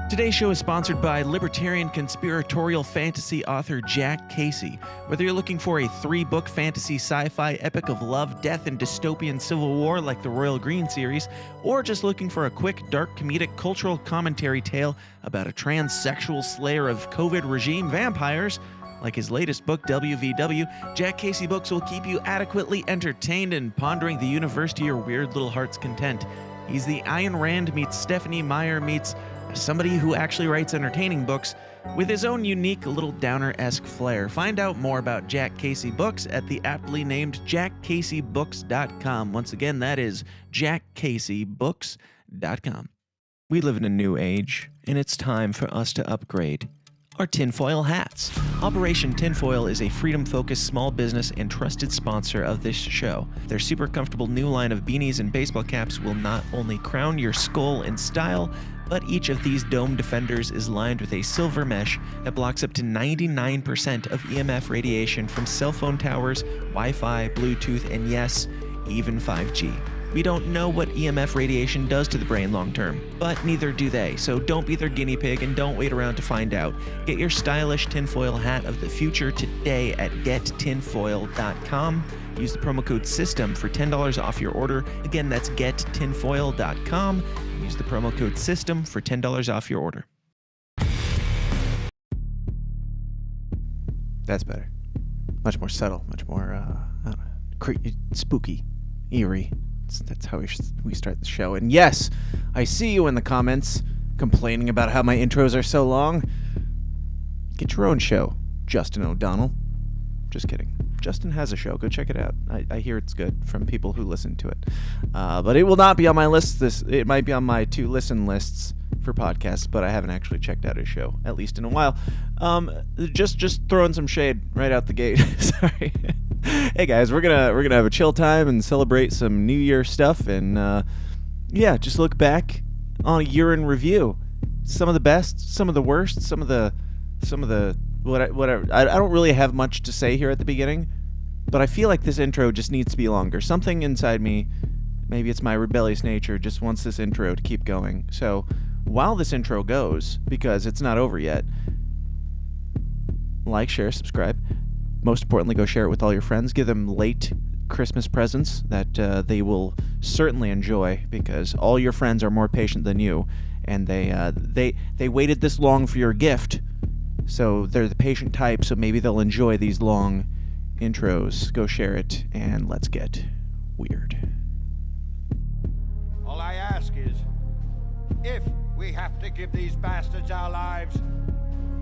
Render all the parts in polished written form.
Today's show is sponsored by libertarian conspiratorial fantasy author Jack Casey. Whether you're looking for a 3-book fantasy sci-fi epic of love, death, and dystopian civil war like the Royal Green series, or just looking for a quick, dark, comedic, cultural commentary tale about a transsexual slayer of COVID regime vampires, like his latest book, WVW, Jack Casey Books will keep you adequately entertained and pondering the universe to your weird little heart's content. He's the Ayn Rand meets Stephanie Meyer meets somebody who actually writes entertaining books with his own unique little downer-esque flair. Find out more about Jack Casey Books at the aptly named jackcaseybooks.com. Once again, that is jackcaseybooks.com. We live in a new age, and it's time for us to upgrade our tinfoil hats. Operation Tinfoil is a freedom-focused small business and trusted sponsor of this show. Their super comfortable new line of beanies and baseball caps will not only crown your skull in style, but each of these dome defenders is lined with a silver mesh that blocks up to 99% of EMF radiation from cell phone towers, Wi-Fi, Bluetooth, and yes, even 5G. We don't know what EMF radiation does to the brain long term, but neither do they, so don't be their guinea pig and don't wait around to find out. Get your stylish tinfoil hat of the future today at gettinfoil.com. Use the promo code SYSTEM for $10 off your order. Again, that's gettinfoil.com. Use the promo code SYSTEM for $10 off your order. That's better. Much more subtle, much more I don't know, spooky, eerie. That's how we start the show. And yes, I see you in the comments complaining about how my intros are so long. Get your own show, Justin O'Donnell. Just kidding. Justin has a show. Go check it out. I hear it's good from people who listen to it. But it will not be on my list. It might be on my to listen lists for podcasts, but I haven't actually checked out his show, at least in a while. Just throwing some shade right out the gate. Sorry. Hey guys, we're gonna have a chill time and celebrate some New Year stuff, and just look back on a year in review. Some of the best, some of the worst, some of the whatever. I don't really have much to say here at the beginning, but I feel like this intro just needs to be longer. Something inside me, maybe it's my rebellious nature, just wants this intro to keep going. So while this intro goes, because it's not over yet, like, share, subscribe. Most importantly, go share it with all your friends. Give them late Christmas presents that they will certainly enjoy, because all your friends are more patient than you, and they waited this long for your gift. So they're the patient type, so maybe they'll enjoy these long intros. Go share it, and let's get weird. All I ask is, if we have to give these bastards our lives,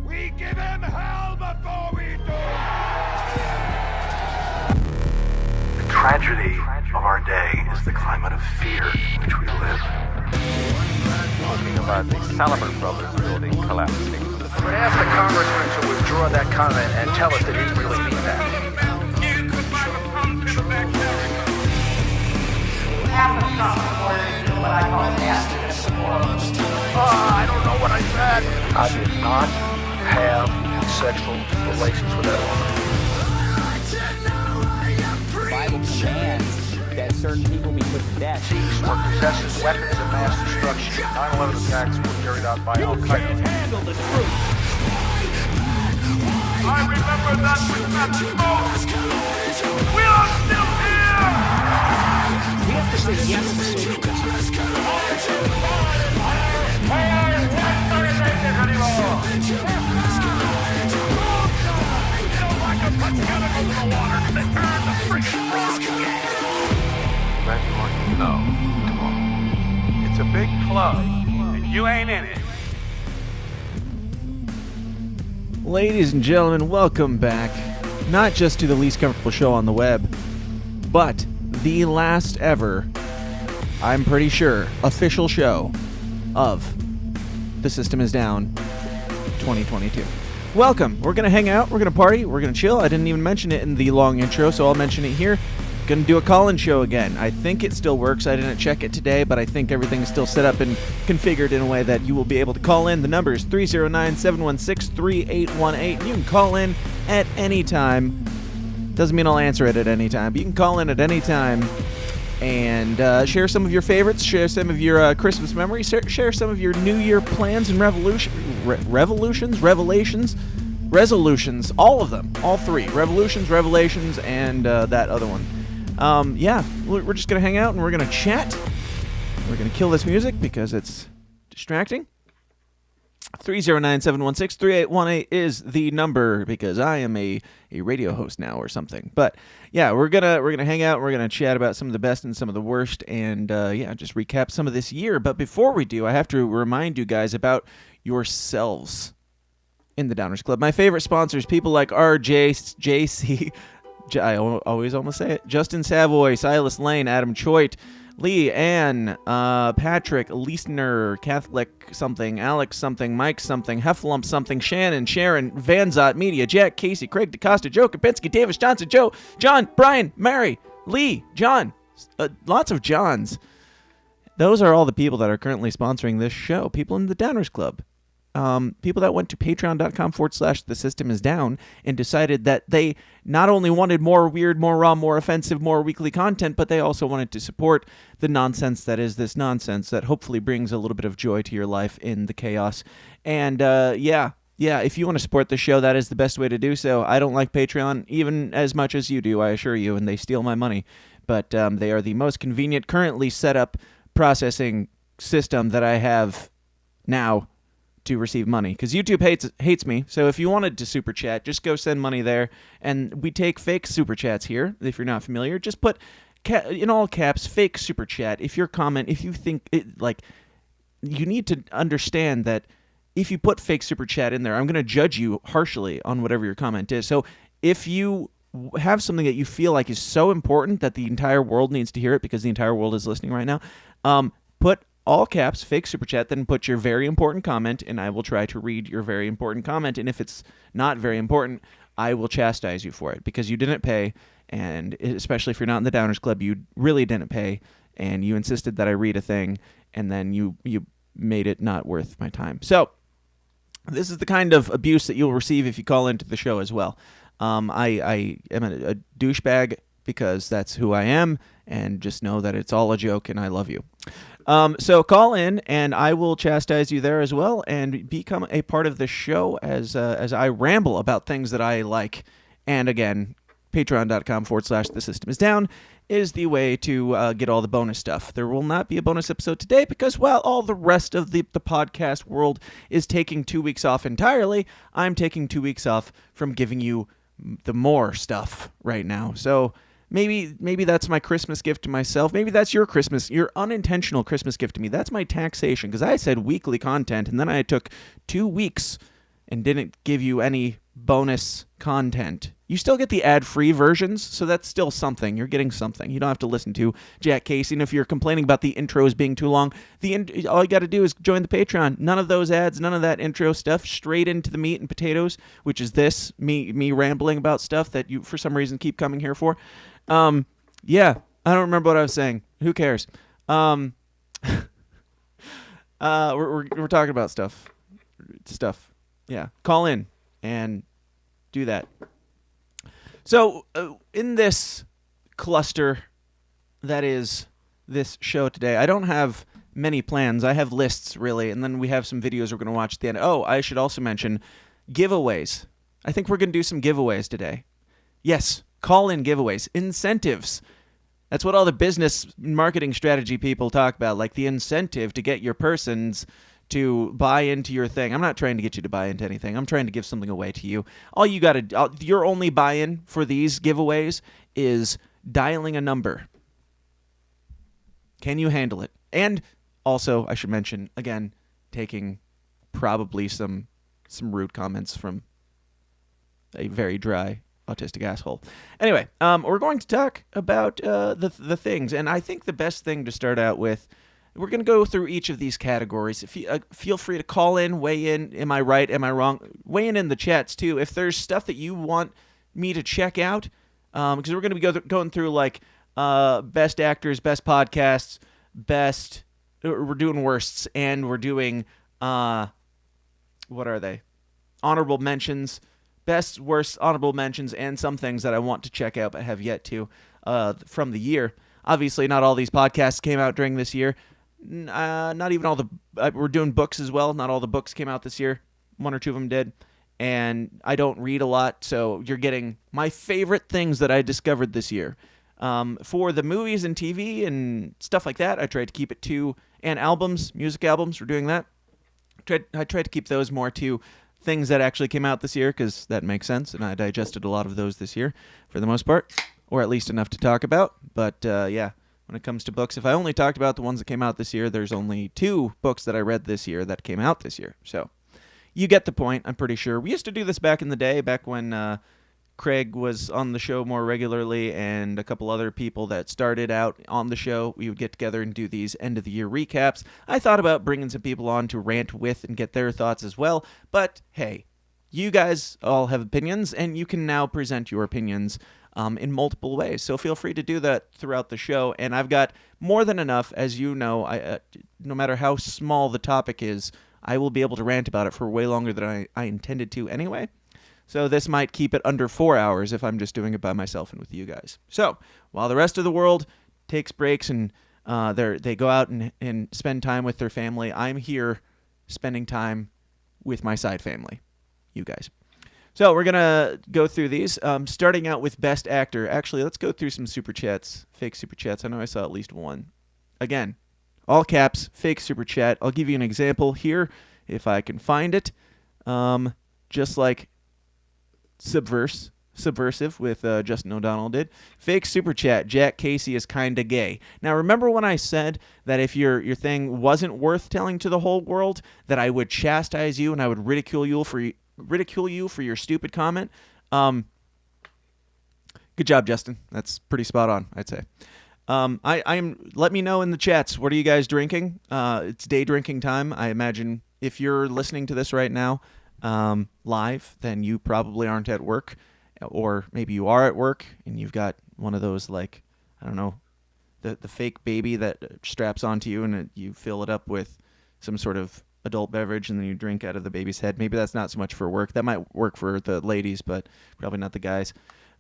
we give them hell before we do! The tragedy of our day is the climate of fear in which we live. Talking about the Salomon Brothers building collapsing. But ask the congressman to withdraw that comment and tell us that he didn't really mean that. Half a stop before you do what I call nasty support. I don't know what I said. I did not have sexual relations with that woman. The Bible commands that certain people be put to death. Thieves were possessing weapons of mass destruction. 9/11 attacks were carried out by Al-Qaeda. Handle the truth. I remember that with that smoke! We are still here! We have to say yes to social justice. No, tomorrow. It's a big club, and you ain't in it. Ladies and gentlemen, welcome back. Not just to the least comfortable show on the web, but the last ever, I'm pretty sure, official show of The System Is Down 2022. Welcome. We're going to hang out. We're going to party. We're going to chill. I didn't even mention it in the long intro, so I'll mention it here. Going to do a call-in show again. I think it still works. I didn't check it today, but I think everything's still set up and configured in a way that you will be able to call in. The number is 309-716-3818. You can call in at any time. Doesn't mean I'll answer it at any time, but you can call in at any time and share some of your favorites, share some of your Christmas memories, share some of your New Year plans and resolutions, all of them, all three, revolutions, revelations, and that other one. We're just going to hang out and we're going to chat. We're going to kill this music because it's distracting. 309-716-3818 is the number because I am a radio host now or something. But yeah, we're gonna hang out and we're gonna chat about some of the best and some of the worst and just recap some of this year. But before we do, I have to remind you guys about yourselves in the Downers Club. My favorite sponsors, people like RJ, JC, I always almost say it, Justin Savoy, Silas Lane, Adam Choit, Lee, Ann, Patrick, Leesner, Catholic something, Alex something, Mike something, Hefflump something, Shannon, Sharon, Vanzot Media, Jack, Casey, Craig, DeCosta, Joe, Kapinski, Davis, Johnson, Joe, John, Brian, Mary, Lee, John, lots of Johns. Those are all the people that are currently sponsoring this show, people in the Downers Club. People that went to patreon.com/the system is down and decided that they not only wanted more weird, more raw, more offensive, more weekly content, but they also wanted to support the nonsense that is this nonsense that hopefully brings a little bit of joy to your life in the chaos. And if you want to support the show, that is the best way to do so. I don't like Patreon even as much as you do, I assure you, and they steal my money. But they are the most convenient, currently set up processing system that I have now to receive money, because YouTube hates me. So if you wanted to super chat, just go send money there, and we take fake super chats here. If you're not familiar, just put in all caps fake super chat. If your comment, if you think it, you need to understand that if you put fake super chat in there, I'm going to judge you harshly on whatever your comment is. So if you have something that you feel like is so important that the entire world needs to hear it because the entire world is listening right now, put all caps, fake super chat, then put your very important comment, and I will try to read your very important comment. And if it's not very important, I will chastise you for it because you didn't pay, and especially if you're not in the Downers Club, you really didn't pay, and you insisted that I read a thing, and then you made it not worth my time. So this is the kind of abuse that you'll receive if you call into the show as well. I am a douchebag because that's who I am, and just know that it's all a joke, and I love you. So call in, and I will chastise you there as well, and become a part of the show as I ramble about things that I like. And again, patreon.com/the system is down is the way to get all the bonus stuff. There will not be a bonus episode today because, well, all the rest of the podcast world is taking 2 weeks off entirely. I'm taking 2 weeks off from giving you the more stuff right now. So Maybe that's my Christmas gift to myself. Maybe that's your unintentional Christmas gift to me. That's my taxation, because I said weekly content, and then I took 2 weeks and didn't give you any bonus content. You still get the ad-free versions, so that's still something. You're getting something. You don't have to listen to Jack Casey, and if you're complaining about the intros being too long, all you got to do is join the Patreon. None of those ads, none of that intro stuff, straight into the meat and potatoes, which is this, me rambling about stuff that you, for some reason, keep coming here for. I don't remember what I was saying. Who cares? We're talking about stuff. Yeah. Call in and do that. So, in this cluster that is this show today, I don't have many plans. I have lists, really, and then we have some videos we're going to watch at the end. Oh, I should also mention giveaways. I think we're going to do some giveaways today. Yes. Call-in giveaways, incentives. That's what all the business marketing strategy people talk about, like the incentive to get your persons to buy into your thing. I'm not trying to get you to buy into anything. I'm trying to give something away to you. All you got to, your only buy-in for these giveaways is dialing a number. Can you handle it? And also, I should mention, again, taking probably some rude comments from a very dry autistic asshole. Anyway, we're going to talk about the things, and I think the best thing to start out with, we're going to go through each of these categories. If you feel free to call in, weigh in. Am I right? Am I wrong? Weigh in the chats too. If there's stuff that you want me to check out, because we're going to be going through like best actors, best podcasts, best. We're doing worsts, and we're doing what are they? Honorable mentions. Best, worst, honorable mentions, and some things that I want to check out but have yet to from the year. Obviously, not all these podcasts came out during this year. Not even all the we're doing books as well. Not all the books came out this year. 1 or 2 of them did. And I don't read a lot, so you're getting my favorite things that I discovered this year. For the movies and TV and stuff like that, I tried to keep it to, and albums, music albums, we're doing that. I tried to keep those more to things that actually came out this year, because that makes sense, and I digested a lot of those this year for the most part, or at least enough to talk about. But yeah, when it comes to books, if I only talked about the ones that came out this year, there's only 2 books that I read this year that came out this year. So you get the point, I'm pretty sure. We used to do this back in the day, back when Craig was on the show more regularly, and a couple other people that started out on the show. We would get together and do these end-of-the-year recaps. I thought about bringing some people on to rant with and get their thoughts as well, but hey, you guys all have opinions, and you can now present your opinions in multiple ways, so feel free to do that throughout the show, and I've got more than enough, as you know. No matter how small the topic is, I will be able to rant about it for way longer than I intended to anyway. So this might keep it under 4 hours if I'm just doing it by myself and with you guys. So while the rest of the world takes breaks and they go out and spend time with their family, I'm here spending time with my side family, you guys. So we're going to go through these, starting out with Best Actor. Actually, let's go through some Super Chats, fake Super Chats. I know I saw at least one. Again, all caps, fake Super Chat. I'll give you an example here if I can find it. Just like Subversive with Justin O'Donnell did. Fake Super Chat, Jack Casey is kinda gay. Now remember when I said that if your thing wasn't worth telling to the whole world, that I would chastise you and I would ridicule you for your stupid comment? Good job, Justin. That's pretty spot on, I'd say. Let me know in the chats, what are you guys drinking? It's day drinking time. I imagine if you're listening to this right now live, then you probably aren't at work, or maybe you are at work and you've got one of those, like, I don't know, the fake baby that straps onto you, and you fill it up with some sort of adult beverage and then you drink out of the baby's head. Maybe that's not so much for work. That might work for the ladies, but probably not the guys.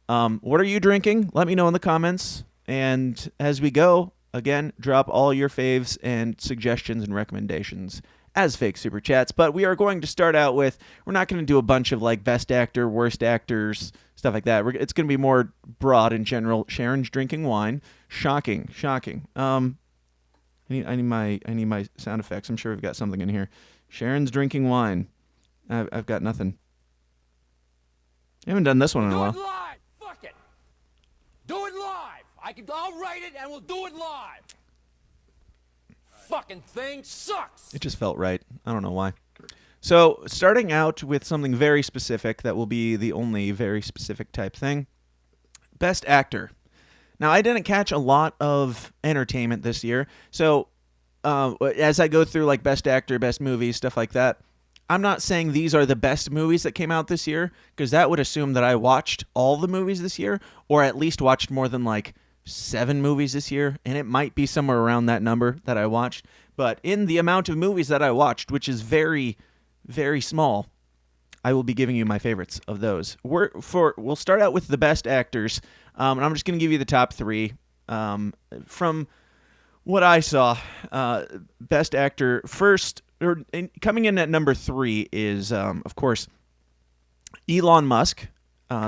What are you drinking? Let me know in the comments. And as we go, again, drop all your faves and suggestions and recommendations as fake Super Chats. But we are going to start out with, we're not going to do a bunch of like best actor, worst actors, stuff like that. It's going to be more broad in general. Sharon's drinking wine. Shocking. I need my sound effects. I'm sure we've got something in here. Sharon's drinking wine. I've got nothing. I haven't done this one in a while. Do it live. Fuck it. Do it live. I'll write it and we'll do it live. Fucking thing sucks. It just felt right. I don't know why. So, starting out with something very specific that will be the only very specific type thing. Best actor. Now, I didn't catch a lot of entertainment this year. So, as I go through like best actor, best movie, stuff like that, I'm not saying these are the best movies that came out this year, because that would assume that I watched all the movies this year, or at least watched more than like 7 movies this year, and it might be somewhere around that number that I watched. But in the amount of movies that I watched, which is very, very small, I will be giving you my favorites of those. We'll start out with the best actors, and I'm just going to give you the top 3 from what I saw. Best actor first, coming in at number 3 is, of course, Elon Musk.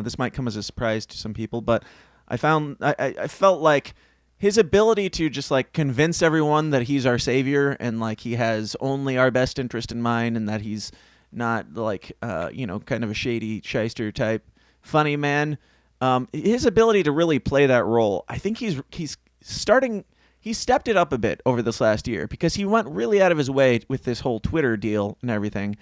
This might come as a surprise to some people, but I felt like his ability to just like convince everyone that he's our savior and like he has only our best interest in mind, and that he's not like kind of a shady shyster type funny man. His ability to really play that role, I think he stepped it up a bit over this last year, because he went really out of his way with this whole Twitter deal and everything.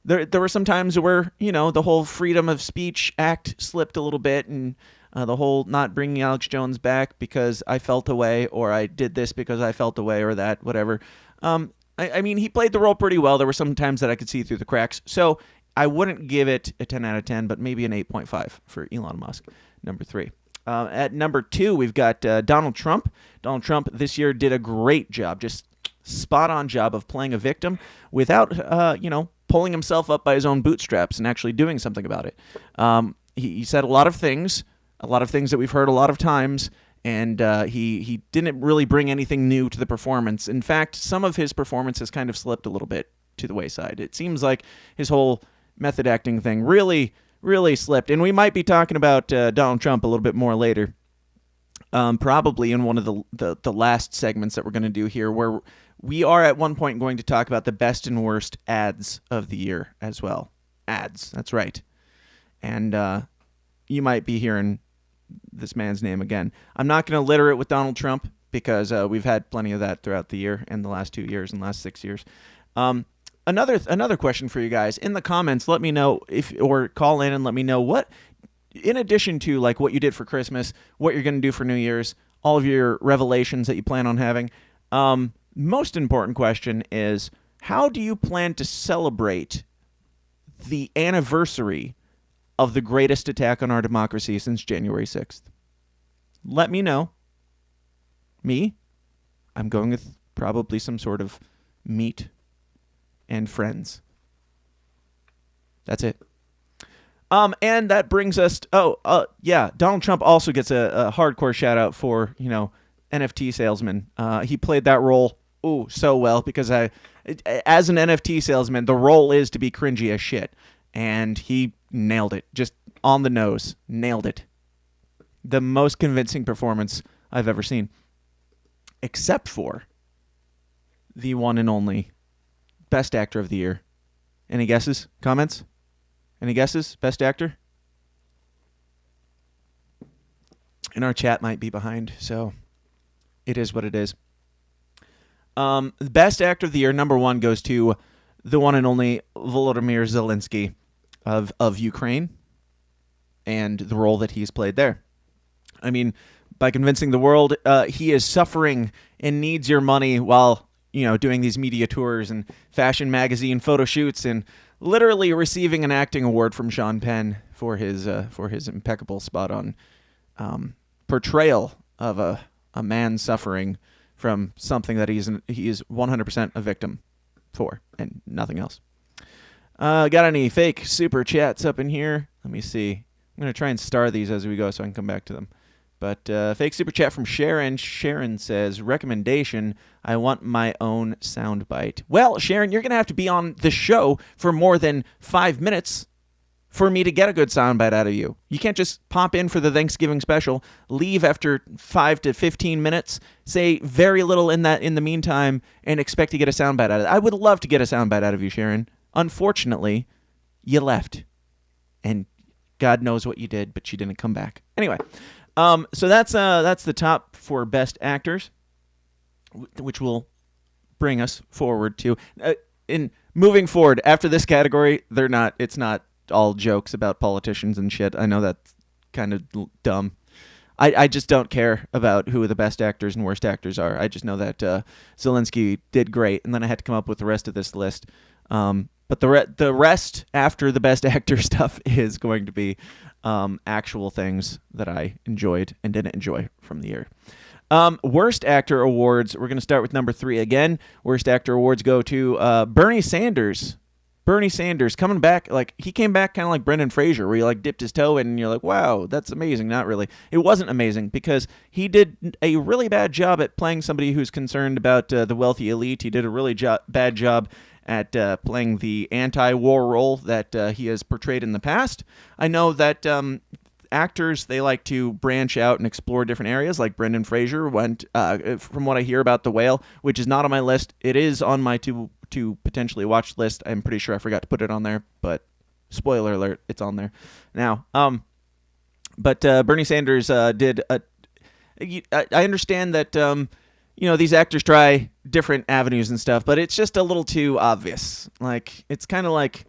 There were some times where, the whole freedom of speech act slipped a little bit, and the whole not bringing Alex Jones back because I felt a way, or I did this because I felt a way, or that, whatever. I mean, he played the role pretty well. There were some times that I could see through the cracks. So I wouldn't give it a 10 out of 10, but maybe an 8.5 for Elon Musk, number 3. At number 2, we've got Donald Trump. Donald Trump this year did a great job, just spot-on job of playing a victim without, pulling himself up by his own bootstraps and actually doing something about it. He said a lot of things that we've heard a lot of times, And he didn't really bring anything new to the performance. In fact, some of his performance has kind of slipped a little bit to the wayside. It seems like his whole method acting thing really slipped. And we might be talking about Donald Trump a little bit more later. Probably in one of the last segments that we're going to do here, where we are at one point going to talk about the best and worst ads of the year as well. Ads, that's right. And you might be hearing this man's name again. I'm not going to litter it with Donald Trump because we've had plenty of that throughout the year and the last 2 years and last 6 years. Another question for you guys in the comments. Let me know or call in and let me know what, in addition to like what you did for Christmas, what you're going to do for New Year's, all of your revelations that you plan on having. Most important question is, how do you plan to celebrate the anniversary of the greatest attack on our democracy since January 6th? Let me know. I'm going with probably some sort of meat and friends. That's it. And that brings us Donald Trump also gets a hardcore shout out for, NFT salesman. He played that role so well because as an NFT salesman, the role is to be cringy as shit. And he nailed it. Just on the nose. Nailed it. The most convincing performance I've ever seen. Except for the one and only best actor of the year. Any guesses? Comments? Any guesses? Best actor? And our chat might be behind, so it is what it is. The best actor of the year, number one, goes to the one and only Volodymyr Zelensky of Ukraine and the role that he's played there. I mean, by convincing the world he is suffering and needs your money while, doing these media tours and fashion magazine photo shoots and literally receiving an acting award from Sean Penn for his impeccable spot on portrayal of a man suffering from something that he is 100% a victim for and nothing else. Got any fake super chats up in here? Let me see. I'm going to try and star these as we go so I can come back to them. But fake super chat from Sharon. Sharon says, recommendation, I want my own soundbite. Well, Sharon, you're going to have to be on the show for more than 5 minutes for me to get a good soundbite out of you. You can't just pop in for the Thanksgiving special, leave after 5 to 15 minutes, say very little in the meantime, and expect to get a soundbite out of it. I would love to get a soundbite out of you, Sharon. Unfortunately, you left. And God knows what you did, but you didn't come back. Anyway. So that's the top for best actors, which will bring us forward to in moving forward after this category. It's not all jokes about politicians and shit. I know that's kind of dumb. I just don't care about who the best actors and worst actors are. I just know that Zelensky did great, and then I had to come up with the rest of this list. But the rest after the best actor stuff is going to be actual things that I enjoyed and didn't enjoy from the year. Worst actor awards. We're going to start with number 3 again. Worst actor awards go to Bernie Sanders. Bernie Sanders coming back, he came back kind of like Brendan Fraser, where he dipped his toe in and you're like, wow, that's amazing. Not really. It wasn't amazing because he did a really bad job at playing somebody who's concerned about the wealthy elite. He did a really bad job at playing the anti-war role that he has portrayed in the past. I know that actors, they like to branch out and explore different areas, like Brendan Fraser went, from what I hear about The Whale, which is not on my list. It is on my to potentially watch list. I'm pretty sure I forgot to put it on there, but spoiler alert, it's on there now. But Bernie Sanders did I understand that these actors try different avenues and stuff, but it's just a little too obvious. It's kind of like,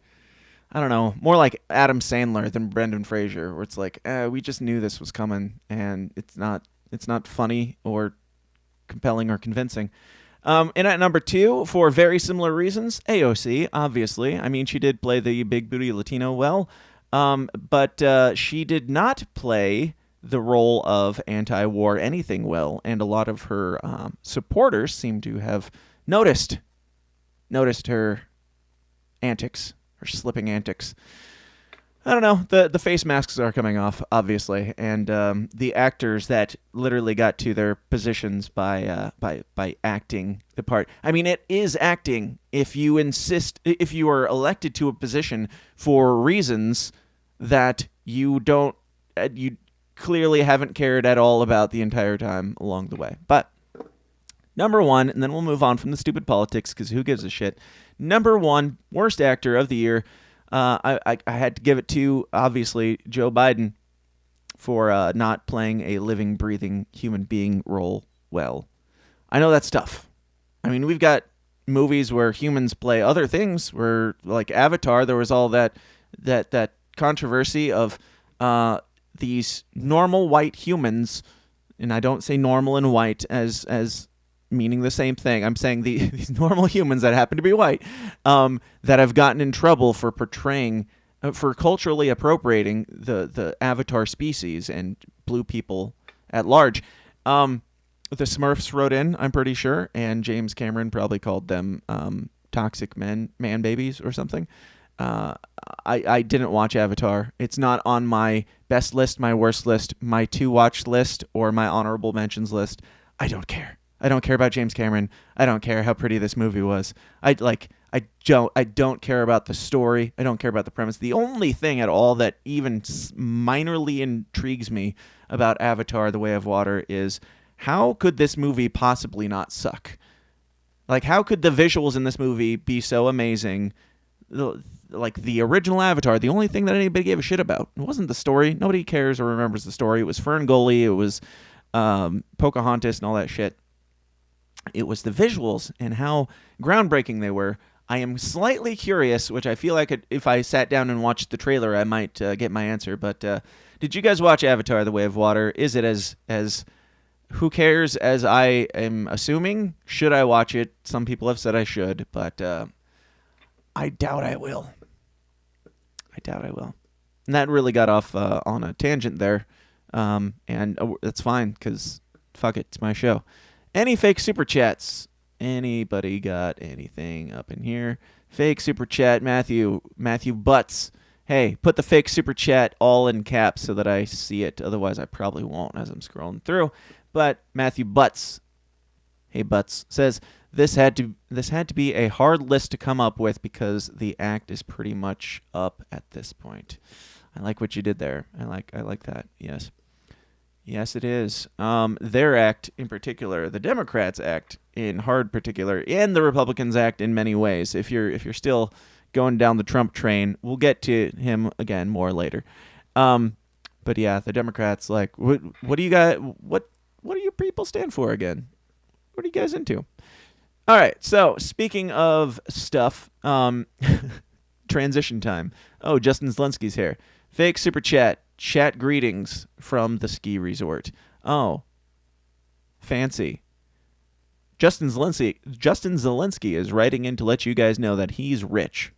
I don't know, more like Adam Sandler than Brendan Fraser, where it's like, we just knew this was coming, and it's not funny or compelling or convincing. And at number 2, for very similar reasons, AOC, obviously. I mean, she did play the big booty Latino well, but she did not play the role of anti-war anything well, and a lot of her supporters seem to have noticed her antics, her slipping antics. I don't know. The face masks are coming off, obviously, and the actors that literally got to their positions by acting the part. I mean, it is acting if you are elected to a position for reasons that you clearly haven't cared at all about the entire time along the way. But number one, and then we'll move on from the stupid politics because who gives a shit. Number one, worst actor of the year. I had to give it to, obviously, Joe Biden for not playing a living, breathing human being role well. I know that's tough. I mean, we've got movies where humans play other things, where, like Avatar, there was all that controversy of these normal white humans, and I don't say normal and white as meaning the same thing. I'm saying these normal humans that happen to be white that have gotten in trouble for portraying, for culturally appropriating the Avatar species and blue people at large. The Smurfs wrote in, I'm pretty sure, and James Cameron probably called them toxic man babies or something. I didn't watch Avatar. It's not on my best list, my worst list, my to-watch list, or my honorable mentions list. I don't care. I don't care about James Cameron. I don't care how pretty this movie was. I don't care about the story. I don't care about the premise. The only thing at all that even minorly intrigues me about Avatar: The Way of Water is how could this movie possibly not suck? Like, how could the visuals in this movie be so amazing? Like the original Avatar, the only thing that anybody gave a shit about, it wasn't the story. Nobody cares or remembers the story. It was Fern Gully. It was Pocahontas and all that shit. It was the visuals and how groundbreaking they were. I am slightly curious, which I feel like if I sat down and watched the trailer, I might get my answer. But did you guys watch Avatar: The Way of Water? Is it as who cares as I am assuming? Should I watch it? Some people have said I should, but I doubt I will. And that really got off on a tangent there. And that's fine, because fuck it, it's my show. Any fake super chats? Anybody got anything up in here? Fake super chat, Matthew Butts. Hey, put the fake super chat all in caps so that I see it. Otherwise, I probably won't as I'm scrolling through. But Matthew Butts, hey Butts, says this had to be a hard list to come up with because the act is pretty much up at this point. I like what you did there. I like that. Yes. Yes, it is. Their act in particular, the Democrats' act in hard particular, and the Republicans' act in many ways. If you're still going down the Trump train, we'll get to him again more later. But yeah, the Democrats, like, what do you got? What do you people stand for again? What are you guys into? All right. So speaking of stuff, transition time. Oh, Justin Zelensky's here. Fake super chat. Chat greetings from the ski resort. Oh, fancy. Justin Zelensky is writing in to let you guys know that he's rich.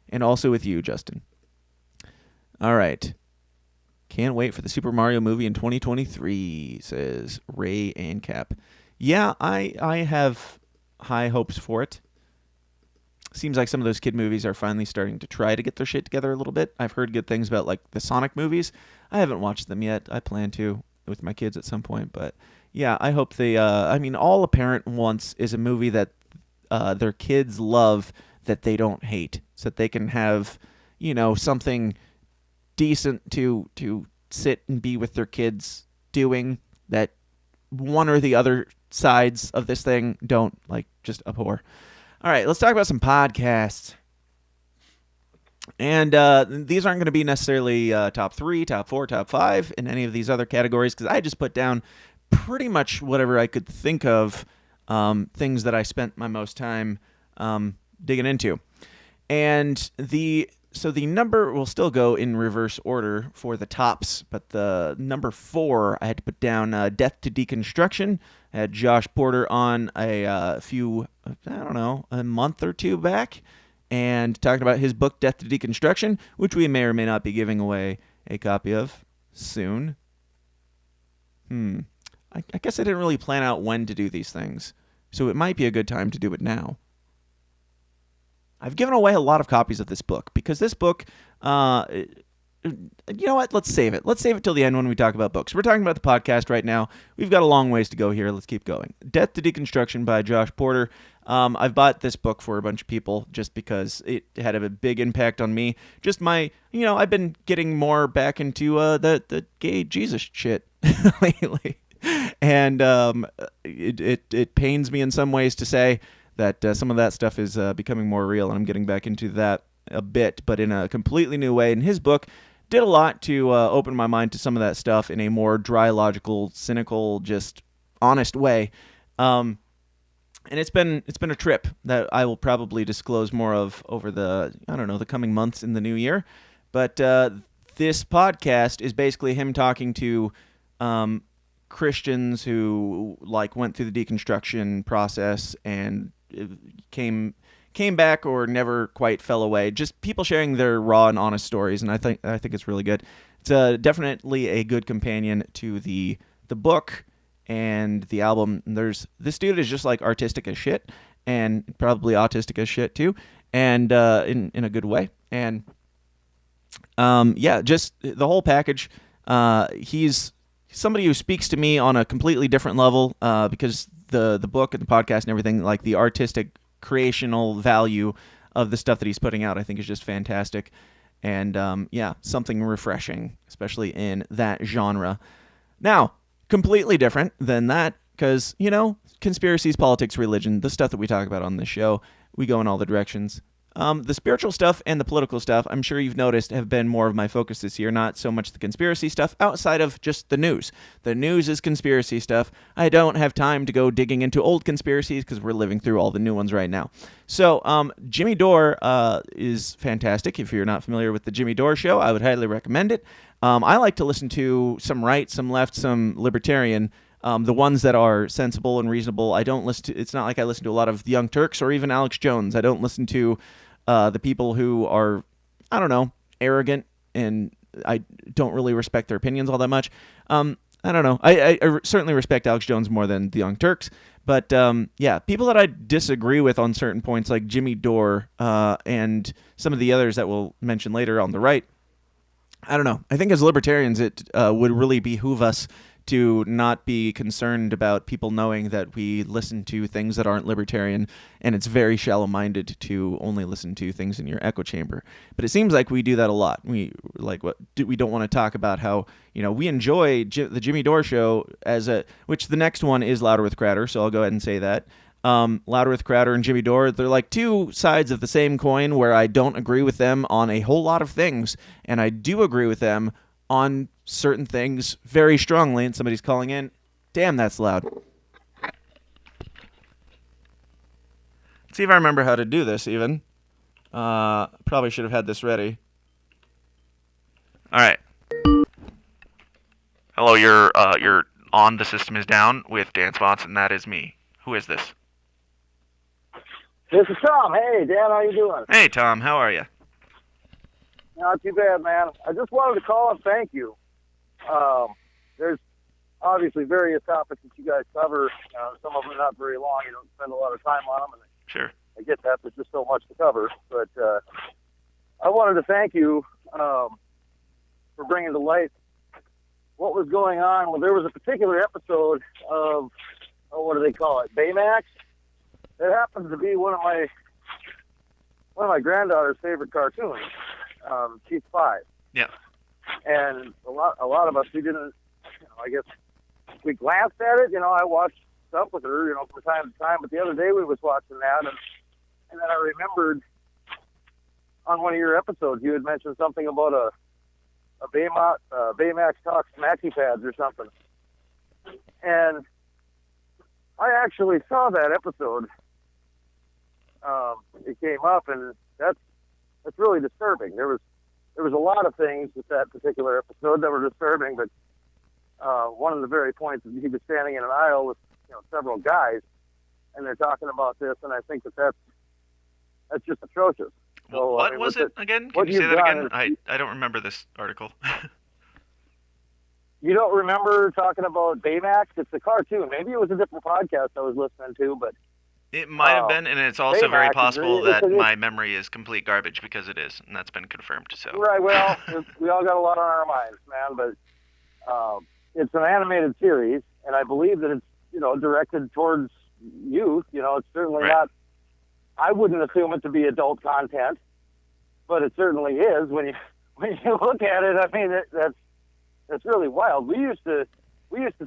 And also with you, Justin. All right. Can't wait for the Super Mario movie in 2023, says Ray and Cap. Yeah, I have high hopes for it. Seems like some of those kid movies are finally starting to try to get their shit together a little bit. I've heard good things about, like, the Sonic movies. I haven't watched them yet. I plan to with my kids at some point. But, yeah, I hope they... All a Parent Wants is a movie that their kids love that they don't hate. So that they can have, something decent to sit and be with their kids doing that one or the other sides of this thing don't, just abhor. All right, let's talk about some podcasts. And these aren't going to be necessarily top 3, top 4, top 5 in any of these other categories because I just put down pretty much whatever I could think of, things that I spent my most time digging into. And the number will still go in reverse order for the tops, but the number 4 I had to put down Death to Deconstruction. I had Josh Porter on a month or two back, and talking about his book, Death to Deconstruction, which we may or may not be giving away a copy of soon. I guess I didn't really plan out when to do these things, so it might be a good time to do it now. I've given away a lot of copies of this book because this book You know what? Let's save it. Let's save it till the end when we talk about books. We're talking about the podcast right now. We've got a long ways to go here. Let's keep going. Death to Deconstruction by Josh Porter. I've bought this book for a bunch of people just because it had a big impact on me. Just I've been getting more back into the gay Jesus shit lately. And it pains me in some ways to say that some of that stuff is becoming more real, and I'm getting back into that a bit, but in a completely new way. And his book did a lot to open my mind to some of that stuff in a more dry, logical, cynical, just honest way. And it's been a trip that I will probably disclose more of over the coming months in the new year. But this podcast is basically him talking to Christians who went through the deconstruction process and came back or never quite fell away. Just people sharing their raw and honest stories, and I think it's really good. It's definitely a good companion to the book and the album. This dude is just artistic as shit, and probably autistic as shit too, and in a good way. And just the whole package. He's somebody who speaks to me on a completely different level because the book and the podcast and everything, the artistic creational value of the stuff that he's putting out, I think is just fantastic. And something refreshing, especially in that genre. Now, completely different than that, because, conspiracies, politics, religion, the stuff that we talk about on this show, we go in all the directions. The spiritual stuff and the political stuff, I'm sure you've noticed, have been more of my focus this year, not so much the conspiracy stuff outside of just the news. The news is conspiracy stuff. I don't have time to go digging into old conspiracies because we're living through all the new ones right now. So Jimmy Dore is fantastic. If you're not familiar with the Jimmy Dore Show, I would highly recommend it. I like to listen to some right, some left, some libertarian. The ones that are sensible and reasonable. I don't listen to. It's not like I listen to a lot of the Young Turks or even Alex Jones. I don't listen to the people who are, arrogant, and I don't really respect their opinions all that much. I don't know. I certainly respect Alex Jones more than the Young Turks. But, people that I disagree with on certain points, like Jimmy Dore and some of the others that we'll mention later on the right, I don't know. I think as libertarians, it would really behoove us to not be concerned about people knowing that we listen to things that aren't libertarian, and it's very shallow-minded to only listen to things in your echo chamber. But it seems like we do that a lot. We don't want to talk about how we enjoy the Jimmy Dore Show which the next one is Louder with Crowder, so I'll go ahead and say that. Louder with Crowder and Jimmy Dore, they're like two sides of the same coin where I don't agree with them on a whole lot of things, and I do agree with them on certain things very strongly. And somebody's calling in. Damn, that's loud. Let's see if I remember how to do this even. Probably should have had this ready. All right. Hello, you're on The System Is Down with Dan Spots, and that is me. Who is this? This is Tom. Hey, Dan, how you doing? Hey, Tom. How are you? Not too bad, man. I just wanted to call and thank you. There's obviously various topics that you guys cover. Some of them are not very long. You don't spend a lot of time on them. And Sure. I get that. There's just so much to cover. But I wanted to thank you for bringing to light what was going on. Well, there was a particular episode of, what do they call it, Baymax? It happens to be one of my granddaughter's favorite cartoons. She's 5. Yeah. And a lot of us, we didn't, I guess we glanced at it. I watched stuff with her, from time to time. But the other day we was watching that, and then I remembered on one of your episodes you had mentioned something about a Baymax Talks maxi pads or something. And I actually saw that episode. It came up, and that's really disturbing. There was a lot of things with that particular episode that were disturbing, but one of the very points is he was standing in an aisle with several guys, and they're talking about this, and I think that's just atrocious. So, what was it again? Can you say that again? I don't remember this article. You don't remember talking about Baymax? It's a cartoon. Maybe it was a different podcast I was listening to, but It might have been, and it's also very Baymax is possible really- that it's- my memory is complete garbage because it is, and that's been confirmed. So Right. Well, we all got a lot on our minds, man. But it's an animated series, and I believe that it's directed towards youth. It's certainly Right. not. I wouldn't assume it to be adult content, but it certainly is when you look at it. I mean, that's really wild. We used to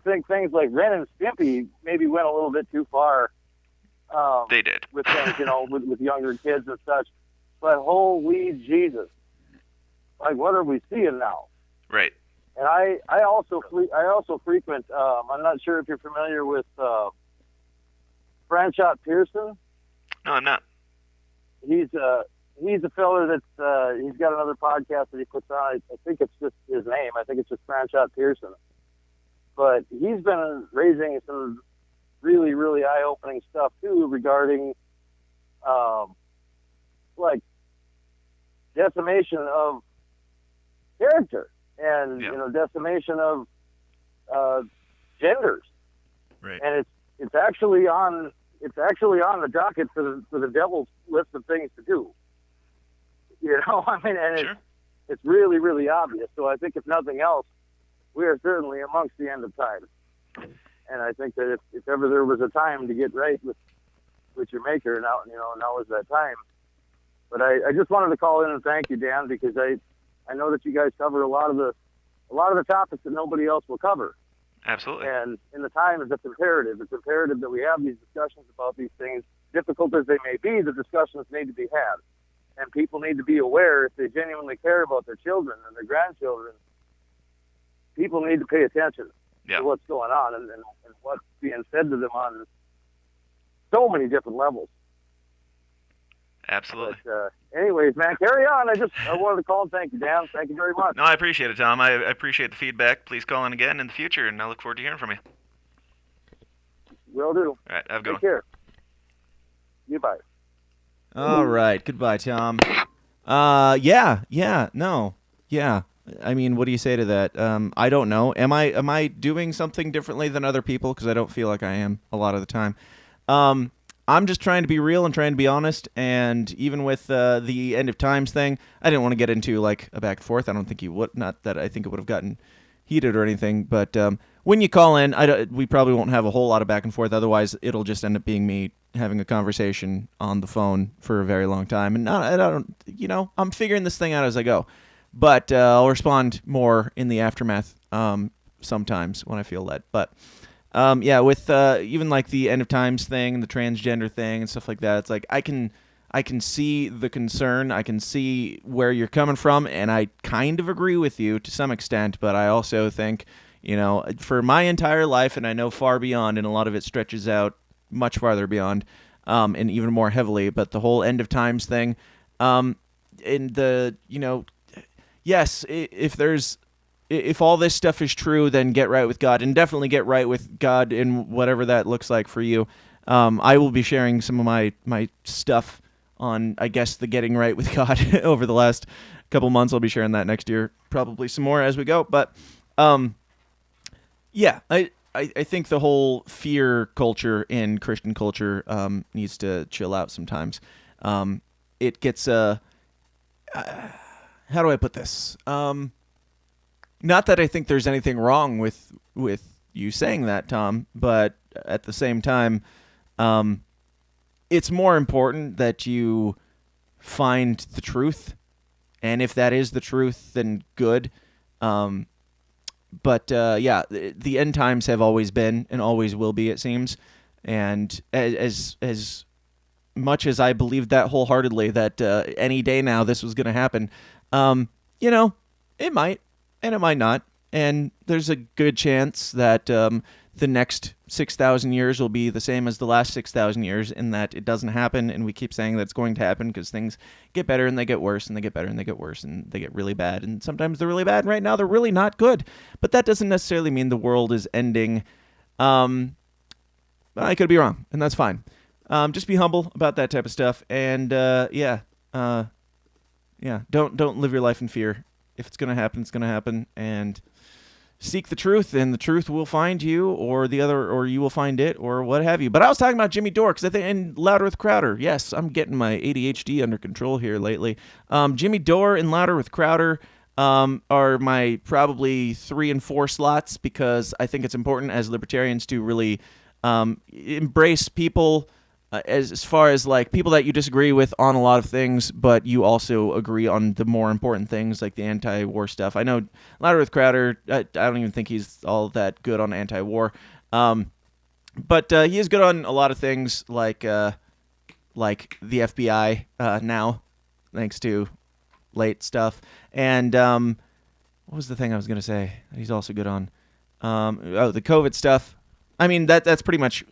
think things like Ren and Stimpy maybe went a little bit too far. they did. With things, with younger kids and such. But holy Jesus, like what are we seeing now? Right. And I also frequent. I'm not sure if you're familiar with Franchot Pearson. No, I'm not. He's a fella that's he's got another podcast that he puts on. I think it's just his name. I think it's just Franchot Pearson. But he's been raising some really, really eye-opening stuff too regarding like decimation of character and decimation of genders. Right. And it's actually on the docket for the devil's list of things to do. I mean, and Sure. it's really, really obvious. So I think if nothing else, we are certainly amongst the end of time. And I think that if ever there was a time to get right with your maker, now is that time. But I just wanted to call in and thank you, Dan, because I know that you guys cover a lot of the topics that nobody else will cover. Absolutely. And in the times, it's imperative. It's imperative that we have these discussions about these things, difficult as they may be. The discussions need to be had, and people need to be aware if they genuinely care about their children and their grandchildren. People need to pay attention to what's going on and what's being said to them on so many different levels. Absolutely. But, anyways, man, carry on. I wanted to call and thank you, Dan. Thank you very much. No, I appreciate it, Tom. I appreciate the feedback. Please call in again in the future, and I look forward to hearing from you. Will do. All right, have a good one. Take care. Goodbye. All right. Goodbye, Tom. Yeah. I mean, what do you say to that? I don't know. Am I doing something differently than other people? Because I don't feel like I am a lot of the time. I'm just trying to be real and trying to be honest. And even with the end of times thing, I didn't want to get into like a back and forth. I don't think you would. Not that I think it would have gotten heated or anything. But when you call in, we probably won't have a whole lot of back and forth. Otherwise, it'll just end up being me having a conversation on the phone for a very long time. And I don't, I'm figuring this thing out as I go. But I'll respond more in the aftermath sometimes when I feel led. But with even like the end of times thing and the transgender thing and stuff like that, it's like I can see the concern. I can see where you're coming from, and I kind of agree with you to some extent. But I also think, for my entire life, and I know far beyond, and a lot of it stretches out much farther beyond, and even more heavily. But the whole end of times thing, in the yes, if all this stuff is true, then get right with God, and definitely get right with God in whatever that looks like for you. I will be sharing some of my stuff on, I guess, the getting right with God over the last couple months. I'll be sharing that next year, probably some more as we go. But I think the whole fear culture in Christian culture needs to chill out sometimes. It gets how do I put this? Not that I think there's anything wrong with you saying that, Tom, but at the same time, it's more important that you find the truth, and if that is the truth, then good. The end times have always been and always will be, it seems, and as much as I believed that wholeheartedly that any day now this was going to happen, it might, and it might not. And there's a good chance that the next 6,000 years will be the same as the last 6,000 years, in that it doesn't happen, and we keep saying that it's going to happen because things get better and they get worse, and they get better and they get worse, and they get really bad. And sometimes they're really bad, and right now they're really not good. But that doesn't necessarily mean the world is ending. I could be wrong, and that's fine. Just be humble about that type of stuff, and don't live your life in fear. If it's gonna happen, it's gonna happen, and seek the truth, and the truth will find you, or you will find it, or what have you. But I was talking about Jimmy Dore, because I think, and Louder with Crowder. Yes, I'm getting my ADHD under control here lately. Jimmy Dore and Louder with Crowder are my probably 3 and 4 slots, because I think it's important as libertarians to really embrace people as far as like people that you disagree with on a lot of things, but you also agree on the more important things like the anti-war stuff. I know Louder with Crowder, I don't even think he's all that good on anti-war, but he is good on a lot of things like the FBI now, thanks to late stuff. And what was the thing I was going to say he's also good on? The COVID stuff. I mean, that's pretty much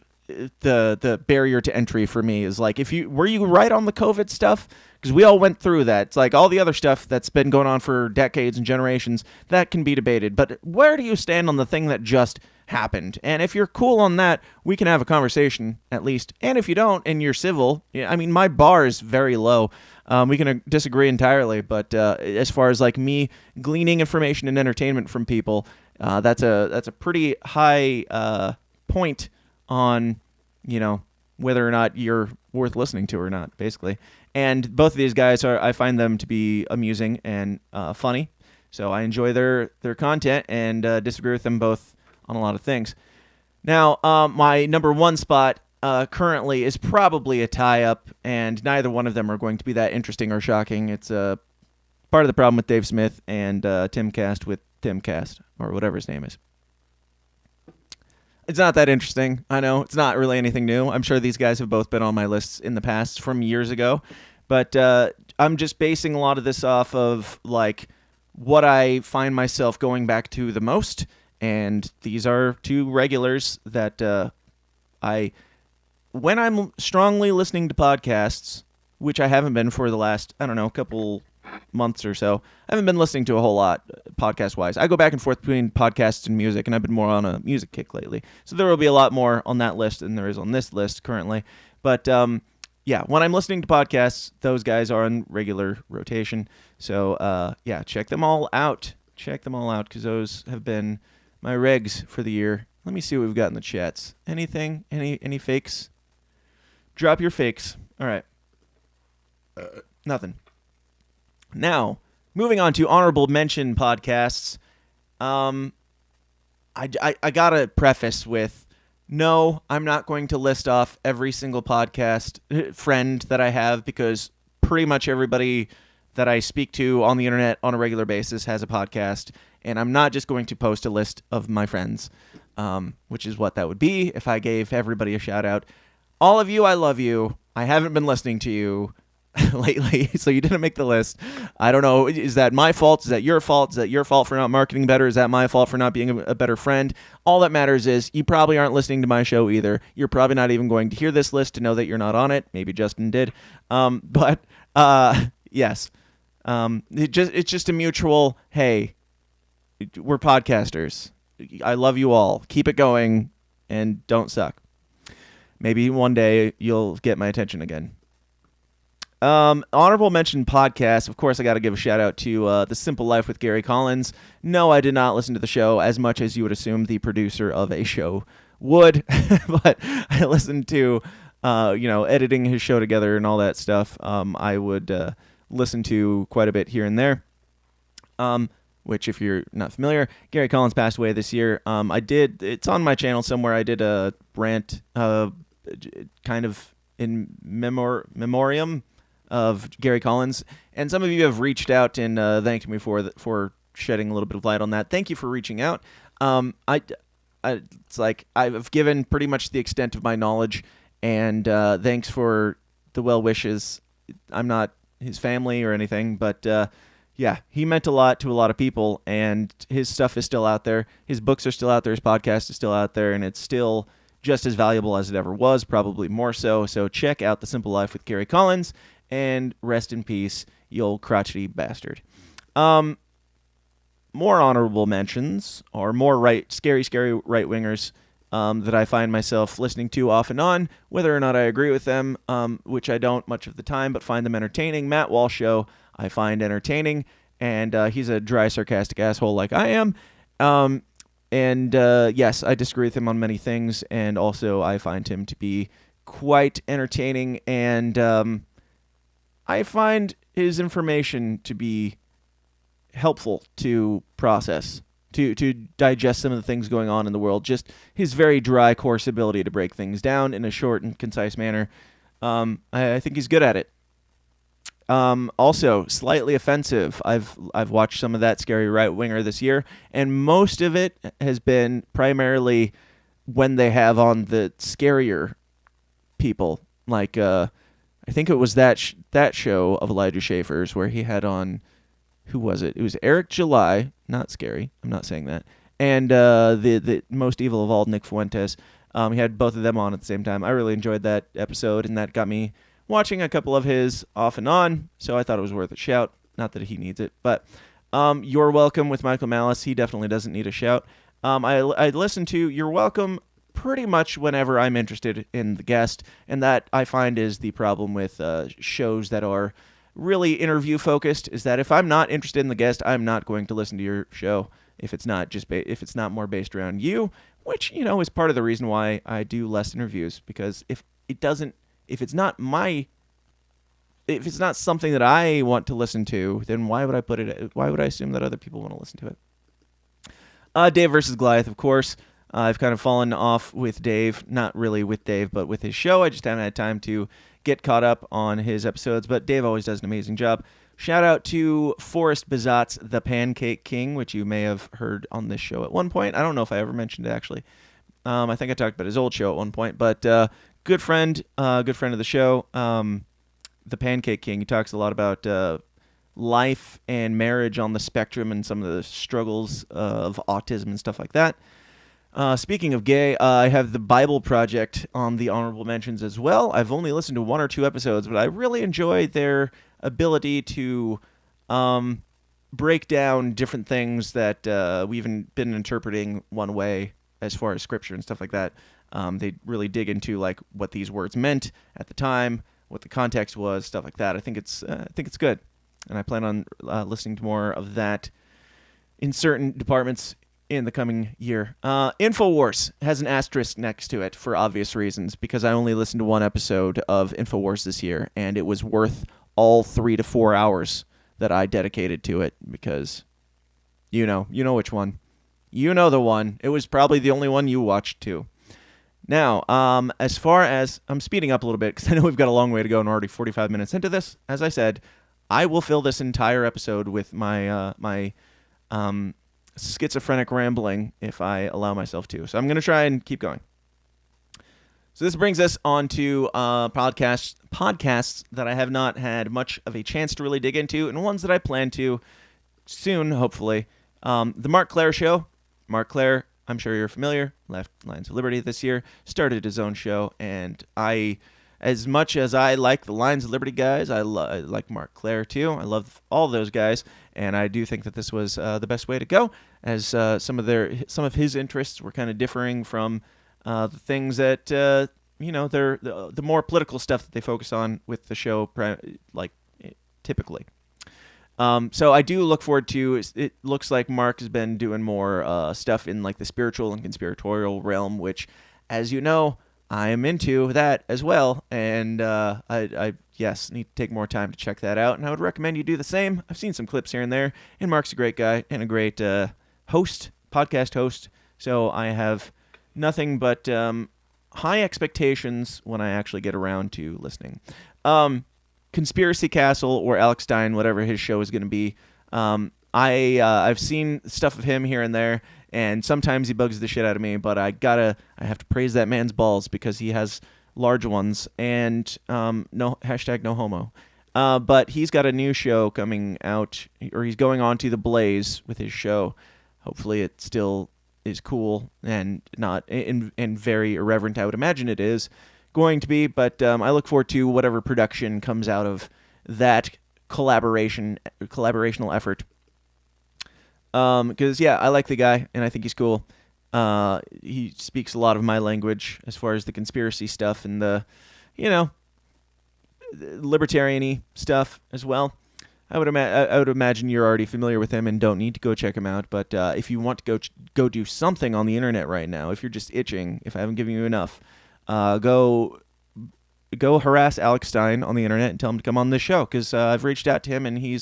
the barrier to entry for me, is like, were you right on the COVID stuff? Because we all went through that. It's like all the other stuff that's been going on for decades and generations, that can be debated. But where do you stand on the thing that just happened? And if you're cool on that, we can have a conversation at least. And if you don't and you're civil, I mean, my bar is very low. We can disagree entirely. But as far as like me gleaning information and entertainment from people, that's a pretty high point on, whether or not you're worth listening to or not, basically. And both of these guys I find them to be amusing and funny. So I enjoy their content and disagree with them both on a lot of things. Now, my number 1 spot currently is probably a tie-up, and neither one of them are going to be that interesting or shocking. It's part of the problem with Dave Smith and Timcast with Timcast, or whatever his name is. It's not that interesting. I know. It's not really anything new. I'm sure these guys have both been on my lists in the past from years ago. But I'm just basing a lot of this off of, like, what I find myself going back to the most. And these are 2 regulars that when I'm strongly listening to podcasts, which I haven't been for the last, couple months or so. I haven't been listening to a whole lot podcast-wise. I go back and forth between podcasts and music, and I've been more on a music kick lately. So there will be a lot more on that list than there is on this list currently. But yeah, when I'm listening to podcasts, those guys are in regular rotation. So yeah, check them all out. Check them all out, because those have been my regs for the year. Let me see what we've got in the chats. Anything? Any fakes? Drop your fakes. All right. Nothing. Now, moving on to honorable mention podcasts, I gotta preface with, no, I'm not going to list off every single podcast friend that I have, because pretty much everybody that I speak to on the internet on a regular basis has a podcast, and I'm not just going to post a list of my friends, which is what that would be if I gave everybody a shout out. All of you, I love you. I haven't been listening to you lately, so you didn't make the list. I don't know, is that my fault? Is that your fault? Is that your fault for not marketing better? Is that my fault for not being a better friend? All that matters is you probably aren't listening to my show either. You're probably not even going to hear this list to know that you're not on it. Maybe Justin did. But yes. It's just a mutual, hey, we're podcasters. I love you all. Keep it going and don't suck. Maybe one day you'll get my attention again. Honorable mention podcast. Of course, I got to give a shout out to The Simple Life with Gary Collins. No, I did not listen to the show as much as you would assume the producer of a show would, but I listened to, editing his show together and all that stuff. I would listen to quite a bit here and there. Which, if you're not familiar, Gary Collins passed away this year. It's on my channel somewhere. I did a rant, kind of in memoriam of Gary Collins, and some of you have reached out and thanked me for shedding a little bit of light on that. Thank you for reaching out. It's like I've given pretty much the extent of my knowledge, and thanks for the well wishes. I'm not his family or anything, but yeah, he meant a lot to a lot of people, and his stuff is still out there. His books are still out there. His podcast is still out there, and it's still just as valuable as it ever was, probably more so. So check out The Simple Life with Gary Collins, and rest in peace, you old crotchety bastard. More honorable mentions, or more scary right-wingers that I find myself listening to off and on, whether or not I agree with them, which I don't much of the time, but find them entertaining. Matt Walsh Show, I find entertaining, and he's a dry, sarcastic asshole like I am. And yes, I disagree with him on many things, and also I find him to be quite entertaining, and I find his information to be helpful to process, to digest some of the things going on in the world. Just his very dry, coarse ability to break things down in a short and concise manner. I think he's good at it. Also, slightly offensive. I've watched some of that Scary Right Winger this year, and most of it has been primarily when they have on the scarier people. Like, I think it was that show of Elijah Schaefer's where he had on, who was it? It was Eric July, not Scary. I'm not saying that. And the most evil of all, Nick Fuentes. He had both of them on at the same time. I really enjoyed that episode, and that got me watching a couple of his off and on, so I thought it was worth a shout. Not that he needs it, but You're Welcome with Michael Malice, he definitely doesn't need a shout. I listen to You're Welcome pretty much whenever I'm interested in the guest, and that I find is the problem with shows that are really interview-focused, is that if I'm not interested in the guest, I'm not going to listen to your show if it's not if it's not more based around you, which, is part of the reason why I do less interviews, because if it's not something that I want to listen to, then why would I assume that other people want to listen to it? Dave versus Goliath, of course. I've kind of fallen off with Dave, not really with Dave, but with his show. I just haven't had time to get caught up on his episodes, but Dave always does an amazing job. Shout out to Forrest Bizat's The Pancake King, which you may have heard on this show at one point. I don't know if I ever mentioned it, actually. I think I talked about his old show at one point, but good friend of the show, The Pancake King. He talks a lot about life and marriage on the spectrum and some of the struggles of autism and stuff like that. Speaking of gay, I have the Bible Project on the honorable mentions as well. I've only listened to 1 or 2 episodes, but I really enjoy their ability to break down different things that we've been interpreting one way as far as scripture and stuff like that. They really dig into like what these words meant at the time, what the context was, stuff like that. I think it's good, and I plan on listening to more of that in certain departments in the coming year. InfoWars has an asterisk next to it for obvious reasons, because I only listened to 1 episode of InfoWars this year, and it was worth all 3 to 4 hours that I dedicated to it, because you know which one. You know the one. It was probably the only one you watched too. Now, as far as I'm speeding up a little bit because I know we've got a long way to go and we're already 45 minutes into this. As I said, I will fill this entire episode with my schizophrenic rambling if I allow myself to. So I'm going to try and keep going. So this brings us on to podcasts that I have not had much of a chance to really dig into, and ones that I plan to soon, hopefully. The Mark Claire Show. Mark Claire, I'm sure you're familiar, left Lions of Liberty this year, started his own show, and as much as I like the Lions of Liberty guys, I like Mark Claire too. I love all those guys, and I do think that this was the best way to go, as some of his interests were kind of differing from the things that they're the more political stuff that they focus on with the show, typically. So I do look forward to. It looks like Mark has been doing more stuff in like the spiritual and conspiratorial realm, which, as you know, I am into that as well, and I need to take more time to check that out, and I would recommend you do the same. I've seen some clips here and there, and Mark's a great guy and a great podcast host, so I have nothing but high expectations when I actually get around to listening. Conspiracy Castle or Alex Stein, whatever his show is going to be. I've seen stuff of him here and there, and sometimes he bugs the shit out of me, but I have to praise that man's balls because he has large ones, and no homo. But he's got a new show coming out, or he's going on to The Blaze with his show. Hopefully it still is cool and not and very irreverent. I would imagine it is going to be, but I look forward to whatever production comes out of that collaborational effort. Because I like the guy and I think he's cool. He speaks a lot of my language as far as the conspiracy stuff and the libertarian-y stuff as well. I would imagine you're already familiar with him and don't need to go check him out. But if you want to go do something on the internet right now, if you're just itching, if I haven't given you enough, go harass Alex Stein on the internet and tell him to come on this show, because I've reached out to him and he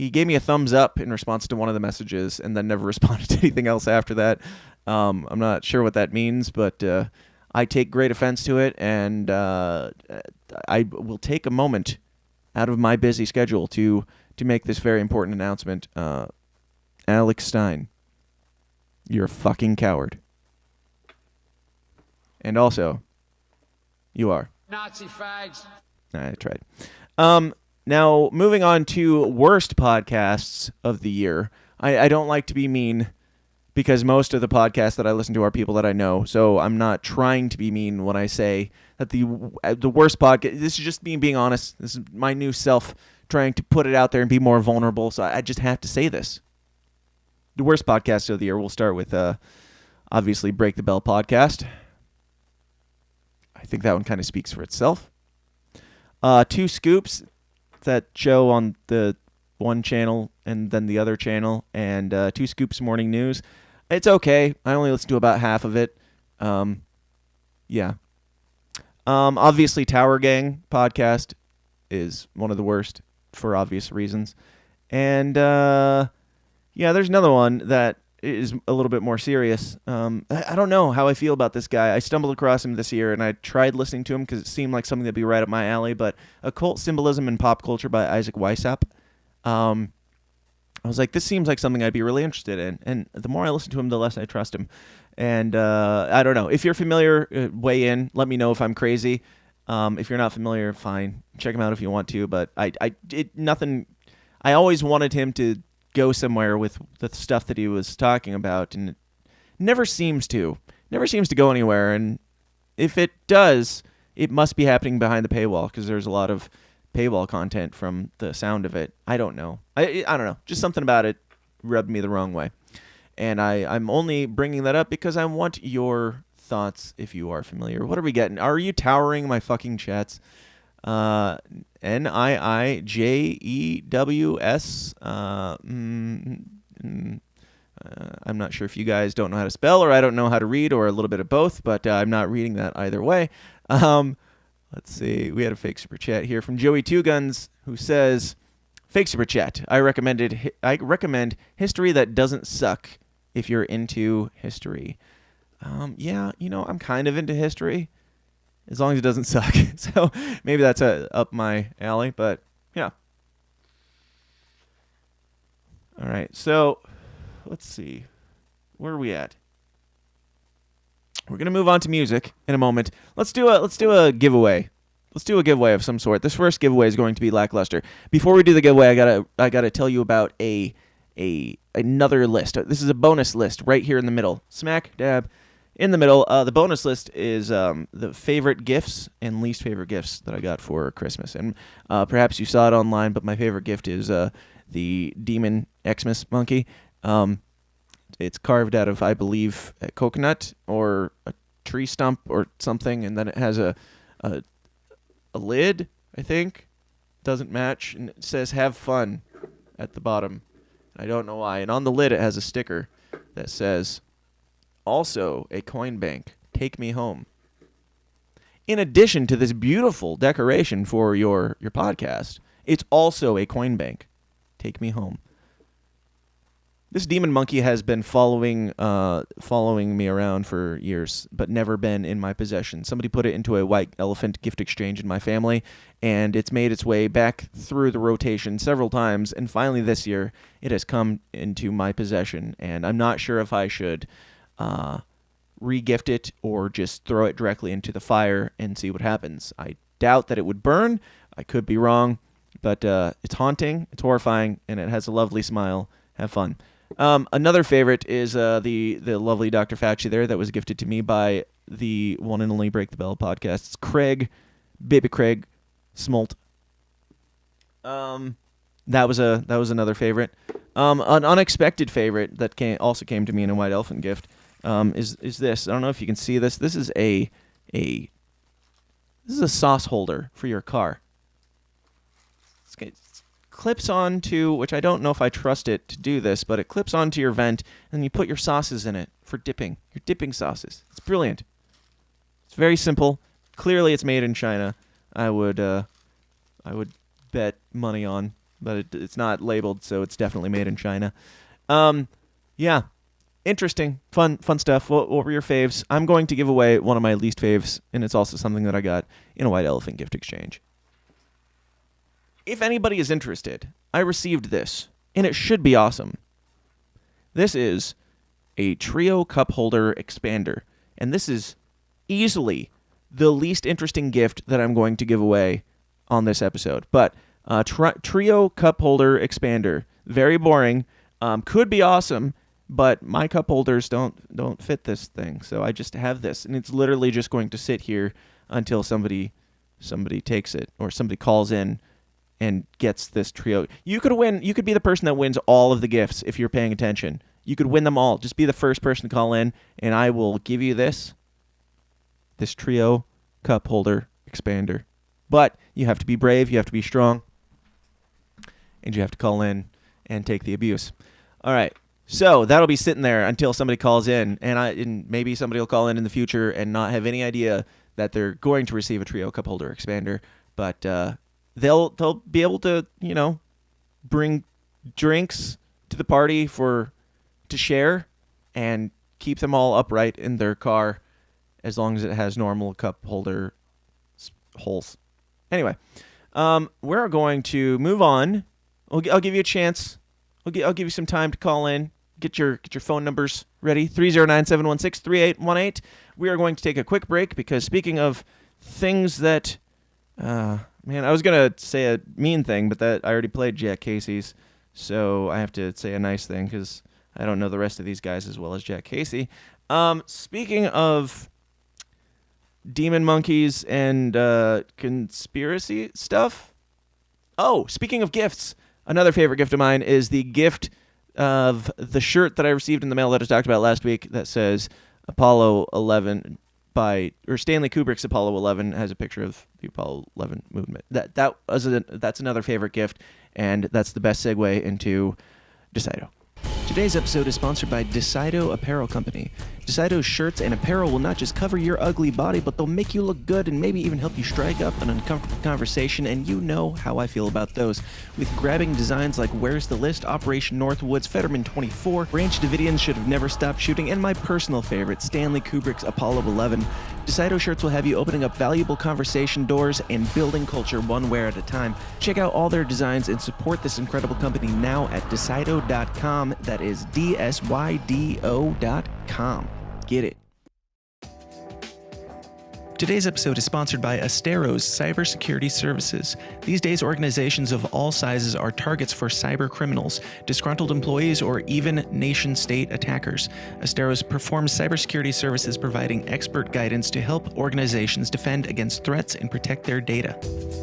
gave me a thumbs up in response to one of the messages and then never responded to anything else after that. I'm not sure what that means, but I take great offense to it, and I will take a moment out of my busy schedule to make this very important announcement. Alex Stein, you're a fucking coward. And also, you are. Nazi fags. I tried. Now, moving on to worst podcasts of the year. I don't like to be mean, because most of the podcasts that I listen to are people that I know, so I'm not trying to be mean when I say that the worst podcast. This is just me being honest. This is my new self trying to put it out there and be more vulnerable. So I just have to say this. The worst podcast of the year. We'll start with obviously Break the Bell podcast. I think that one kind of speaks for itself. Two Scoops, that show on the one channel and then the other channel, and Two Scoops Morning News. It's okay. I only listen to about half of it. Yeah. Obviously, Tower Gang podcast is one of the worst for obvious reasons. And, yeah, there's another one that is a little bit more serious. I don't know how I feel about this guy. I stumbled across him this year, and I tried listening to him because it seemed like something that'd be right up my alley, but Occult Symbolism and Pop Culture by Isaac Weishaupt. I was like, this seems like something I'd be really interested in. And the more I listen to him, the less I trust him. And I don't know. If you're familiar, weigh in. Let me know if I'm crazy. If you're not familiar, fine. Check him out if you want to. But I always wanted him to go somewhere with the stuff that he was talking about, and it never seems to go anywhere. And if it does, it must be happening behind the paywall, because there's a lot of paywall content from the sound of it. I don't know. I don't know. Just something about it rubbed me the wrong way. And I'm only bringing that up because I want your thoughts if you are familiar. What are we getting? Are you towering my fucking chats? NIIJEWS. I'm not sure if you guys don't know how to spell, or I don't know how to read, or a little bit of both, but I'm not reading that either way. Let's see. We had a fake super chat here from Joey Two Guns, who says, "Fake super chat. I recommend history that doesn't suck if you're into history." Yeah, I'm kind of into history, as long as it doesn't suck. So maybe that's up my alley, but yeah. All right. So let's see. Where are we at? We're going to move on to music in a moment. Let's do a giveaway. Let's do a giveaway of some sort. This first giveaway is going to be lackluster. Before we do the giveaway, I gotta tell you about another list. This is a bonus list right here in the middle. Smack dab in the middle. The bonus list is the favorite gifts and least favorite gifts that I got for Christmas. And perhaps you saw it online, but my favorite gift is the Demon Xmas monkey. It's carved out of, I believe, a coconut or a tree stump or something, and then it has a lid, I think. Doesn't match, and it says "Have fun" at the bottom. I don't know why. And on the lid, it has a sticker that says, "Also a coin bank. Take me home." In addition to this beautiful decoration for your podcast, it's also a coin bank. Take me home. This demon monkey has been following me around for years, but never been in my possession. Somebody put it into a white elephant gift exchange in my family, and it's made its way back through the rotation several times, and finally this year it has come into my possession, and I'm not sure if I should re-gift it or just throw it directly into the fire and see what happens. I doubt that it would burn. I could be wrong, but it's haunting, it's horrifying, and it has a lovely smile. Have fun. Another favorite is the lovely Dr. Fauci there that was gifted to me by the one and only Break the Bell podcast. It's Craig, Baby Craig Smolt. That was another favorite. An unexpected favorite that also came to me in a white elephant gift is this. I don't know if you can see this. This is a sauce holder for your car. It's clips onto, which I don't know if I trust it to do this, but it clips onto your vent, and you put your sauces in it for dipping. Your dipping sauces. It's brilliant. It's very simple. Clearly, it's made in China. I would bet money on, but it's not labeled, so it's definitely made in China. Yeah, interesting, fun stuff. What were your faves? I'm going to give away one of my least faves, and it's also something that I got in a White Elephant gift exchange. If anybody is interested, I received this, and it should be awesome. This is a Trio cup holder expander, and this is easily the least interesting gift that I'm going to give away on this episode. But Trio cup holder expander, very boring, could be awesome, but my cup holders don't fit this thing, so I just have this, and it's literally just going to sit here until somebody takes it, or somebody calls in and gets this Trio. You could be the person that wins all of the gifts if you're paying attention. You could win them all. Just be the first person to call in, and I will give you this Trio cup holder expander. But you have to be brave, you have to be strong, and you have to call in and take the abuse. All right, so that'll be sitting there until somebody calls in, and maybe somebody will call in the future and not have any idea that they're going to receive a Trio cup holder expander, but they'll be able to, bring drinks to the party to share and keep them all upright in their car as long as it has normal cup holder holes. Anyway, we're going to move on. I'll give you a chance. I'll give you some time to call in. Get your phone numbers ready. 309-716-3818. We are going to take a quick break because speaking of things that, I was gonna say a mean thing, but that I already played Jack Casey's, so I have to say a nice thing because I don't know the rest of these guys as well as Jack Casey. Speaking of demon monkeys and conspiracy stuff. Oh, speaking of gifts, another favorite gift of mine is the gift of the shirt that I received in the mail that I talked about last week that says Apollo 11 or Stanley Kubrick's Apollo 11 has a picture of the Apollo 11 movement. That's another favorite gift, and that's the best segue into Decido. Today's episode is sponsored by Decido Apparel Company. Decido's shirts and apparel will not just cover your ugly body, but they'll make you look good and maybe even help you strike up an uncomfortable conversation, and you know how I feel about those. With grabbing designs like Where's the List, Operation Northwoods, Fetterman 24, Branch Davidians Should Have Never Stopped Shooting, and my personal favorite, Stanley Kubrick's Apollo 11, Decido shirts will have you opening up valuable conversation doors and building culture one wear at a time. Check out all their designs and support this incredible company now at Decido.com. That is DSYDO.com. Get it. Today's episode is sponsored by Astero's Cybersecurity Services. These days, organizations of all sizes are targets for cyber criminals, disgruntled employees, or even nation-state attackers. Astero's performs cybersecurity services providing expert guidance to help organizations defend against threats and protect their data.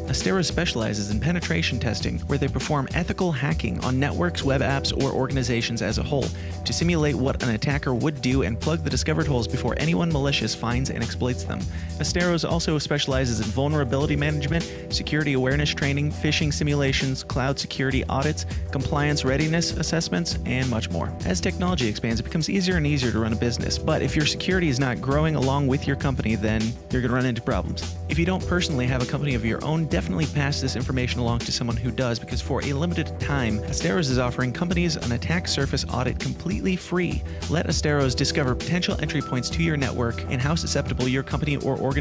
Astero specializes in penetration testing, where they perform ethical hacking on networks, web apps, or organizations as a whole to simulate what an attacker would do and plug the discovered holes before anyone malicious finds and exploits them. Asteros also specializes in vulnerability management, security awareness training, phishing simulations, cloud security audits, compliance readiness assessments, and much more. As technology expands, it becomes easier and easier to run a business, but if your security is not growing along with your company, then you're going to run into problems. If you don't personally have a company of your own, definitely pass this information along to someone who does, because for a limited time, Asteros is offering companies an attack surface audit completely free. Let Asteros discover potential entry points to your network and how susceptible your company or organization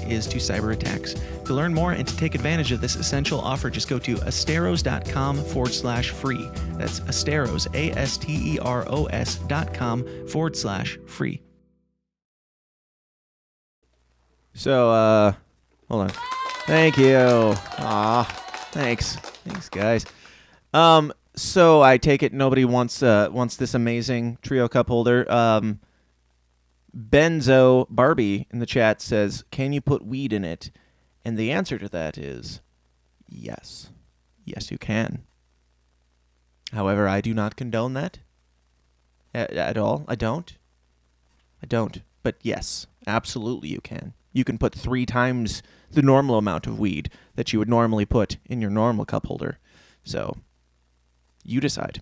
is to cyber attacks. To learn more and to take advantage of this essential offer, just go to asteros.com/free. That's Asteros, ASTEROS.com/free. So, hold on. Thank you. Aw, thanks. Thanks, guys. So I take it nobody wants this amazing Trio cup holder. Benzo Barbie in the chat says, "Can you put weed in it?" And the answer to that is yes. Yes, you can. However, I do not condone that at all. I don't. But yes, absolutely you can. You can put 3 times the normal amount of weed that you would normally put in your normal cup holder. So, you decide.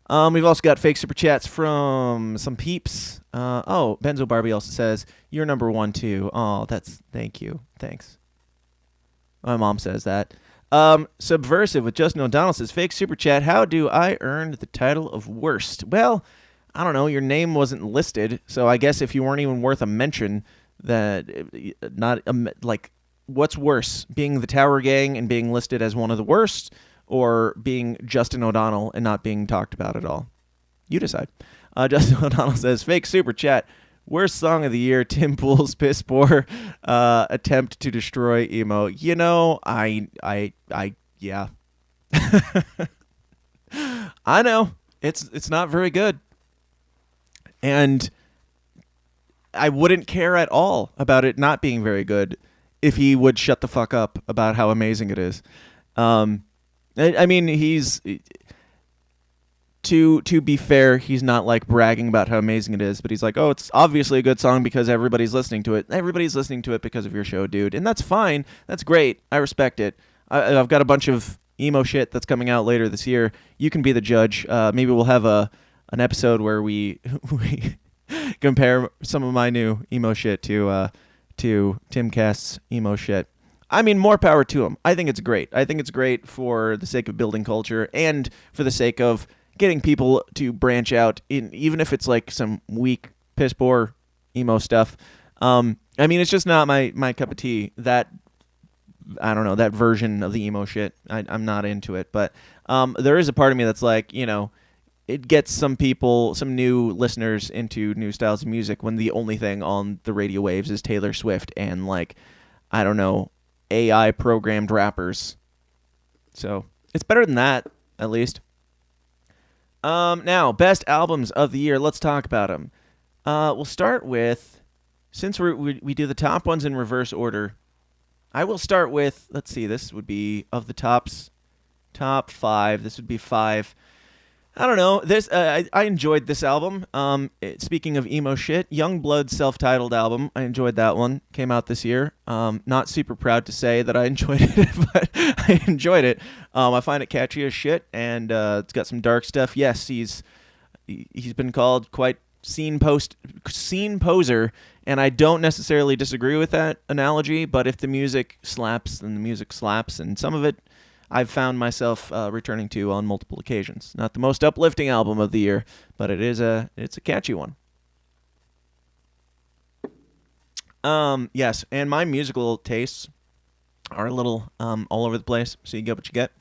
We've also got fake super chats from some peeps. Benzo Barbie also says, you're number 1 too. Oh, thank you. Thanks. My mom says that. Subversive with Justin O'Donnell says, fake super chat, how do I earn the title of worst? Well, I don't know. Your name wasn't listed, so I guess if you weren't even worth a mention, what's worse, being the Tower Gang and being listed as one of the worst, or being Justin O'Donnell and not being talked about at all? You decide. Justin O'Donnell says, fake super chat, worst song of the year, Tim Pool's piss poor attempt to destroy emo. You know, yeah. I know. It's not very good. And I wouldn't care at all about it not being very good if he would shut the fuck up about how amazing it is. I mean, he's... To be fair, he's not like bragging about how amazing it is, but he's like, oh, it's obviously a good song because everybody's listening to it. Everybody's listening to it because of your show, dude. And that's fine. That's great. I respect it. I've got a bunch of emo shit that's coming out later this year. You can be the judge. Maybe we'll have an episode where we compare some of my new emo shit to Tim Cast's emo shit. I mean, more power to him. I think it's great. I think it's great for the sake of building culture and for the sake of getting people to branch out, even if it's like some weak, piss poor emo stuff. I mean, it's just not my cup of tea. That, I don't know, that version of the emo shit, I'm not into it. But there is a part of me that's like, you know, it gets some people, some new listeners into new styles of music when the only thing on the radio waves is Taylor Swift and, like, I don't know, AI programmed rappers. So it's better than that, at least. Now, best albums of the year. Let's talk about them. We'll start with, since we do the top ones in reverse order, I will start with, let's see, this would be of the top 5. This would be 5. I don't know. This I enjoyed this album. Speaking of emo shit, Youngblood's self-titled album. I enjoyed that one. Came out this year. Not super proud to say that I enjoyed it, but I enjoyed it. I find it catchy as shit, and it's got some dark stuff. Yes, he's been called quite scene poser, and I don't necessarily disagree with that analogy. But if the music slaps, then the music slaps, and some of it I've found myself returning to on multiple occasions. Not the most uplifting album of the year, but it's a catchy one. Yes, and my musical tastes are a little all over the place, so you get what you get.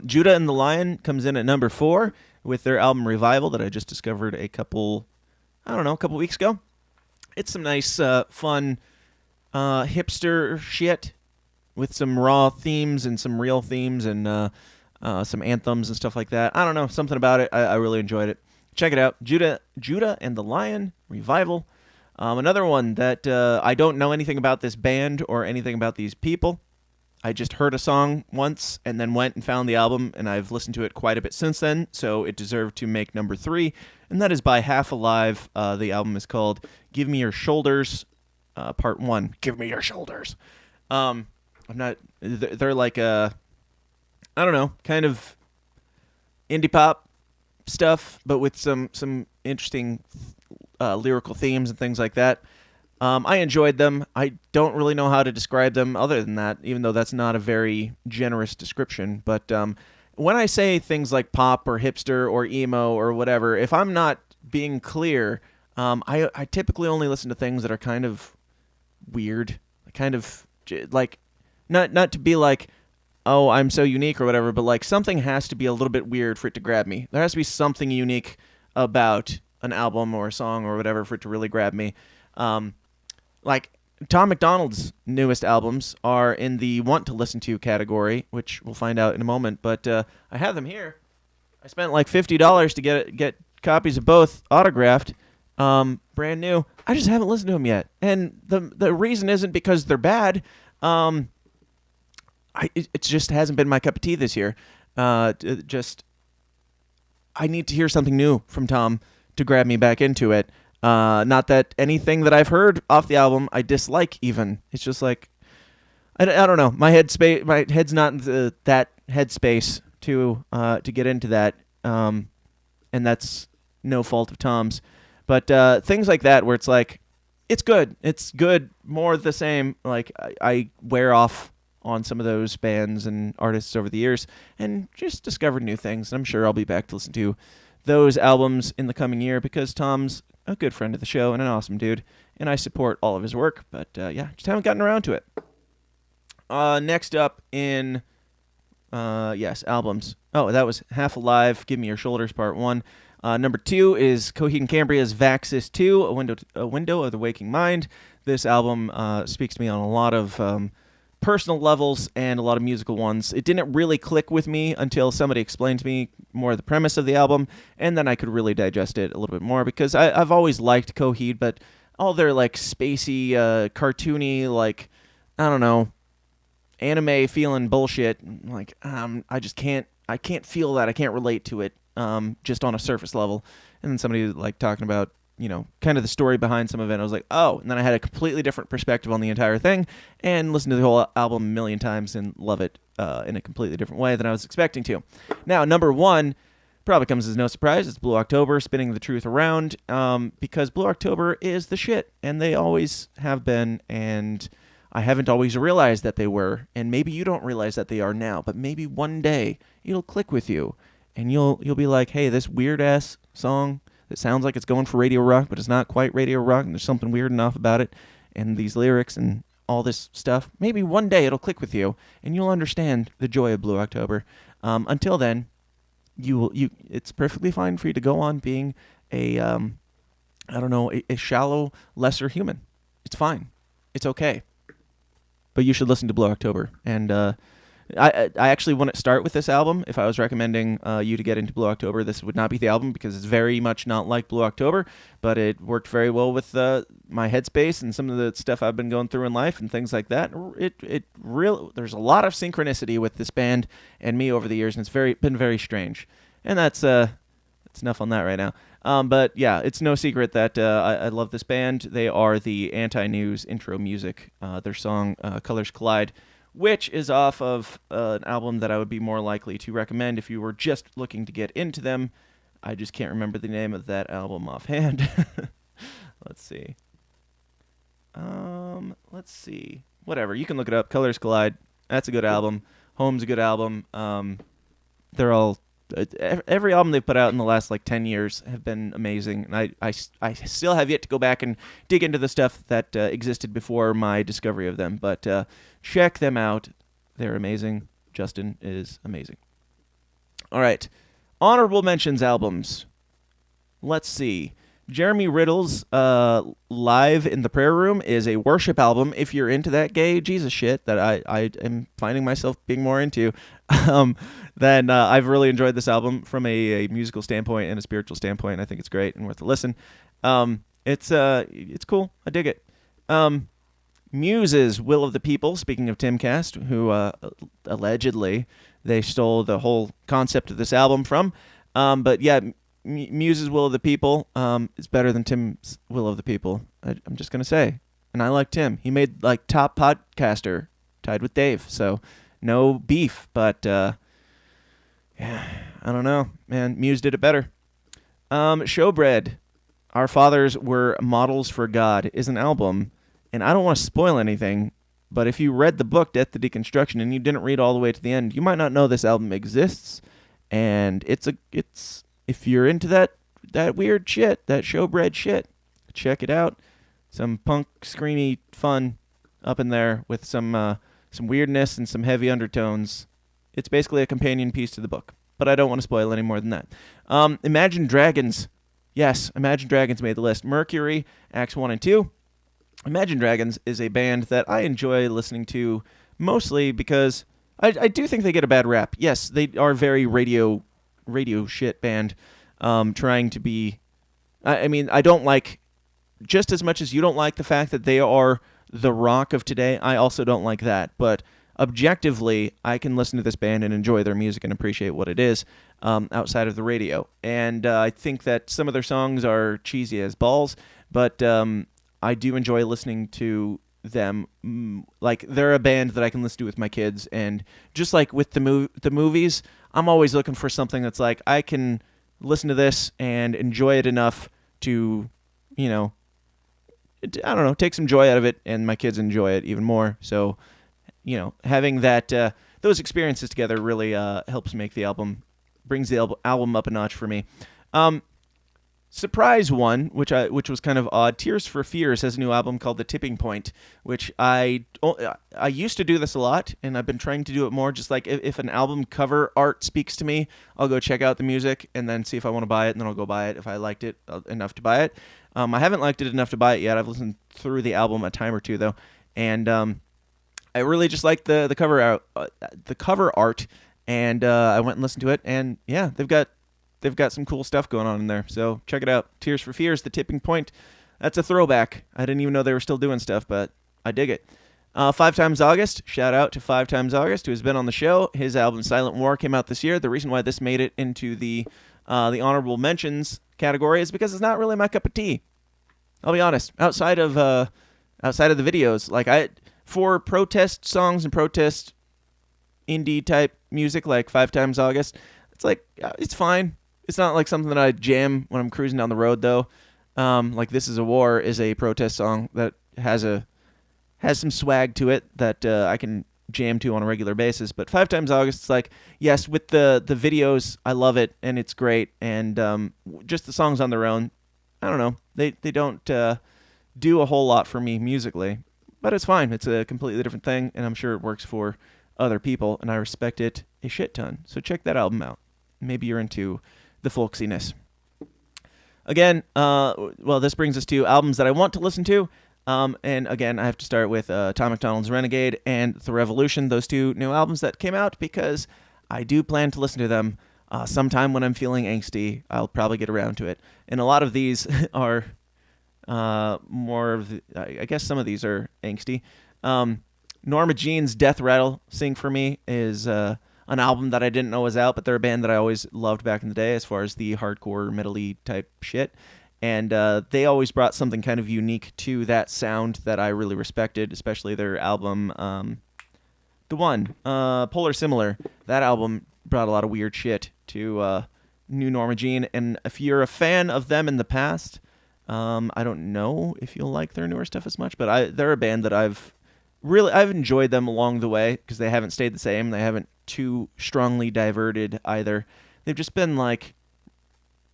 Judah and the Lion comes in at number 4 with their album Revival that I just discovered a couple weeks ago. It's some nice, fun, hipster shit with some raw themes and some real themes and some anthems and stuff like that. I don't know, something about it. I really enjoyed it. Check it out. Judah and the Lion, Revival. Another one that I don't know anything about this band or anything about these people. I just heard a song once and then went and found the album, and I've listened to it quite a bit since then, so it deserved to make number 3, and that is by Half Alive. The album is called Give Me Your Shoulders, Part 1. Give Me Your Shoulders. They're like I don't know, kind of indie pop stuff, but with some interesting lyrical themes and things like that. I enjoyed them. I don't really know how to describe them other than that, even though that's not a very generous description. But when I say things like pop or hipster or emo or whatever, if I'm not being clear, I typically only listen to things that are kind of weird, kind of like not to be like, oh, I'm so unique or whatever, but like something has to be a little bit weird for it to grab me. There has to be something unique about an album or a song or whatever for it to really grab me. Like Tom MacDonald's newest albums are in the want to listen to category, which we'll find out in a moment, but I have them here. I spent like $50 to get copies of both autographed, brand new. I just haven't listened to them yet, and the reason isn't because they're bad. It just hasn't been my cup of tea this year. I need to hear something new from Tom to grab me back into it. Not that anything that I've heard off the album I dislike even. It's just like, I don't know. My head's not in that headspace to get into that, and that's no fault of Tom's. But things like that, where it's like, it's good, more of the same. Like I wear off on some of those bands and artists over the years, and just discovered new things. I'm sure I'll be back to listen to those albums in the coming year because Tom's a good friend of the show and an awesome dude, and I support all of his work. But just haven't gotten around to it. Next up in albums. Oh, that was Half Alive, Give Me Your Shoulders, Part 1. Number 2 is Coheed and Cambria's Vaxis 2, A Window of the Waking Mind. This album speaks to me on a lot of personal levels and a lot of musical ones. It didn't really click with me until somebody explained to me more of the premise of the album, and then I could really digest it a little bit more, because I've always liked Coheed, but all their like spacey, cartoony, like, I don't know, anime feeling bullshit, like I can't feel that. I can't relate to it just on a surface level. And then somebody like talking about, kind of the story behind some of it. I was like, oh, and then I had a completely different perspective on the entire thing and listened to the whole album a million times and love it in a completely different way than I was expecting to. Now, number 1 probably comes as no surprise. It's Blue October, Spinning the Truth Around, because Blue October is the shit, and they always have been, and I haven't always realized that they were, and maybe you don't realize that they are now, but maybe one day it'll click with you, and you'll be like, hey, this weird-ass song that sounds like it's going for radio rock, but it's not quite radio rock, and there's something weird enough about it, and these lyrics and all this stuff, maybe one day it'll click with you, and you'll understand the joy of Blue October. Until then, it's perfectly fine for you to go on being a shallow, lesser human. It's fine. It's okay. But you should listen to Blue October. And I actually wouldn't start with this album. If I was recommending you to get into Blue October, this would not be the album, because it's very much not like Blue October, but it worked very well with my headspace and some of the stuff I've been going through in life and things like that. There's a lot of synchronicity with this band and me over the years, and it's been very strange. And that's enough on that right now. But yeah, it's no secret that I love this band. They are the Anti-News intro music. Their song Colors Collide, which is off of an album that I would be more likely to recommend if you were just looking to get into them. I just can't remember the name of that album offhand. Let's see. Whatever. You can look it up. Colors Collide. That's a good album. Home's a good album. They're all... every album they've put out in the last 10 years have been amazing, and I still have yet to go back and dig into the stuff that existed before my discovery of them, but check them out. They're amazing. Justin is amazing. All right, honorable mentions albums. Let's see. Jeremy Riddle's Live in the Prayer Room is a worship album. If you're into that gay Jesus shit that I am finding myself being more into, then I've really enjoyed this album from a musical standpoint and a spiritual standpoint. I think it's great and worth a listen. It's cool. I dig it. Muse's Will of the People, speaking of Timcast, who allegedly they stole the whole concept of this album from. But yeah, Muse's Will of the People is better than Tim's Will of the People. I'm just going to say. And I like Tim. He made top podcaster, tied with Dave. So no beef. But yeah, I don't know, man. Muse did it better. Showbread, Our Fathers Were Models for God, is an album. And I don't want to spoil anything, but if you read the book, Death to Deconstruction, and you didn't read all the way to the end, you might not know this album exists. And it's if you're into that weird shit, that showbread shit, check it out. Some punk, screamy fun up in there with some weirdness and some heavy undertones. It's basically a companion piece to the book, but I don't want to spoil any more than that. Imagine Dragons. Yes, Imagine Dragons made the list. Mercury, Acts 1 and 2. Imagine Dragons is a band that I enjoy listening to mostly because I do think they get a bad rap. Yes, they are very radio shit band, trying to be... I mean, I don't like... Just as much as you don't like the fact that they are the rock of today, I also don't like that. But objectively, I can listen to this band and enjoy their music and appreciate what it is outside of the radio. And I think that some of their songs are cheesy as balls, but I do enjoy listening to them. Like, they're a band that I can listen to with my kids, and just like with the movies, I'm always looking for something that's like I can listen to this and enjoy it enough to, you know, I don't know, take some joy out of it, and my kids enjoy it even more. So, you know, having that those experiences together really helps make the album, brings the album up a notch for me. Surprise one, which was kind of odd. Tears for Fears has a new album called The Tipping Point, which I used to do this a lot, and I've been trying to do it more. Just like if an album cover art speaks to me, I'll go check out the music and then see if I want to buy it, and then I'll go buy it if I liked it enough to buy it. I haven't liked it enough to buy it yet. I've listened through the album a time or two though, and I really just like the cover art, and I went and listened to it, and yeah, they've got some cool stuff going on in there. So check it out. Tears for Fears, The Tipping Point. That's a throwback. I didn't even know they were still doing stuff, but I dig it. 5 Times August. Shout out to 5 Times August, who has been on the show. His album Silent War came out this year. The reason why this made it into the honorable mentions category is because it's not really my cup of tea. I'll be honest. Outside of the videos, like for protest songs and protest indie type music, like 5 Times August, it's like it's fine. It's not like something that I jam when I'm cruising down the road, though. Like This Is a War is a protest song that has some swag to it that I can jam to on a regular basis. But 5 Times August, it's like, yes, with the videos, I love it, and it's great. And just the songs on their own, I don't know. They don't do a whole lot for me musically. But it's fine. It's a completely different thing, and I'm sure it works for other people, and I respect it a shit ton. So check that album out. Maybe you're into the folksiness. Again, well, this brings us to albums that I want to listen to. And again, I have to start with Tom MacDonald's Renegade and The Revolution, those two new albums that came out, because I do plan to listen to them sometime when I'm feeling angsty. I'll probably get around to it. And a lot of these are more of the, I guess some of these are angsty. Norma Jean's Death Rattle, Sing For Me, is an album that I didn't know was out, but they're a band that I always loved back in the day as far as the hardcore metal-y type shit. And they always brought something kind of unique to that sound that I really respected, especially their album, Polar Similar. That album brought a lot of weird shit to new Norma Jean. And if you're a fan of them in the past, I don't know if you'll like their newer stuff as much, but they're a band that I've enjoyed them along the way because they haven't stayed the same. They haven't too strongly diverted either. They've just been like,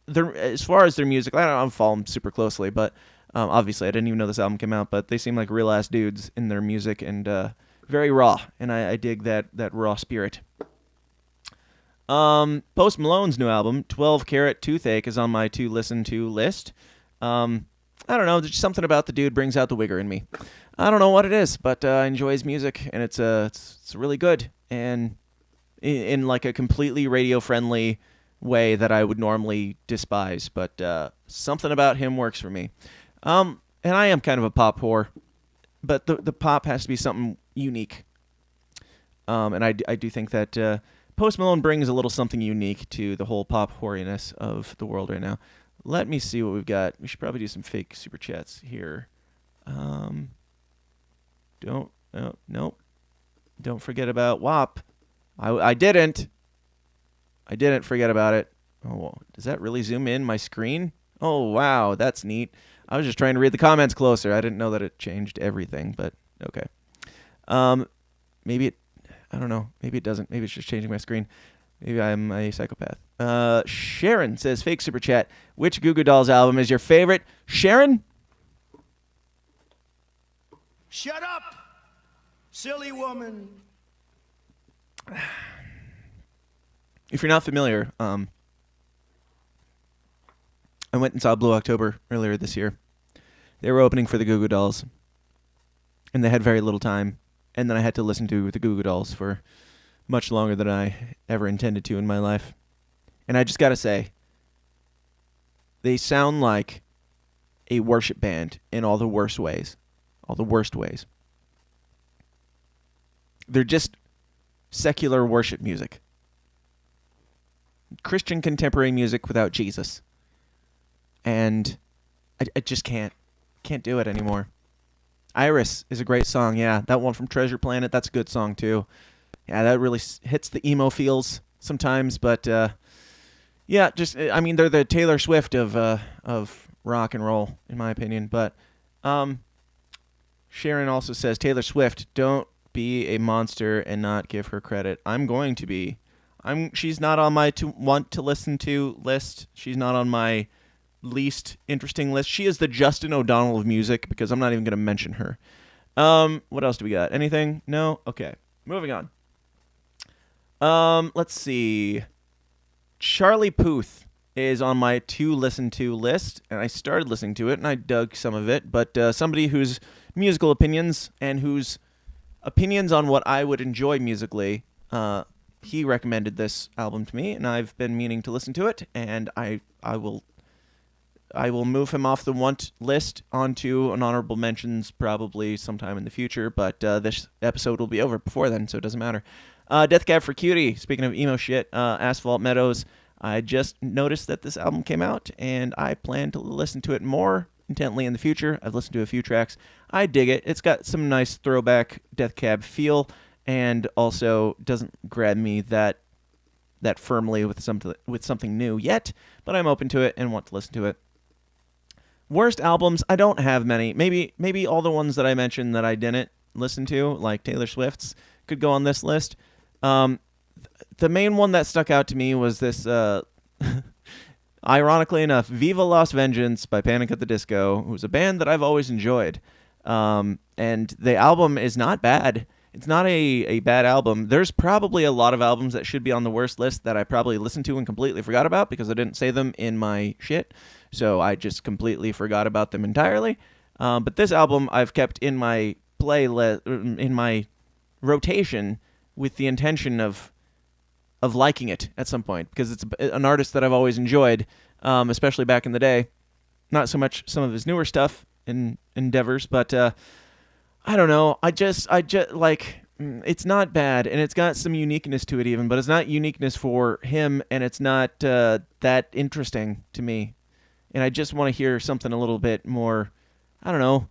as far as their music, I don't follow them super closely, but obviously I didn't even know this album came out, but they seem like real ass dudes in their music and very raw, and I dig that raw spirit. Post Malone's new album, 12 Carat Toothache, is on my to listen to list. I don't know, there's just something about the dude brings out the wigger in me. I don't know what it is, but I enjoy his music, and it's really good, and in like a completely radio-friendly way that I would normally despise, but something about him works for me. And I am kind of a pop whore, but the pop has to be something unique. And I do think that Post Malone brings a little something unique to the whole pop whoriness of the world right now. Let me see what we've got. We should probably do some fake super chats here. Don't forget about WAP. I didn't forget about it. Oh, does that really zoom in my screen? Oh, wow, that's neat. I was just trying to read the comments closer. I didn't know that it changed everything, but okay. Maybe I don't know. Maybe it doesn't. Maybe it's just changing my screen. Maybe I'm a psychopath. Sharon says, fake super chat, which Goo Goo Dolls album is your favorite? Sharon? Shut up, silly woman. If you're not familiar, I went and saw Blue October earlier this year. They were opening for the Goo Goo Dolls, and they had very little time, and then I had to listen to the Goo Goo Dolls for much longer than I ever intended to in my life. And I just gotta say, they sound like a worship band in all the worst ways. All the worst ways. They're just secular worship music. Christian contemporary music without Jesus. And I just can't do it anymore. Iris is a great song. Yeah, that one from Treasure Planet. That's a good song too. Yeah, that really hits the emo feels sometimes. But yeah, just I mean they're the Taylor Swift of rock and roll in my opinion. But Sharon also says Taylor Swift, don't be a monster and not give her credit. I'm going to be. She's not on my want to listen to list. She's not on my least interesting list. She is the Justin O'Donnell of music because I'm not even going to mention her. What else do we got? Anything? No? Okay. Moving on. Let's see. Charlie Puth is on my to listen to list, and I started listening to it, and I dug some of it, but somebody whose musical opinions and whose opinions on what I would enjoy musically, he recommended this album to me, and I've been meaning to listen to it, and I will move him off the want list onto an honorable mentions probably sometime in the future, but this episode will be over before then, so it doesn't matter. Death Cab for Cutie, speaking of emo shit, Asphalt Meadows. I just noticed that this album came out, and I plan to listen to it more intently in the future. I've listened to a few tracks. I dig it. It's got some nice throwback Death Cab feel, and also doesn't grab me that firmly with something new yet, but I'm open to it and want to listen to it. Worst albums, I don't have many. Maybe all the ones that I mentioned that I didn't listen to, like Taylor Swift's, could go on this list. The main one that stuck out to me was this, ironically enough, Viva Las Vengeance by Panic at the Disco, who's a band that I've always enjoyed. And the album is not bad. It's not a bad album. There's probably a lot of albums that should be on the worst list that I probably listened to and completely forgot about because I didn't say them in my shit. So I just completely forgot about them entirely. But this album I've kept in my playlist, in my rotation, with the intention of liking it at some point because it's an artist that I've always enjoyed, especially back in the day. Not so much some of his newer stuff and endeavors, but I don't know. I just like it's not bad, and it's got some uniqueness to it even, but it's not uniqueness for him, and it's not that interesting to me. And I just want to hear something a little bit more, I don't know,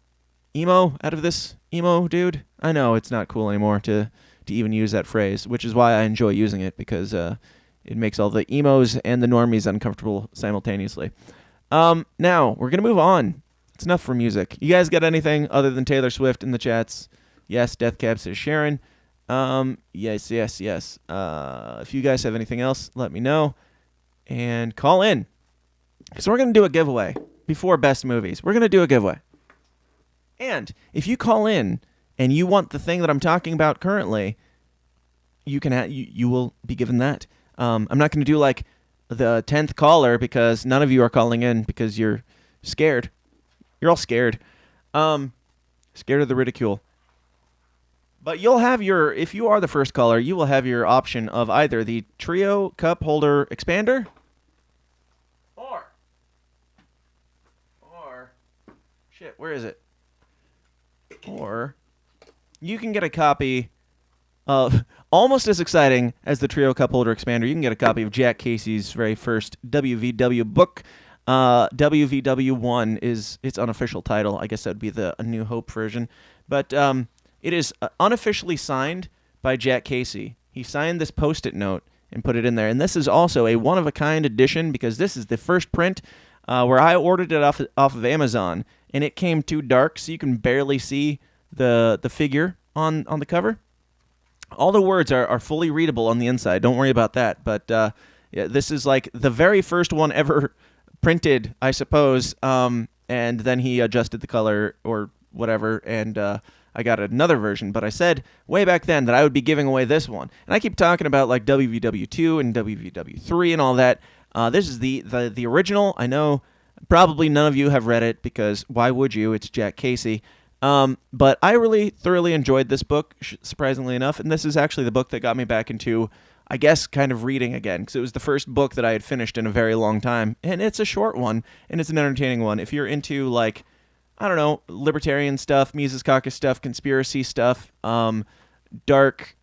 emo out of this emo dude. I know it's not cool anymore to even use that phrase, which is why I enjoy using it, because it makes all the emos and the normies uncomfortable simultaneously. Now, we're going to move on. It's enough for music. You guys got anything other than Taylor Swift in the chats? Yes, Death Cab says Sharon. Yes. If you guys have anything else, let me know. And call in. Because we're going to do a giveaway before Best Movies. We're going to do a giveaway. And if you call in and you want the thing that I'm talking about currently, you can you will be given that. I'm not going to do like the 10th caller because none of you are calling in because you're scared. You're all scared. Scared of the ridicule. But you'll have if you are the first caller, you will have your option of either the Trio Cup Holder Expander or shit, where is it? Or you can get a copy of, almost as exciting as the Trio Cup Holder Expander, you can get a copy of Jack Casey's very first WVW book. WVW1 is its unofficial title. I guess that would be the A New Hope version. But it is unofficially signed by Jack Casey. He signed this Post-it note and put it in there. And this is also a one-of-a-kind edition because this is the first print where I ordered it off of Amazon. And it came too dark, so you can barely see the figure on the cover. All the words are fully readable on the inside. Don't worry about that. But yeah, this is like the very first one ever printed, I suppose. And then he adjusted the color or whatever, and I got another version. But I said way back then that I would be giving away this one. And I keep talking about like WVW2 and WVW3 and all that. This is the original. I know probably none of you have read it because why would you? It's Jack Casey. But I really thoroughly enjoyed this book, surprisingly enough. And this is actually the book that got me back into, I guess, kind of reading again. Because it was the first book that I had finished in a very long time. And it's a short one, and it's an entertaining one. If you're into, like, I don't know, libertarian stuff, Mises Caucus stuff, conspiracy stuff, dark,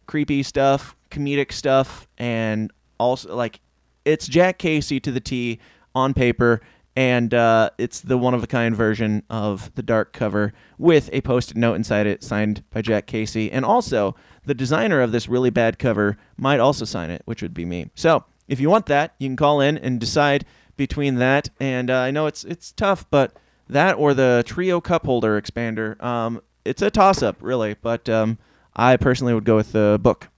creepy stuff, comedic stuff, and also, like, it's Jack Casey to the T on paper, And it's the one-of-a-kind version of the dark cover with a Post-it note inside it signed by Jack Casey. And also, the designer of this really bad cover might also sign it, which would be me. So, if you want that, you can call in and decide between that. And I know it's tough, but that or the Trio cup holder expander, it's a toss-up, really. But I personally would go with the book.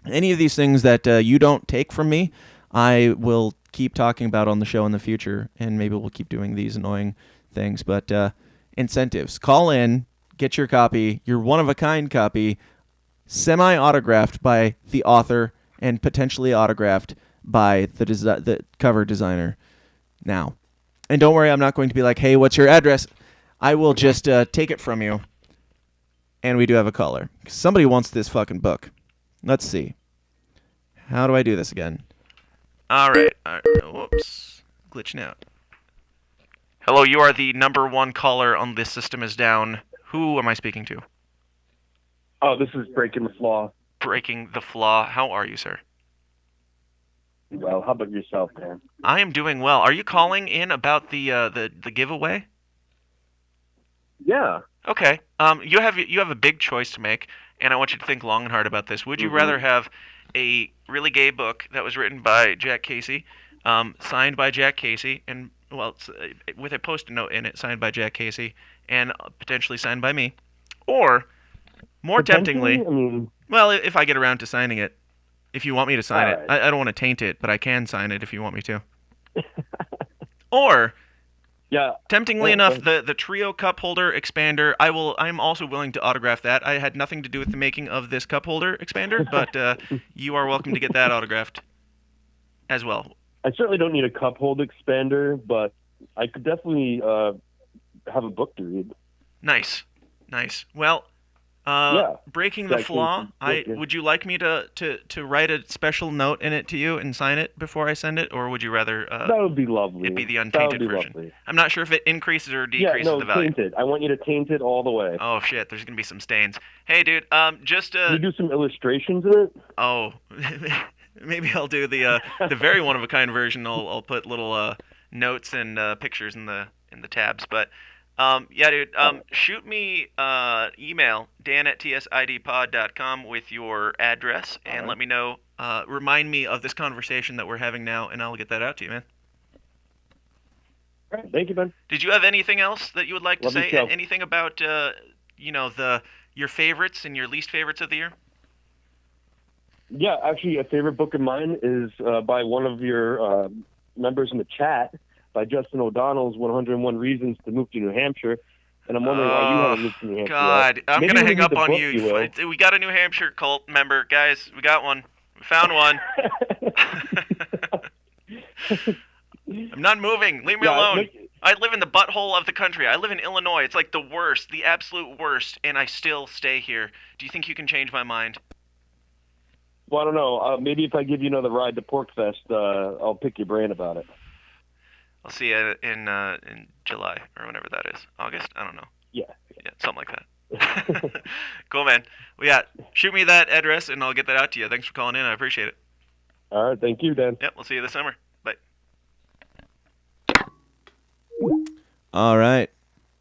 Any of these things that you don't take from me, I will keep talking about on the show in the future, and maybe we'll keep doing these annoying things. But incentives. Call in, get your copy, your one-of-a-kind copy, semi-autographed by the author and potentially autographed by the cover designer now. And don't worry, I'm not going to be like, hey, what's your address? I will just take it from you. And we do have a caller. Somebody wants this fucking book. Let's see. How do I do this again? All right. Whoops. Glitching out. Hello, you are the number one caller on This System Is Down. Who am I speaking to? Oh, this is Breaking the Flaw. Breaking the Flaw. How are you, sir? Well, how about yourself, man? I am doing well. Are you calling in about the giveaway? Yeah. Okay. You have a big choice to make, and I want you to think long and hard about this. Would you rather have a really gay book that was written by Jack Casey, signed by Jack Casey, and with a Post-it note in it, signed by Jack Casey, and potentially signed by me, or more temptingly, well, if I get around to signing it, if you want me to sign it, I don't want to taint it, but I can sign it if you want me to. Or, temptingly enough, the Trio cup holder expander, I'm also willing to autograph that. I had nothing to do with the making of this cup holder expander, but you are welcome to get that autographed as well. I certainly don't need a cup hold expander, but I could definitely have a book to read. Nice. Well, Breaking the Flaw, would you like me to write a special note in it to you and sign it before I send it, or would you rather that would be lovely. It be the untainted version? Lovely. I'm not sure if it increases or decreases the value. Taint it. I want you to taint it all the way. Oh shit, there's gonna be some stains. Hey dude, just Can you do some illustrations in it? Oh, maybe I'll do the very one-of-a-kind version. I'll put little notes and pictures in the tabs, but. Dude, shoot me email, dan@tsidpod.com with your address, and let me know, remind me of this conversation that we're having now, and I'll get that out to you, man. All right, thank you, Ben. Did you have anything else that you would like to say? Yourself. Anything about, your favorites and your least favorites of the year? Yeah, actually, a favorite book of mine is by one of your members in the chat, by Justin O'Donnell's 101 Reasons to Move to New Hampshire. And I'm wondering why you haven't moved to New Hampshire. God, I'm going to hang up on you. You we got a New Hampshire cult member. Guys, we got one. We found one. I'm not moving. Leave me alone. I live in the butthole of the country. I live in Illinois. It's like the worst, the absolute worst, and I still stay here. Do you think you can change my mind? Well, I don't know. Maybe if I give you another ride to Porkfest, I'll pick your brain about it. I'll see you in July or whenever that is. August? I don't know. Yeah, something like that. Cool, man. Well, shoot me that address and I'll get that out to you. Thanks for calling in. I appreciate it. All right, thank you, Dan. Yep, we'll see you this summer. Bye. All right,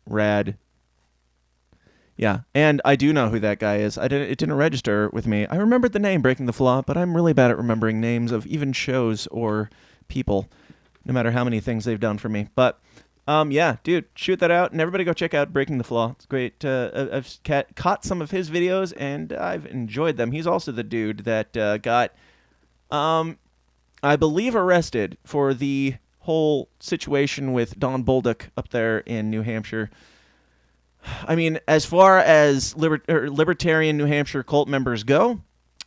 rad. Yeah, and I do know who that guy is. It didn't register with me. I remembered the name Breaking the Flaw, but I'm really bad at remembering names of even shows or people, no matter how many things they've done for me. But, dude, shoot that out, and everybody go check out Breaking the Flaw. It's great. I've caught some of his videos, and I've enjoyed them. He's also the dude that got, I believe, arrested for the whole situation with Don Bolduc up there in New Hampshire. I mean, as far as libertarian New Hampshire cult members go,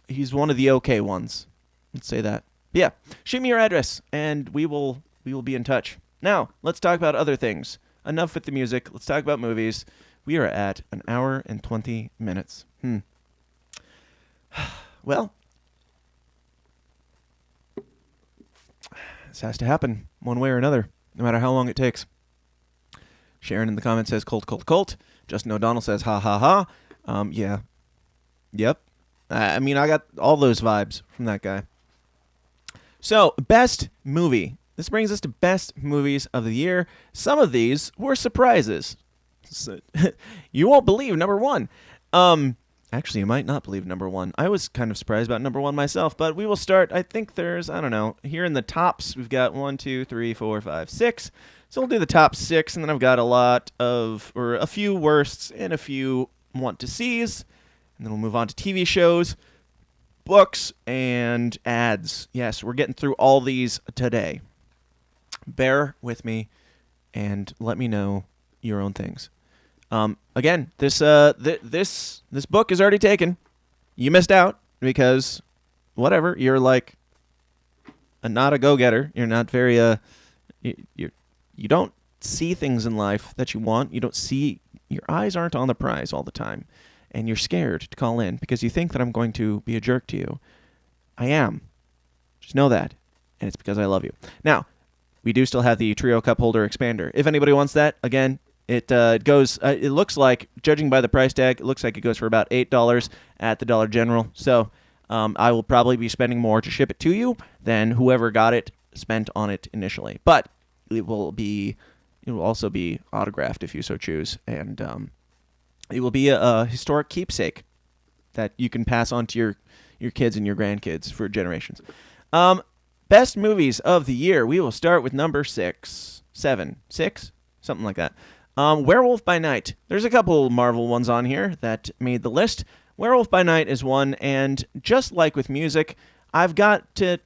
he's one of the okay ones. Let's say that. But yeah, shoot me your address, and we will be in touch. Now, let's talk about other things. Enough with the music. Let's talk about movies. We are at 1 hour and 20 minutes. Well, this has to happen one way or another, no matter how long it takes. Sharon in the comments says, "Cult, cult, cult." Justin O'Donnell says, "Ha, ha, ha." Yeah. Yep. I mean, I got all those vibes from that guy. So, best movie. This brings us to best movies of the year. Some of these were surprises. So, you won't believe number one. Actually, you might not believe number one. I was kind of surprised about number one myself, but we will start. I think there's, I don't know, here in the tops, we've got 1, 2, 3, 4, 5, 6. So we'll do the top 6, and then I've got a few worsts and a few want-to-sees, and then we'll move on to TV shows, books, and ads. Yes, we're getting through all these today. Bear with me and let me know your own things. Again, this book is already taken. You missed out because whatever, you're like not a go-getter. You're not very you don't see things in life that you want. You don't see, your eyes aren't on the prize all the time, and you're scared to call in because you think that I'm going to be a jerk to you. I am. Just know that, and it's because I love you. Now, we do still have the Trio Cup Holder Expander. If anybody wants that, again, it goes. It looks like, judging by the price tag, it looks like it goes for about $8 at the Dollar General. So I will probably be spending more to ship it to you than whoever got it spent on it initially. But it will also be autographed if you so choose, and it will be a historic keepsake that you can pass on to your kids and your grandkids for generations. Best movies of the year. We will start with number 6, 7, 6, something like that. Werewolf by Night. There's a couple Marvel ones on here that made the list. Werewolf by Night is one, and just like with music, I've got to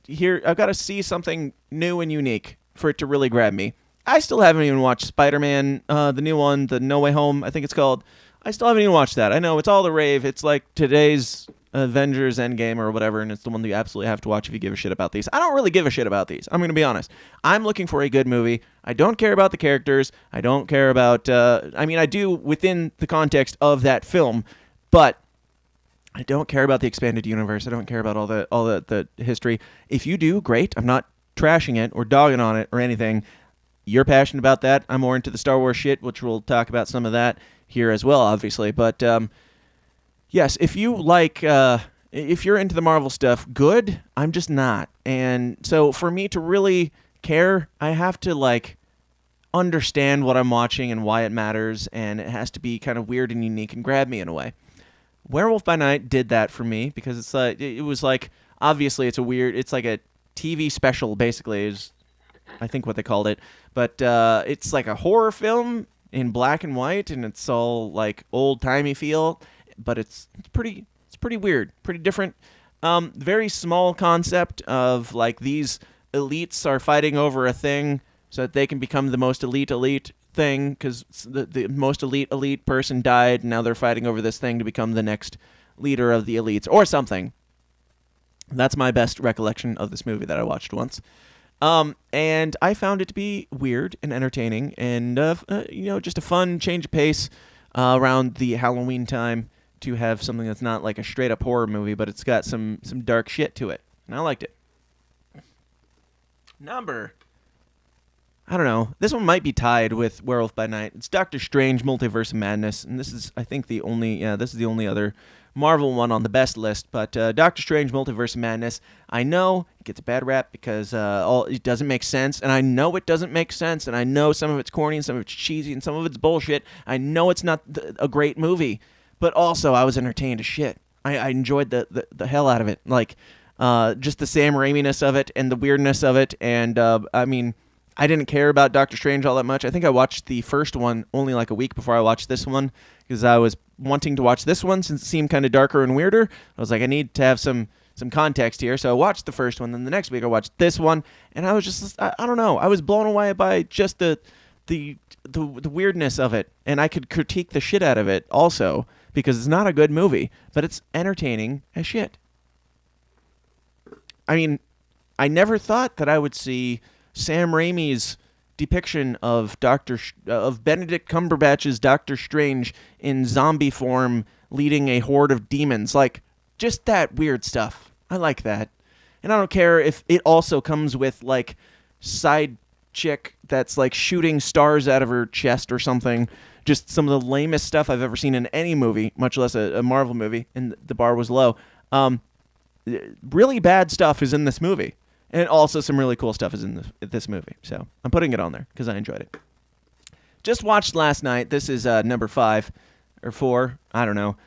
see something new and unique for it to really grab me. I still haven't even watched Spider-Man, the new one, the No Way Home, I think it's called. I still haven't even watched that. I know it's all the rave. It's like today's Avengers Endgame or whatever, and it's the one that you absolutely have to watch if you give a shit about these. I don't really give a shit about these. I'm going to be honest. I'm looking for a good movie. I don't care about the characters. I don't care about... I do within the context of that film, but I don't care about the expanded universe. I don't care about all the history. If you do, great. I'm not trashing it or dogging on it or anything. You're passionate about that. I'm more into the Star Wars shit, which we'll talk about some of that here as well, obviously. But... yes, if you like, if you're into the Marvel stuff, good. I'm just not. And so for me to really care, I have to, understand what I'm watching and why it matters, and it has to be kind of weird and unique and grab me in a way. Werewolf by Night did that for me because it's it was obviously it's like a TV special, basically, is I think what they called it. But it's like a horror film in black and white, and it's all old-timey feel. But it's pretty weird, pretty different. Very small concept of these elites are fighting over a thing so that they can become the most elite thing because the most elite person died, and now they're fighting over this thing to become the next leader of the elites or something. That's my best recollection of this movie that I watched once. And I found it to be weird and entertaining and just a fun change of pace around the Halloween time. To have something that's not like a straight-up horror movie, but it's got some dark shit to it. And I liked it. I don't know. This one might be tied with Werewolf by Night. It's Doctor Strange Multiverse of Madness, and this is, I think, the only other Marvel one on the best list. But Doctor Strange Multiverse of Madness, I know it gets a bad rap because it doesn't make sense, and I know it doesn't make sense, and I know some of it's corny, and some of it's cheesy, and some of it's bullshit. I know it's not a great movie. But also, I was entertained as shit. I enjoyed the hell out of it. Just the Sam Raimi-ness of it and the weirdness of it. And, I didn't care about Doctor Strange all that much. I think I watched the first one only a week before I watched this one because I was wanting to watch this one since it seemed kind of darker and weirder. I was like, I need to have some context here. So I watched the first one. Then the next week I watched this one. And I was just, I don't know. I was blown away by just the weirdness of it. And I could critique the shit out of it also. Because it's not a good movie, but it's entertaining as shit. I never thought that I would see Sam Raimi's depiction of Benedict Cumberbatch's Doctor Strange in zombie form leading a horde of demons. Just that weird stuff. I like that. And I don't care if it also comes with, side chick that's, shooting stars out of her chest or something. Just some of the lamest stuff I've ever seen in any movie, much less a Marvel movie, and the bar was low. Really bad stuff is in this movie. And also some really cool stuff is in this movie. So I'm putting it on there because I enjoyed it. Just watched last night. This is number 5 or 4. I don't know.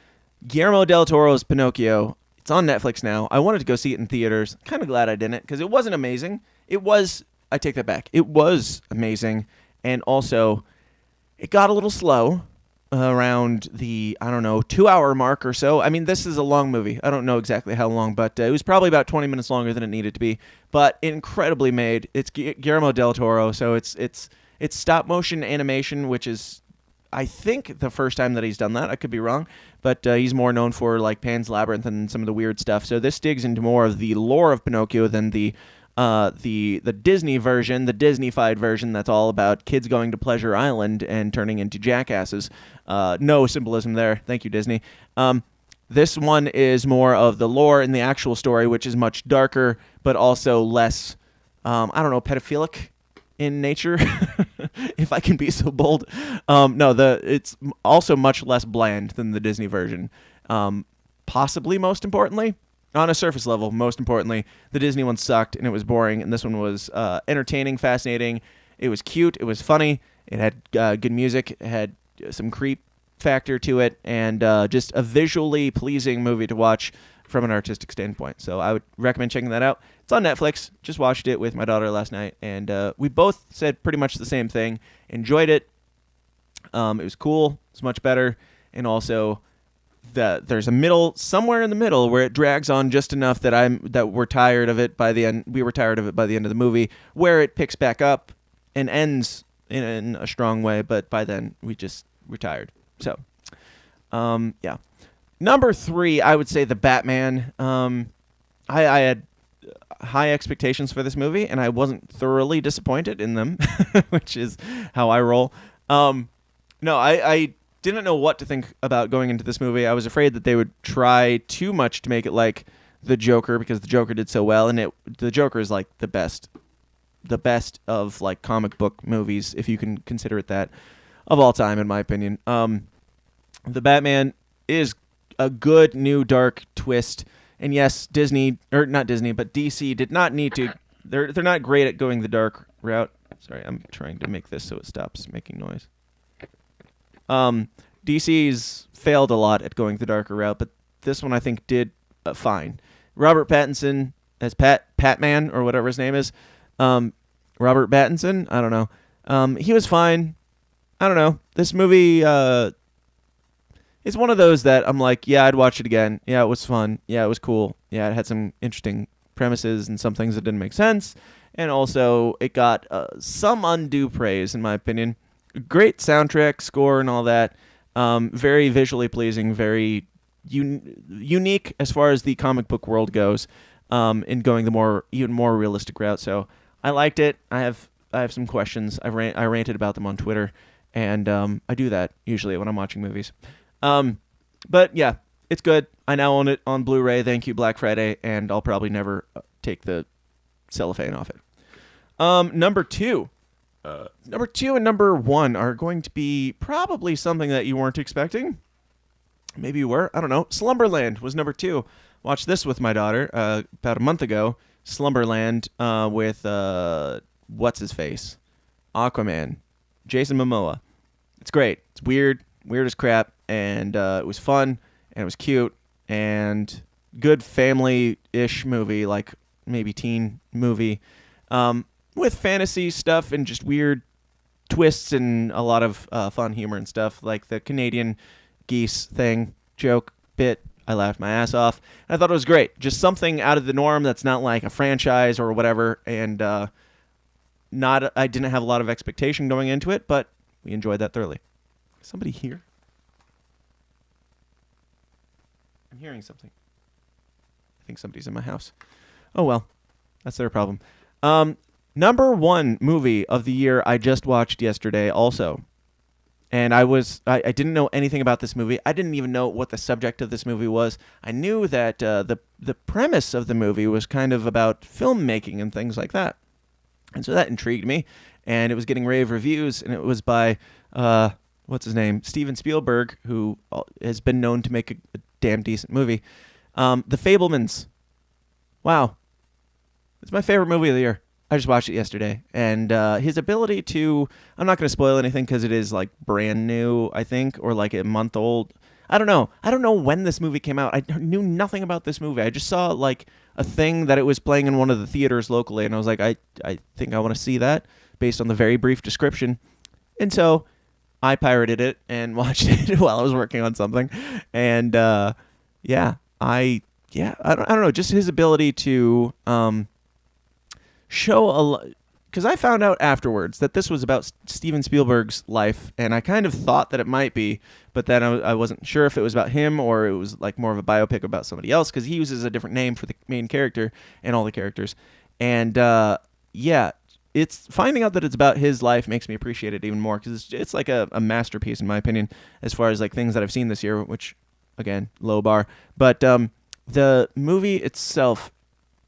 Guillermo del Toro's Pinocchio. It's on Netflix now. I wanted to go see it in theaters. Kind of glad I didn't because it wasn't amazing. I take that back. It was amazing. And also, it got a little slow around the, 2-hour mark or so. I mean, this is a long movie. I don't know exactly how long, but it was probably about 20 minutes longer than it needed to be. But incredibly made. It's Guillermo del Toro, so it's stop motion animation, which is, I think, the first time that he's done that. I could be wrong, but he's more known for like Pan's Labyrinth and some of the weird stuff. So this digs into more of the lore of Pinocchio than the Disney version, the Disney-fied version that's all about kids going to Pleasure Island and turning into jackasses. No symbolism there. Thank you, Disney. This one is more of the lore and the actual story, which is much darker, but also less, pedophilic in nature, if I can be so bold. It's also much less bland than the Disney version. Possibly most importantly, on a surface level, most importantly, the Disney one sucked and it was boring, and this one was entertaining, fascinating. It was cute. It was funny. It had good music. It had some creep factor to it, and just a visually pleasing movie to watch from an artistic standpoint. So I would recommend checking that out. It's on Netflix. Just watched it with my daughter last night, and we both said pretty much the same thing. Enjoyed it. It was cool. It's much better, and also there's somewhere in the middle where it drags on just enough that we're tired of it by the end. We were tired of it by the end of the movie, where it picks back up and ends in a strong way. But by then we're tired. So, yeah. Number 3, I would say The Batman. I had high expectations for this movie, and I wasn't thoroughly disappointed in them, which is how I roll. I didn't know what to think about going into this movie. I was afraid that they would try too much to make it like the Joker, because the Joker did so well, and the Joker is like the best of like comic book movies, if you can consider it that, of all time, in my opinion. The Batman is a good new dark twist, and yes, not Disney, but DC did not need to. They're not great at going the dark route. Sorry, I'm trying to make this so it stops making noise. DC's failed a lot at going the darker route, but this one I think did fine. Robert Pattinson as Patman, or whatever his name is. Robert Pattinson, I don't know. He was fine. I don't know. This movie, it's one of those that I'm like, yeah, I'd watch it again. Yeah, it was fun. Yeah, it was cool. Yeah, it had some interesting premises and some things that didn't make sense. And also, it got some undue praise, in my opinion. Great soundtrack, score, and all that. Very visually pleasing, very unique as far as the comic book world goes, in going the even more realistic route. So I liked it. I have some questions. I ranted about them on Twitter, and I do that usually when I'm watching movies. But yeah, it's good. I now own it on Blu-ray. Thank you, Black Friday, and I'll probably never take the cellophane off it. Number 2 and number 1 are going to be probably something that you weren't expecting. Maybe you were. I don't know. Slumberland was number 2. Watched this with my daughter about a month ago. Slumberland with what's his face, Aquaman, Jason Momoa. It's great. It's weird as crap, and it was fun, and it was cute, and good family-ish movie, like maybe teen movie, with fantasy stuff and just weird twists and a lot of fun humor and stuff, like the Canadian geese thing, joke, bit. I laughed my ass off. And I thought it was great. Just something out of the norm that's not like a franchise or whatever, and I didn't have a lot of expectation going into it, but we enjoyed that thoroughly. Somebody here? I'm hearing something. I think somebody's in my house. Oh well, that's their problem. Number 1 movie of the year I just watched yesterday also. And I didn't know anything about this movie. I didn't even know what the subject of this movie was. I knew that the premise of the movie was kind of about filmmaking and things like that. And so that intrigued me. And it was getting rave reviews, and it was by, what's his name? Steven Spielberg, who has been known to make a damn decent movie. The Fabelmans. Wow. It's my favorite movie of the year. I just watched it yesterday, and his ability to, I'm not going to spoil anything because it is like brand new, I think, or like a month old. I don't know when this movie came out. I knew nothing about this movie. I just saw like a thing that it was playing in one of the theaters locally, and I was like, I think I want to see that based on the very brief description. And so I pirated it and watched it while I was working on something. And I don't know, just his ability to show a lot, because I found out afterwards that this was about Steven Spielberg's life, and I kind of thought that it might be, but then I wasn't sure if it was about him or it was like more of a biopic about somebody else, because he uses a different name for the main character and all the characters. And it's finding out that it's about his life makes me appreciate it even more, because it's like a masterpiece in my opinion as far as like things that I've seen this year, which again, low bar. But the movie itself,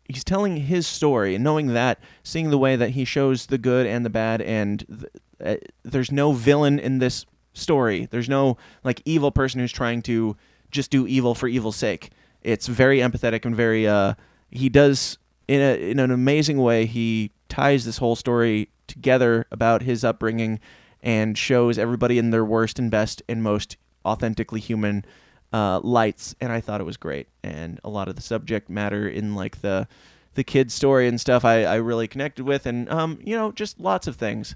he's telling his story, and knowing that, seeing the way that he shows the good and the bad, and there's no villain in this story. There's no like evil person who's trying to just do evil for evil's sake. It's very empathetic and very he does in an amazing way. He ties this whole story together about his upbringing and shows everybody in their worst and best and most authentically human lights, and I thought it was great. And a lot of the subject matter in like the kid's story and stuff I really connected with, and just lots of things.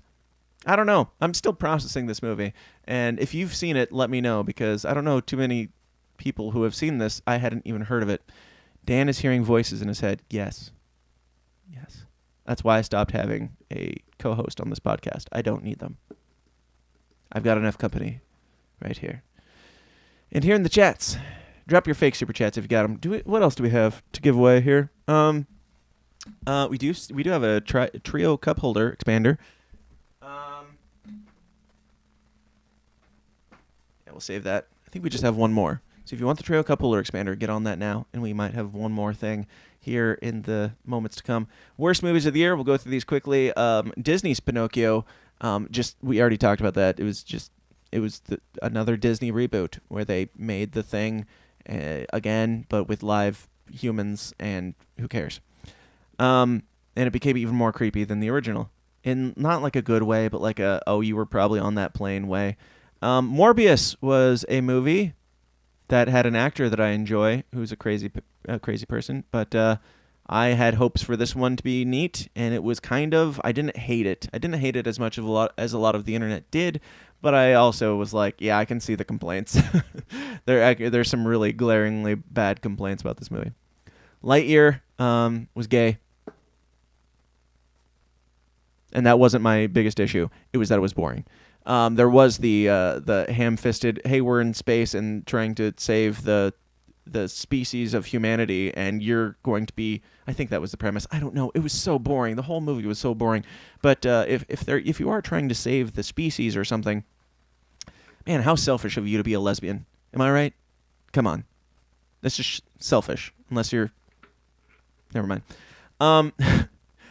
I don't know. I'm still processing this movie, and if you've seen it, let me know, because I don't know too many people who have seen this. I hadn't even heard of it. Dan is hearing voices in his head. Yes. That's why I stopped having a co-host on this podcast. I don't need them. I've got enough company right here. And here in the chats, drop your fake super chats if you got them. What else do we have to give away here? We do have a trio cup holder expander. Yeah, we'll save that. I think we just have one more. So if you want the trio cup holder expander, get on that now, and we might have one more thing here in the moments to come. Worst movies of the year. We'll go through these quickly. Disney's Pinocchio. We already talked about that. It was another Disney reboot where they made the thing again, but with live humans, and who cares? And it became even more creepy than the original, in not like a good way, but like you were probably on that plane way. Morbius was a movie that had an actor that I enjoy, who's a crazy person, but I had hopes for this one to be neat, and it was I didn't hate it. I didn't hate it as much as a lot of the internet did, but I also was like, yeah, I can see the complaints. There's some really glaringly bad complaints about this movie. Lightyear was gay, and that wasn't my biggest issue. It was that it was boring. There was the ham-fisted, hey, we're in space and trying to save the species of humanity, and you're going to be, I think that was the premise. I don't know. It was so boring. The whole movie was so boring. But if you are trying to save the species or something, man, how selfish of you to be a lesbian. Am I right? Come on. That's just selfish. Unless you're... Never mind.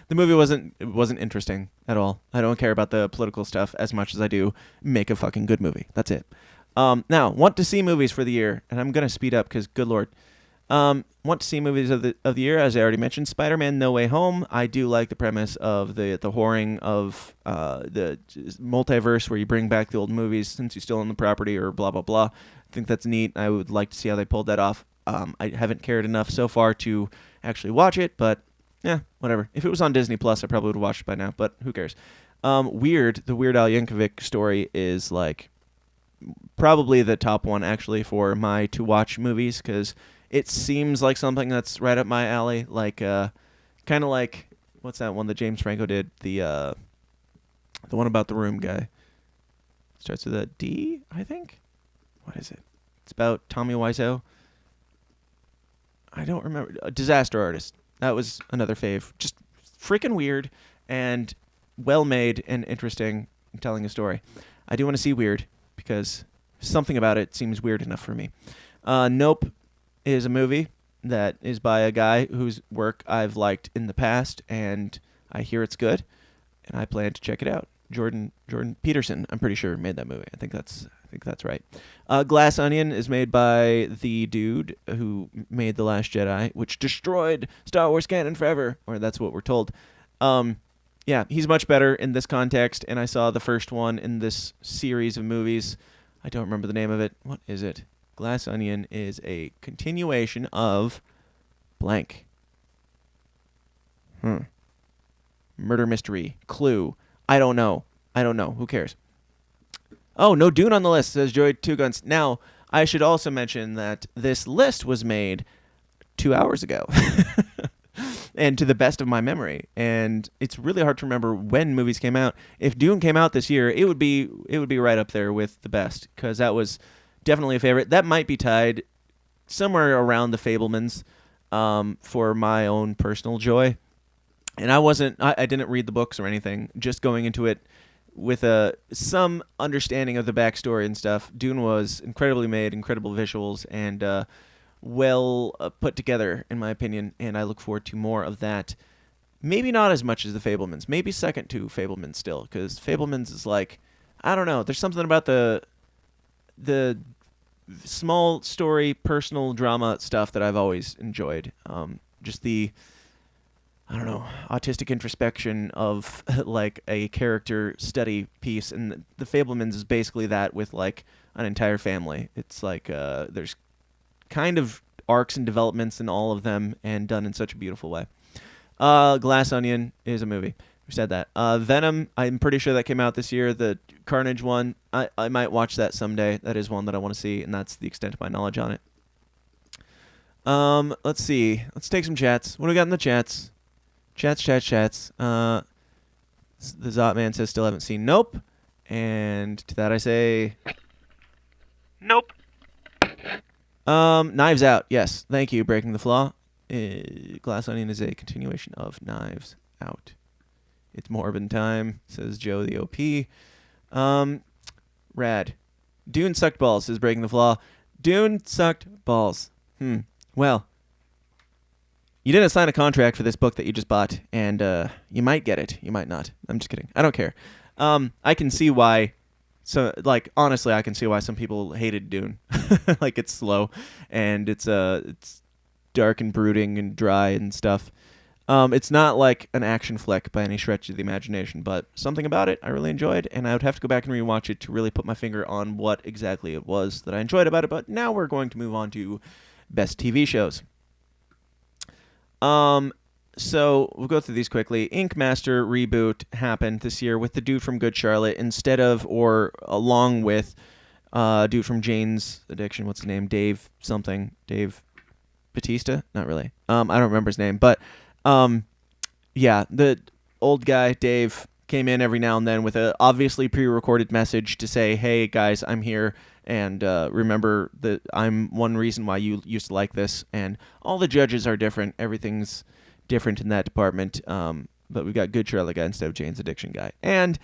The movie wasn't interesting at all. I don't care about the political stuff as much as I do make a fucking good movie. That's it. Now, want to see movies for the year, and I'm going to speed up because, good lord. Want to see movies of the year, as I already mentioned, Spider-Man No Way Home. I do like the premise of the whoring of the multiverse where you bring back the old movies since you still own the property or blah, blah, blah. I think that's neat. I would like to see how they pulled that off. I haven't cared enough so far to actually watch it, but yeah, whatever. If it was on Disney Plus, I probably would have watched it by now, but who cares? The Weird Al Yankovic story is like probably the top one actually for my to watch movies, because it seems like something that's right up my alley. Like kind of like, what's that one that James Franco did? The one about the room guy. Starts with a D, I think. What is it? It's about Tommy Wiseau. I don't remember. A Disaster Artist. That was another fave. Just freaking weird and well made and interesting in telling a story. I do want to see Weird because something about it seems weird enough for me. Nope is a movie that is by a guy whose work I've liked in the past, and I hear it's good, and I plan to check it out. Jordan Peterson, I'm pretty sure, made that movie. I think that's right. Glass Onion is made by the dude who made The Last Jedi, which destroyed Star Wars canon forever, or that's what we're told. Yeah, he's much better in this context, and I saw the first one in this series of movies. I don't remember the name of it. What is it? Glass Onion is a continuation of blank. Murder mystery. Clue. I don't know. Who cares? Oh, no Dune on the list, says Joy Two Guns. Now, I should also mention that this list was made 2 hours ago. And to the best of my memory. And it's really hard to remember when movies came out. If Dune came out this year, it would be right up there with the best, because that was definitely a favorite. That might be tied somewhere around The Fabelmans for my own personal joy. And I didn't read the books or anything, just going into it with some understanding of the backstory and stuff. Dune was incredibly made, incredible visuals, and well put together, in my opinion, and I look forward to more of that. Maybe not as much as The Fabelmans. Maybe second to Fabelmans still, because Fabelmans is like, I don't know, there's something about the small story, personal drama stuff that I've always enjoyed. Just the, I don't know, autistic introspection of like a character study piece, and The Fabelmans is basically that with like an entire family. It's like there's kind of arcs and developments in all of them, and done in such a beautiful way. Glass Onion is a movie. We said that. Venom, I'm pretty sure that came out this year. The Carnage one, I might watch that someday. That is one that I want to see, and that's the extent of my knowledge on it. Let's see. Let's take some chats. What do we got in the chats? Chats. The Zotman says still haven't seen Nope. And to that I say... Nope. Knives Out. Yes. Thank you, Breaking the Flaw. Glass Onion is a continuation of Knives Out. It's Morbin time, says Joe the OP. Rad. Dune sucked balls, says Breaking the Flaw. Dune sucked balls. Well, you didn't sign a contract for this book that you just bought, and you might get it. You might not. I'm just kidding. I don't care. I can see why. So, like, honestly, I can see why some people hated Dune. Like, it's slow, and it's dark and brooding and dry and stuff. It's not like an action flick by any stretch of the imagination, but something about it I really enjoyed, and I would have to go back and rewatch it to really put my finger on what exactly it was that I enjoyed about it. But now we're going to move on to best TV shows. So we'll go through these quickly. Ink Master reboot happened this year with the dude from Good Charlotte instead of or along with dude from Jane's Addiction. What's his name? Dave something. Dave Batista? Not really. I don't remember his name, but yeah, the old guy Dave came in every now and then with a obviously pre-recorded message to say, "Hey guys, I'm here, and remember that I'm one reason why you used to like this." And all the judges are different. Everything's different in that department. But we've got Good Charlotte guy instead of Jane's Addiction guy. And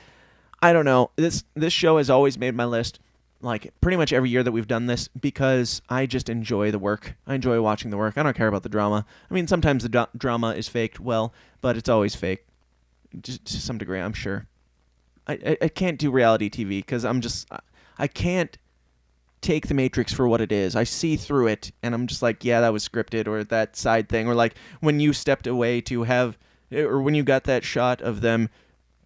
I don't know. This show has always made my list, like pretty much every year that we've done this, because I just enjoy the work. I enjoy watching the work. I don't care about the drama. I mean, sometimes the drama is faked, well, but it's always fake. Just to some degree, I'm sure. I can't do reality TV because I can't take The Matrix for what it is. I see through it, and I'm just like, yeah, that was scripted, or that side thing, or like when you stepped away to have, or when you got that shot of them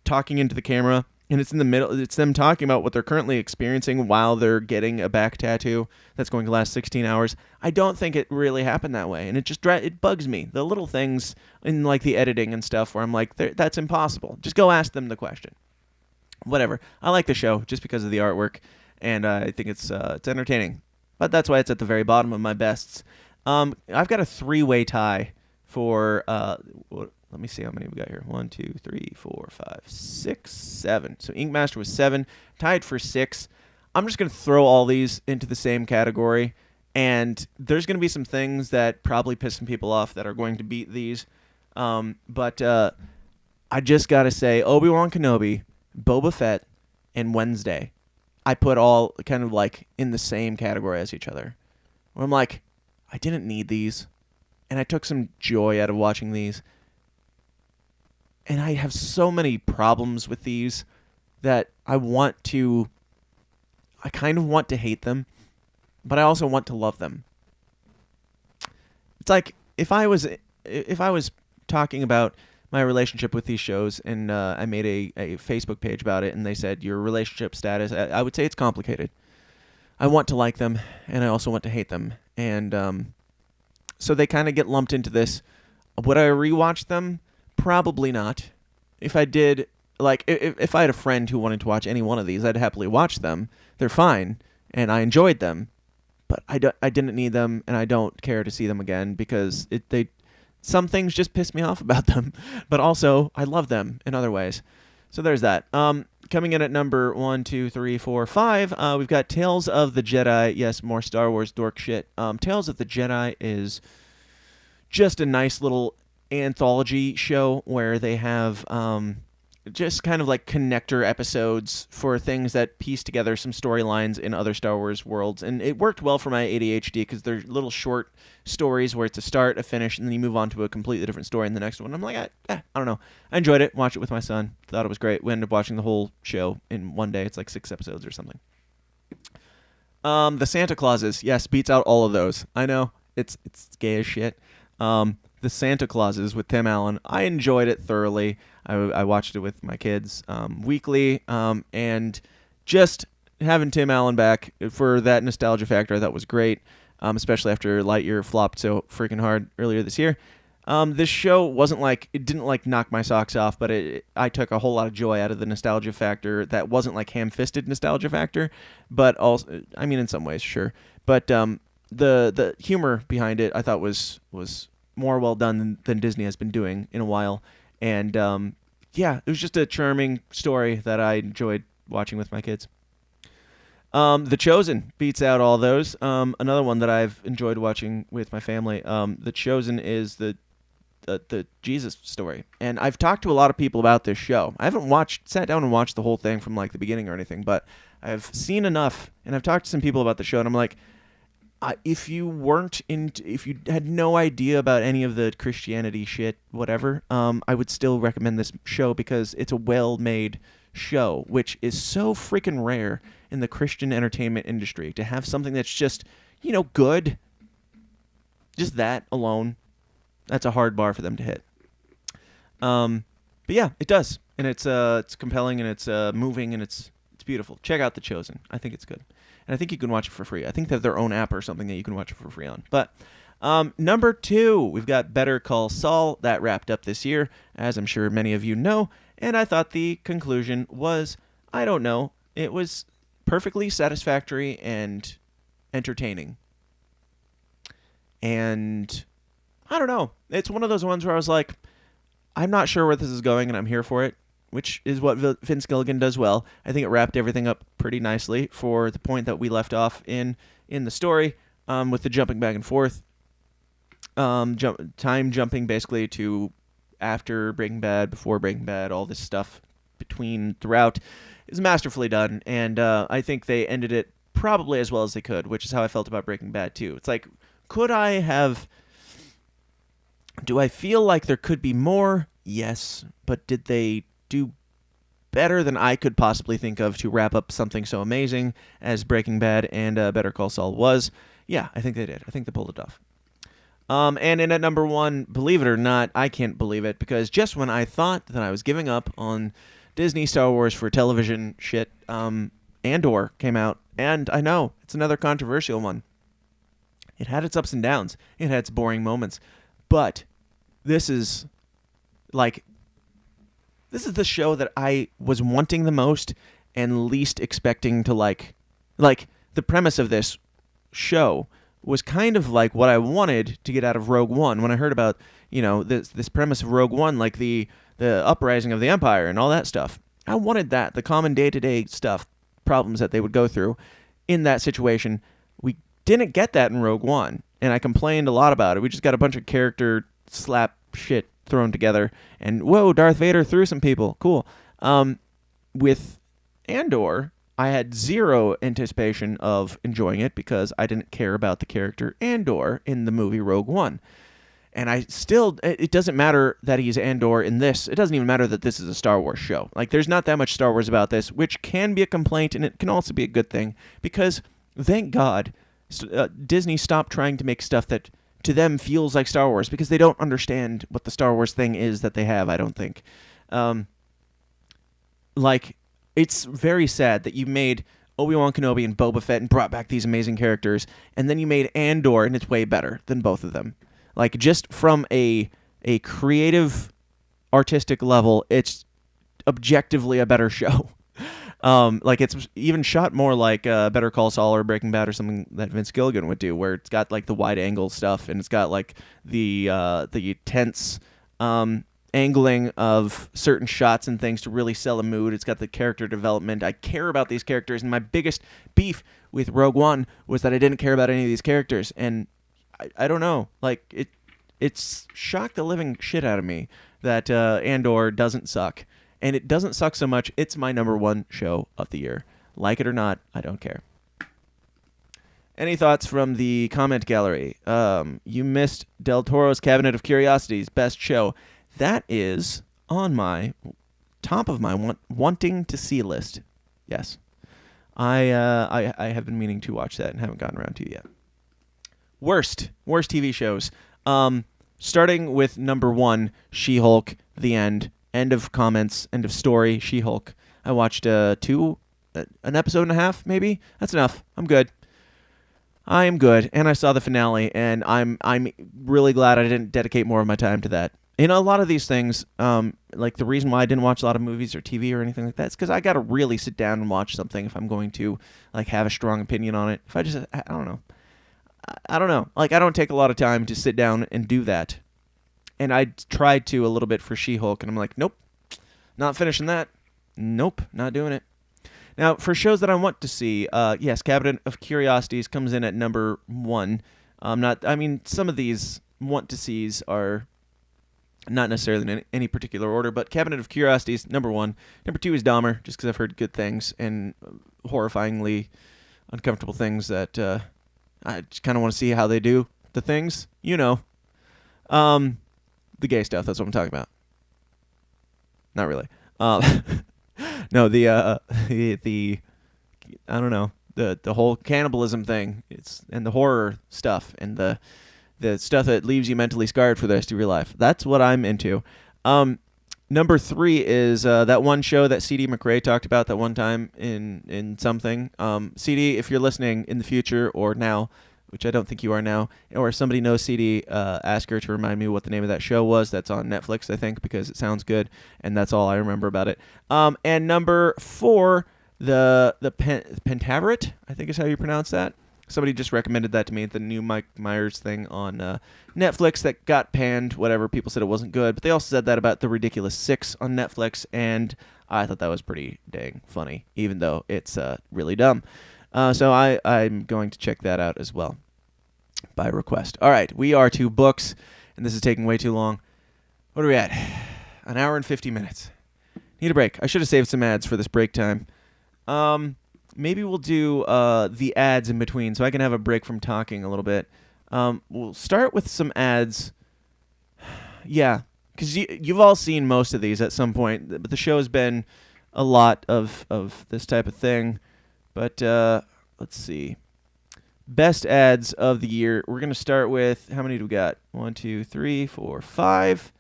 talking into the camera, and it's in the middle, it's them talking about what they're currently experiencing while they're getting a back tattoo that's going to last 16 hours. I don't think it really happened that way, and it bugs me. The little things in like the editing and stuff where I'm like, that's impossible. Just go ask them the question. Whatever. I like the show just because of the artwork, and I think it's entertaining. But that's why it's at the very bottom of my bests. I've got a 3-way tie for let me see how many we got here. 1, 2, 3, 4, 5, 6, 7. So Ink Master was 7, tied for 6. I'm just going to throw all these into the same category, and there's going to be some things that probably piss some people off that are going to beat these. But I just got to say, Obi-Wan Kenobi, Boba Fett, and Wednesday, I put all kind of like in the same category as each other. Where I'm like, I didn't need these, and I took some joy out of watching these. And I have so many problems with these that I kind of want to hate them, but I also want to love them. It's like if I was talking about my relationship with these shows and I made a Facebook page about it and they said your relationship status, I would say it's complicated. I want to like them and I also want to hate them. And so they kind of get lumped into this. Would I rewatch them? Probably not. If I did, like, if I had a friend who wanted to watch any one of these, I'd happily watch them. They're fine, and I enjoyed them, but I didn't need them, and I don't care to see them again because some things just piss me off about them, but also I love them in other ways. So there's that. Coming in at number 1, 2, 3, 4, 5, we've got Tales of the Jedi. Yes, more Star Wars dork shit. Tales of the Jedi is just a nice little anthology show where they have just kind of like connector episodes for things that piece together some storylines in other Star Wars worlds. And it worked well for my ADHD because they're little short stories where it's a start, a finish, and then you move on to a completely different story in the next one. I'm like, I don't know. I enjoyed it. Watched it with my son. Thought it was great. We ended up watching the whole show in one day. It's like 6 episodes or something. The Santa Clauses, yes, beats out all of those. I know. It's gay as shit. The Santa Clauses with Tim Allen. I enjoyed it thoroughly. I watched it with my kids weekly, and just having Tim Allen back for that nostalgia factor I thought was great, especially after Lightyear flopped so freaking hard earlier this year. This show it didn't like knock my socks off, but I took a whole lot of joy out of the nostalgia factor that wasn't like ham-fisted nostalgia factor, but also, I mean, in some ways, sure. But the humor behind it I thought was more well done than Disney has been doing in a while. And yeah, it was just a charming story that I enjoyed watching with my kids. The Chosen beats out all those. Another one that I've enjoyed watching with my family. The Chosen is the Jesus story. And I've talked to a lot of people about this show. I haven't sat down and watched the whole thing from like the beginning or anything, but I've seen enough, and I've talked to some people about the show, and I'm like, if you had no idea about any of the Christianity shit, whatever, I would still recommend this show because it's a well-made show, which is so freaking rare in the Christian entertainment industry to have something that's just, good. Just that alone, that's a hard bar for them to hit. But yeah, it does, and it's compelling and it's moving and it's beautiful. Check out The Chosen. I think it's good. And I think you can watch it for free. I think they have their own app or something that you can watch it for free on. But number 2, we've got Better Call Saul. That wrapped up this year, as I'm sure many of you know. And I thought the conclusion was, I don't know, it was perfectly satisfactory and entertaining. And I don't know. It's one of those ones where I was like, I'm not sure where this is going, and I'm here for it, which is what Vince Gilligan does well. I think it wrapped everything up pretty nicely for the point that we left off in the story, with the jumping back and forth. Time jumping basically to after Breaking Bad, before Breaking Bad, all this stuff throughout is masterfully done, and I think they ended it probably as well as they could, which is how I felt about Breaking Bad too. It's like, do I feel like there could be more? Yes, but did they do better than I could possibly think of to wrap up something so amazing as Breaking Bad and Better Call Saul was? Yeah, I think they did. I think they pulled it off. And in at number 1, believe it or not, I can't believe it, because just when I thought that I was giving up on Disney Star Wars for television shit, Andor came out, and I know, it's another controversial one. It had its ups and downs. It had its boring moments. But this is the show that I was wanting the most and least expecting to like. Like, the premise of this show was kind of like what I wanted to get out of Rogue One. When I heard about, this premise of Rogue One, like the uprising of the Empire and all that stuff, I wanted that, the common day-to-day stuff, problems that they would go through in that situation. We didn't get that in Rogue One, and I complained a lot about it. We just got a bunch of character slap shit thrown together, and whoa, Darth Vader threw some people. Cool. With Andor, I had zero anticipation of enjoying it because I didn't care about the character Andor in the movie Rogue One. And it doesn't matter that he's Andor in this. It doesn't even matter that this is a Star Wars show. Like, there's not that much Star Wars about this, which can be a complaint, and it can also be a good thing, because thank God Disney stopped trying to make stuff that to them feels like Star Wars, because they don't understand what the Star Wars thing is that they have, I don't think. Like, it's very sad that you made Obi-Wan Kenobi and Boba Fett and brought back these amazing characters, and then you made Andor, and it's way better than both of them. Like, just from a creative, artistic level, it's objectively a better show. Like, it's even shot more like Better Call Saul or Breaking Bad or something that Vince Gilligan would do, where it's got, like, the wide-angle stuff, and it's got, like, the tense angling of certain shots and things to really sell a mood. It's got the character development. I care about these characters, and my biggest beef with Rogue One was that I didn't care about any of these characters, and I don't know. Like, it's shocked the living shit out of me that Andor doesn't suck. And it doesn't suck so much, it's my number one show of the year. Like it or not, I don't care. Any thoughts from the comment gallery? You missed Del Toro's Cabinet of Curiosities, best show. That is on my top of my wanting to see list. Yes. I have been meaning to watch that and haven't gotten around to it yet. Worst TV shows. Starting with number 1, She-Hulk, The End. End of comments, end of story, She-Hulk. I watched an episode and a half, maybe? That's enough. I'm good. I am good. And I saw the finale, and I'm really glad I didn't dedicate more of my time to that. In a lot of these things, like the reason why I didn't watch a lot of movies or TV or anything like that is because I got to really sit down and watch something if I'm going to, like, have a strong opinion on it. If I don't know. I don't know. Like, I don't take a lot of time to sit down and do that. And I tried to a little bit for She-Hulk, and I'm like, nope, not finishing that. Nope, not doing it. Now, for shows that I want to see, yes, Cabinet of Curiosities comes in at number 1. Some of these want-to-sees are not necessarily in any particular order, but Cabinet of Curiosities, number 1. Number 2 is Dahmer, just because I've heard good things and horrifyingly uncomfortable things that I just kind of want to see how they do the things, you know. The gay stuff, that's what I'm talking about. Not really. No, the I don't know, the whole cannibalism thing, and the horror stuff, and the stuff that leaves you mentally scarred for the rest of your life. That's what I'm into. Number 3 is that one show that C.D. McRae talked about that one time in something. C.D., if you're listening in the future or now, which I don't think you are now, or if somebody knows CD, ask her to remind me what the name of that show was. That's on Netflix, I think, because it sounds good, and that's all I remember about it. And number 4, the Pentaveret, I think is how you pronounce that. Somebody just recommended that to me, the new Mike Myers thing on Netflix that got panned, whatever. People said it wasn't good, but they also said that about The Ridiculous 6 on Netflix, and I thought that was pretty dang funny, even though it's really dumb. So I'm going to check that out as well, by request. All right, we are to books, and this is taking way too long. What are we at? An hour and 50 minutes. Need a break. I should have saved some ads for this break time. Maybe we'll do the ads in between, so I can have a break from talking a little bit. We'll start with some ads. Yeah, because you've all seen most of these at some point, but the show has been a lot of this type of thing. But let's see. Best ads of the year. We're going to start with, how many do we got? 1, 2, 3, 4, 5.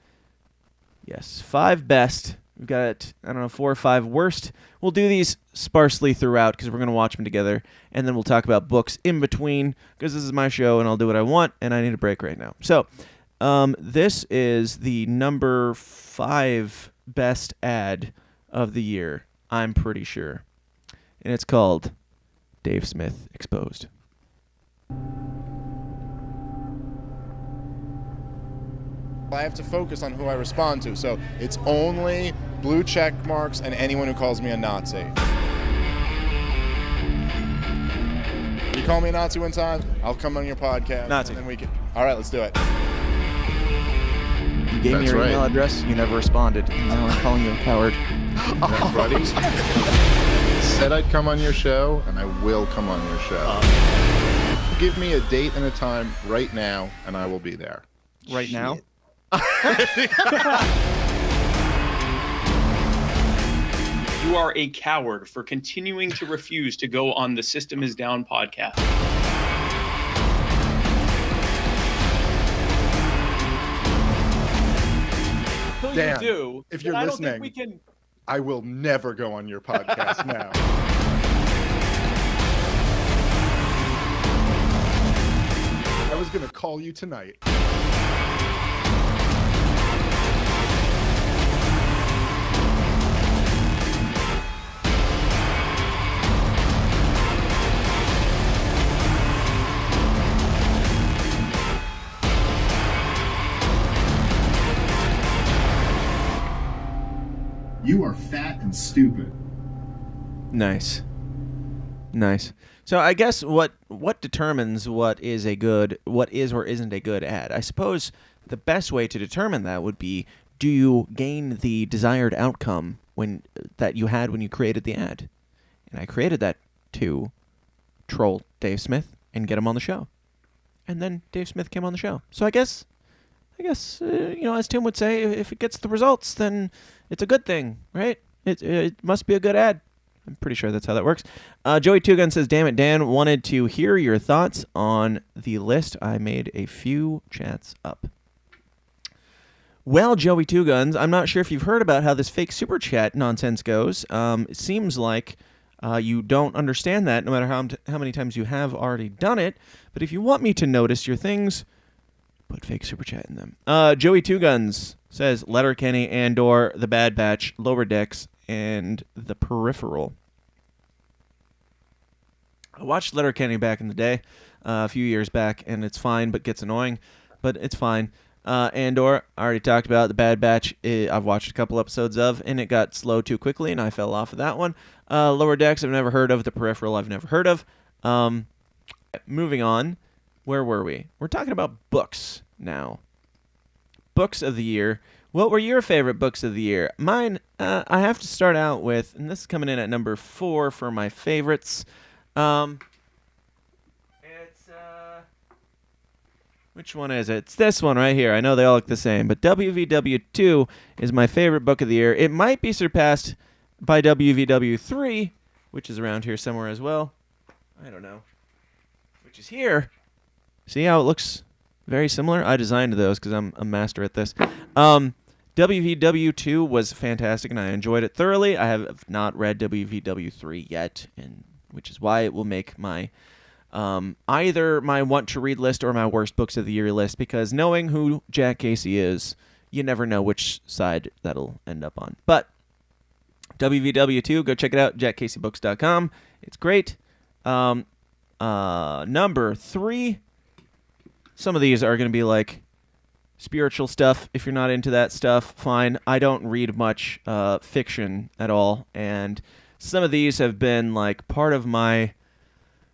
Yes, 5 best. We've got, 4 or 5 worst. We'll do these sparsely throughout because we're going to watch them together. And then we'll talk about books in between because this is my show and I'll do what I want and I need a break right now. So this is the number 5 best ad of the year, I'm pretty sure. And it's called Dave Smith Exposed. I have to focus on who I respond to, so it's only blue check marks and anyone who calls me a Nazi. You call me a Nazi one time, I'll come on your podcast. Nazi. And we can. All right, let's do it. You gave me your email address, you never responded. Now I'm calling you a coward. That's buddy. Said I'd come on your show, and I will come on your show. Give me a date and a time right now, and I will be there. right now. You are a coward for continuing to refuse to go on the System is Down podcast. Until Dan, you do, if you're I don't listening, think we can. I will never go on your podcast now. I was going to call you tonight. You are fat and stupid. Nice. So I guess what determines what is or isn't a good ad? I suppose the best way to determine that would be, do you gain the desired outcome that you had when you created the ad? And I created that to troll Dave Smith and get him on the show. And then Dave Smith came on the show. So I guess as Tim would say, if it gets the results, then it's a good thing, right? It must be a good ad. I'm pretty sure that's how that works. Joey Two Gun says, "Damn it, Dan, wanted to hear your thoughts on the list. I made a few chats up." Well, Joey Two Guns, I'm not sure if you've heard about how this fake super chat nonsense goes. It seems like you don't understand that, no matter how many times you have already done it. But if you want me to notice your things, put fake super chat in them. Joey Two Guns says, Letterkenny, Andor, The Bad Batch, Lower Decks, and The Peripheral. I watched Letterkenny back in the day, a few years back, and it's fine, but gets annoying. But it's fine. Andor, I already talked about. The Bad Batch, I've watched a couple episodes of, and it got slow too quickly, and I fell off of that one. Lower Decks, I've never heard of. The Peripheral, I've never heard of. Moving on. Where were we? We're talking about books now. Books of the year. What were your favorite books of the year? Mine, I have to start out with, and this is coming in at number 4 for my favorites. Which one is it? It's this one right here. I know they all look the same, but WVW2 is my favorite book of the year. It might be surpassed by WVW3, which is around here somewhere as well. I don't know. Which is here. See how it looks very similar? I designed those because I'm a master at this. WVW2 was fantastic, and I enjoyed it thoroughly. I have not read WVW3 yet, which is why it will make my either my want-to-read list or my worst books of the year list, because knowing who Jack Casey is, you never know which side that'll end up on. But WVW2, go check it out, jackcaseybooks.com. It's great. Number 3, some of these are going to be like spiritual stuff. If you're not into that stuff, fine. I don't read much fiction at all, and some of these have been like part of my,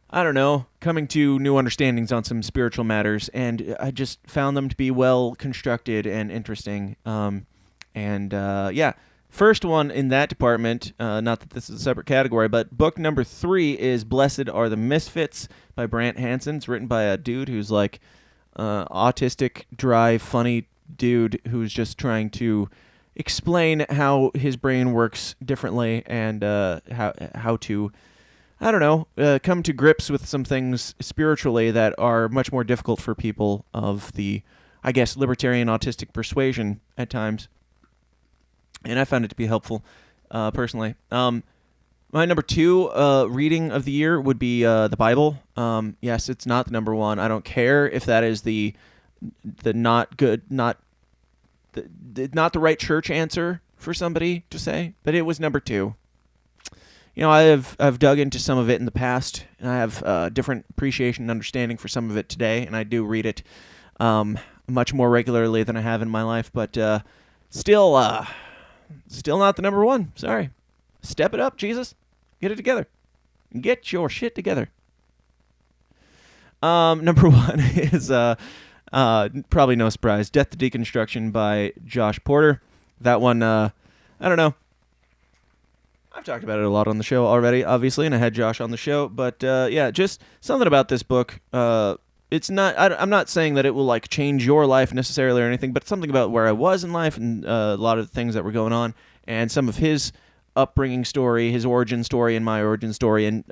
I don't know, coming to new understandings on some spiritual matters, and I just found them to be well constructed and interesting. Yeah. First one in that department, not that this is a separate category, but book number 3 is Blessed Are the Misfits by Brant Hansen. It's written by a dude who's like autistic, dry, funny dude who's just trying to explain how his brain works differently and how to, I don't know, come to grips with some things spiritually that are much more difficult for people of the, I guess, libertarian autistic persuasion at times. And I found it to be helpful, personally. My number 2 reading of the year would be the Bible. Yes, it's not the number 1. I don't care if that is the not good, not the right church answer for somebody to say, but it was number 2. You know, I've dug into some of it in the past, and I have different appreciation and understanding for some of it today, and I do read it much more regularly than I have in my life, but still not the number 1. Sorry. Step it up, Jesus. Get it together. Get your shit together. Number 1 is probably no surprise, Death to Deconstruction by Josh Porter. That one, I don't know. I've talked about it a lot on the show already, obviously, and I had Josh on the show. But, yeah, just something about this book it's not. I'm not saying that it will like change your life necessarily or anything, but something about where I was in life and a lot of the things that were going on, and some of his upbringing story, his origin story, and my origin story, and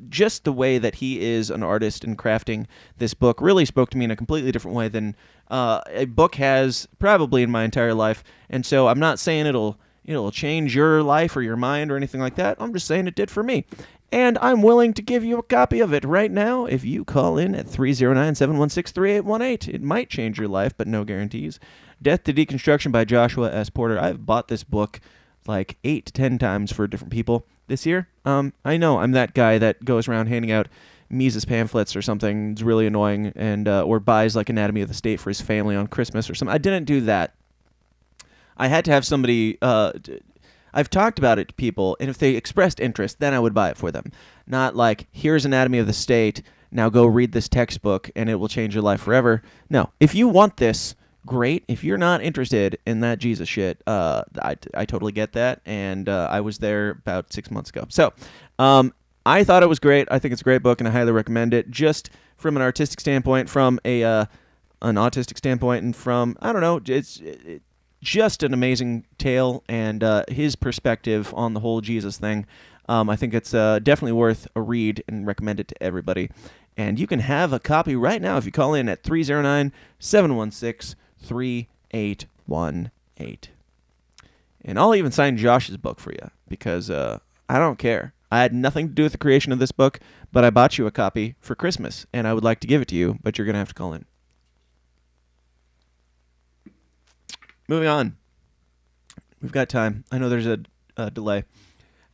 just the way that he is an artist in crafting this book really spoke to me in a completely different way than a book has probably in my entire life. And so I'm not saying it'll change your life or your mind or anything like that. I'm just saying it did for me. And I'm willing to give you a copy of it right now if you call in at 309-716-3818. It might change your life, but no guarantees. Death to Deconstruction by Joshua S. Porter. I've bought this book like 8 to 10 times for different people this year. I know I'm that guy that goes around handing out Mises pamphlets or something. It's really annoying, and or buys like Anatomy of the State for his family on Christmas or something. I didn't do that. I had to have somebody... I've talked about it to people, and if they expressed interest, then I would buy it for them. Not like, here's Anatomy of the State, now go read this textbook, and it will change your life forever. No. If you want this, great. If you're not interested in that Jesus shit, I totally get that, and I was there about 6 months ago. So, I thought it was great. I think it's a great book, and I highly recommend it, just from an artistic standpoint, from an autistic standpoint, and from, I don't know, it's just an amazing tale, and his perspective on the whole Jesus thing. I think it's definitely worth a read and recommend it to everybody. And you can have a copy right now if you call in at 309-716-3818. And I'll even sign Josh's book for you because I don't care. I had nothing to do with the creation of this book, but I bought you a copy for Christmas, and I would like to give it to you, but you're going to have to call in. Moving on. We've got time. I know there's a delay.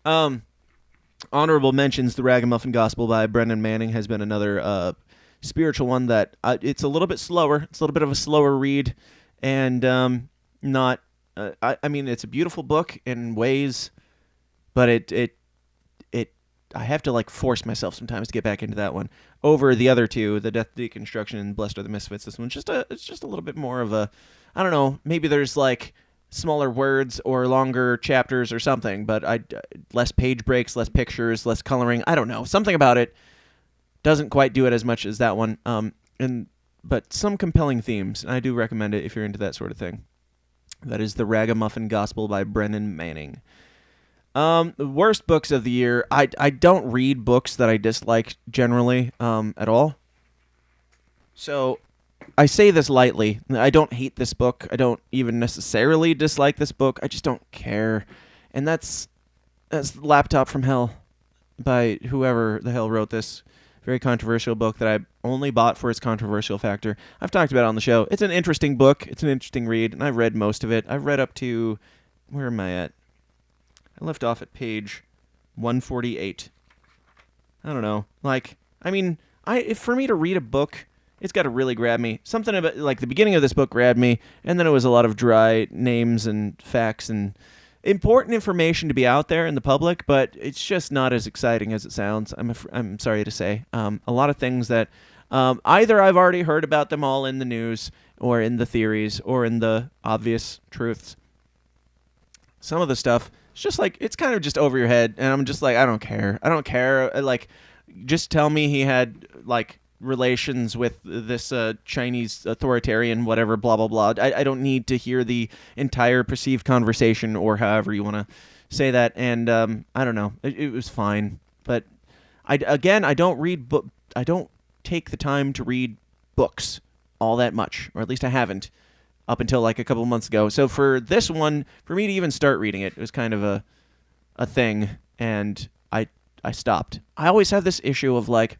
Honorable mentions, The Ragamuffin Gospel by Brendan Manning has been another spiritual one that it's a little bit slower. It's a little bit of a slower read, and not... I mean, it's a beautiful book in ways, but it I have to like force myself sometimes to get back into that one over the other two, The Death, Deconstruction, and Blessed Are the Misfits. This one's it's just a little bit more of a, I don't know, maybe there's like smaller words or longer chapters or something, but less page breaks, less pictures, less coloring. I don't know. Something about it doesn't quite do it as much as that one. But some compelling themes. I do recommend it if you're into that sort of thing. That is The Ragamuffin Gospel by Brendan Manning. The worst books of the year. I don't read books that I dislike generally at all. So I say this lightly. I don't hate this book. I don't even necessarily dislike this book. I just don't care. And that's Laptop from Hell by whoever the hell wrote this very controversial book that I only bought for its controversial factor. I've talked about it on the show. It's an interesting book. It's an interesting read, and I've read most of it. I've read up to... Where am I at? I left off at page 148. I don't know. Like, I mean, for me to read a book, it's got to really grab me. Something about, like, the beginning of this book grabbed me, and then it was a lot of dry names and facts and important information to be out there in the public, but it's just not as exciting as it sounds. I'm sorry to say. A lot of things that either I've already heard about them all in the news or in the theories or in the obvious truths. Some of the stuff, it's just like, it's kind of just over your head, and I'm just like, I don't care. I don't care. Like, just tell me he had, like, relations with this Chinese authoritarian, whatever, blah, blah, blah. I don't need to hear the entire perceived conversation or however you want to say that. And I don't know. It was fine. But I don't take the time to read books all that much, or at least I haven't up until like a couple months ago. So for this one, for me to even start reading it, it was kind of a thing, and I stopped. I always have this issue of like,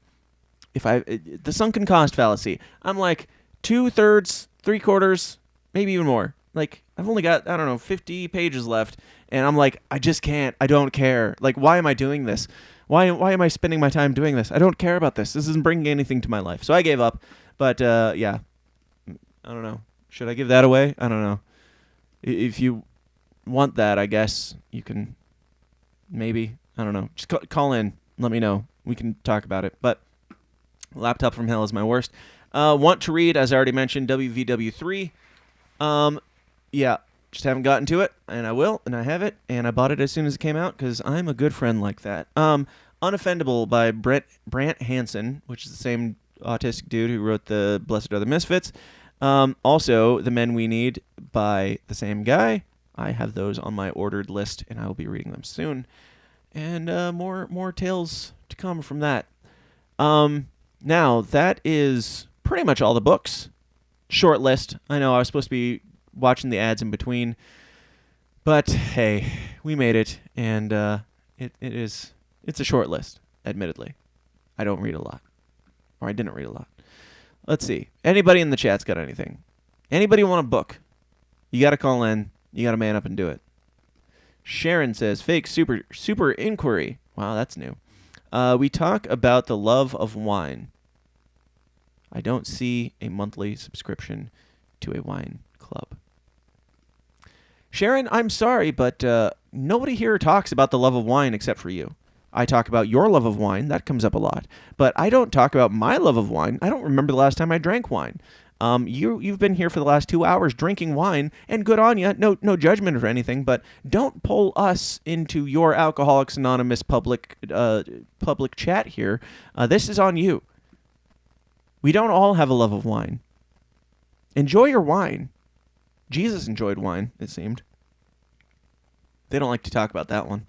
the sunken cost fallacy. I'm like 2/3, 3/4, maybe even more. Like, I've only got, I don't know, 50 pages left, and I'm like, I just can't. I don't care. Like, why am I doing this? Why am I spending my time doing this? I don't care about this. This isn't bringing anything to my life. So I gave up. But yeah, I don't know. Should I give that away? I don't know. If you want that, I guess you can. Maybe, I don't know. Just call in. Let me know. We can talk about it. But Laptop from Hell is my worst. Want to read, as I already mentioned, WVW3. Yeah, just haven't gotten to it, and I will, and I have it, and I bought it as soon as it came out, because I'm a good friend like that. Unoffendable by Brant Hansen, which is the same autistic dude who wrote the Blessed Are the Misfits. Also, The Men We Need by the same guy. I have those on my ordered list, and I will be reading them soon. And more tales to come from that. Now, that is pretty much all the books. Short list. I know I was supposed to be watching the ads in between, but hey, we made it, and it's a short list, admittedly. I don't read a lot, or I didn't read a lot. Let's see. Anybody in the chat's got anything? Anybody want a book? You got to call in. You got to man up and do it. Sharon says, fake super inquiry. Wow, that's new. We talk about the love of wine. I don't see a monthly subscription to a wine club. Sharon, I'm sorry, but nobody here talks about the love of wine except for you. I talk about your love of wine. That comes up a lot. But I don't talk about my love of wine. I don't remember the last time I drank wine. You've been here for the last 2 hours drinking wine, and good on you. No judgment or anything, but don't pull us into your Alcoholics Anonymous public chat here. This is on you. We don't all have a love of wine. Enjoy your wine. Jesus enjoyed wine, it seemed. They don't like to talk about that one.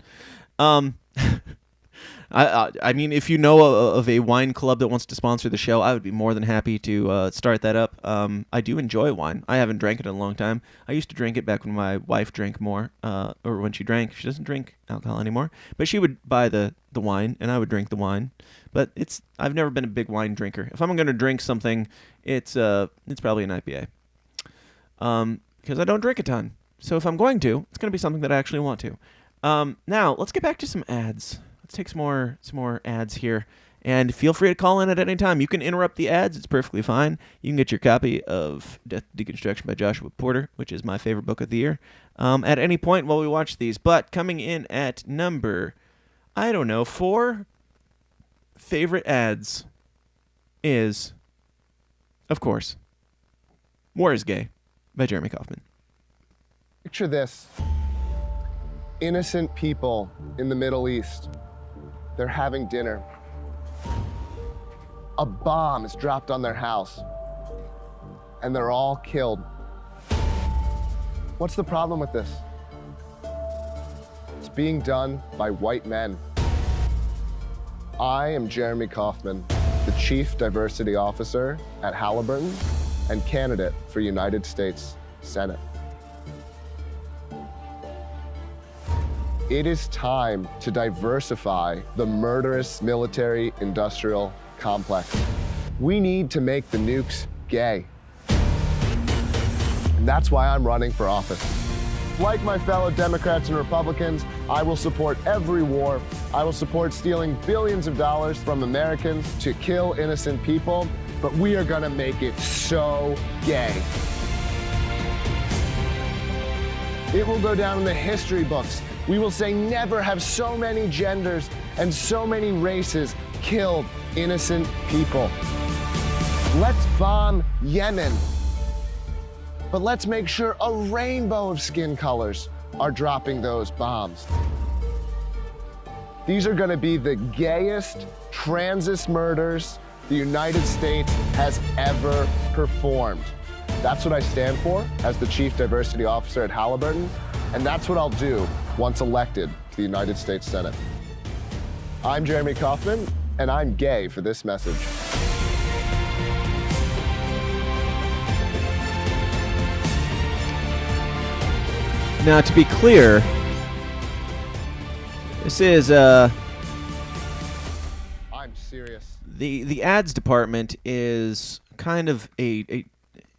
I mean, if you know of a wine club that wants to sponsor the show, I would be more than happy to start that up. I do enjoy wine. I haven't drank it in a long time. I used to drink it back when my wife drank more, or when she drank. She doesn't drink alcohol anymore, but she would buy the wine, and I would drink the wine. But I've never been a big wine drinker. If I'm going to drink something, it's probably an IPA, because I don't drink a ton. So if I'm going to, it's going to be something that I actually want to. Now let's get back to some ads. Let's take some more ads here, and feel free to call in at any time. You can interrupt the ads; it's perfectly fine. You can get your copy of Death Deconstruction by Joshua Porter, which is my favorite book of the year, at any point while we watch these. But coming in at number, 4 favorite ads is, of course, War is Gay by Jeremy Kaufman. Picture this. Innocent people in the Middle East. They're having dinner. A bomb is dropped on their house, and they're all killed. What's the problem with this? It's being done by white men. I am Jeremy Kaufman, the Chief Diversity Officer at Halliburton and candidate for United States Senate. It is time to diversify the murderous military-industrial complex. We need to make the nukes gay. And that's why I'm running for office. Like my fellow Democrats and Republicans, I will support every war. I will support stealing billions of dollars from Americans to kill innocent people, but we are gonna make it so gay. It will go down in the history books. We will say never have so many genders and so many races killed innocent people. Let's bomb Yemen, but let's make sure a rainbow of skin colors are dropping those bombs. These are gonna be the gayest transist murders the United States has ever performed. That's what I stand for as the Chief Diversity Officer at Halliburton, and that's what I'll do once elected to the United States Senate. I'm Jeremy Kaufman, and I'm gay for this message. Now, to be clear, this is I'm serious. The ads department is kind of a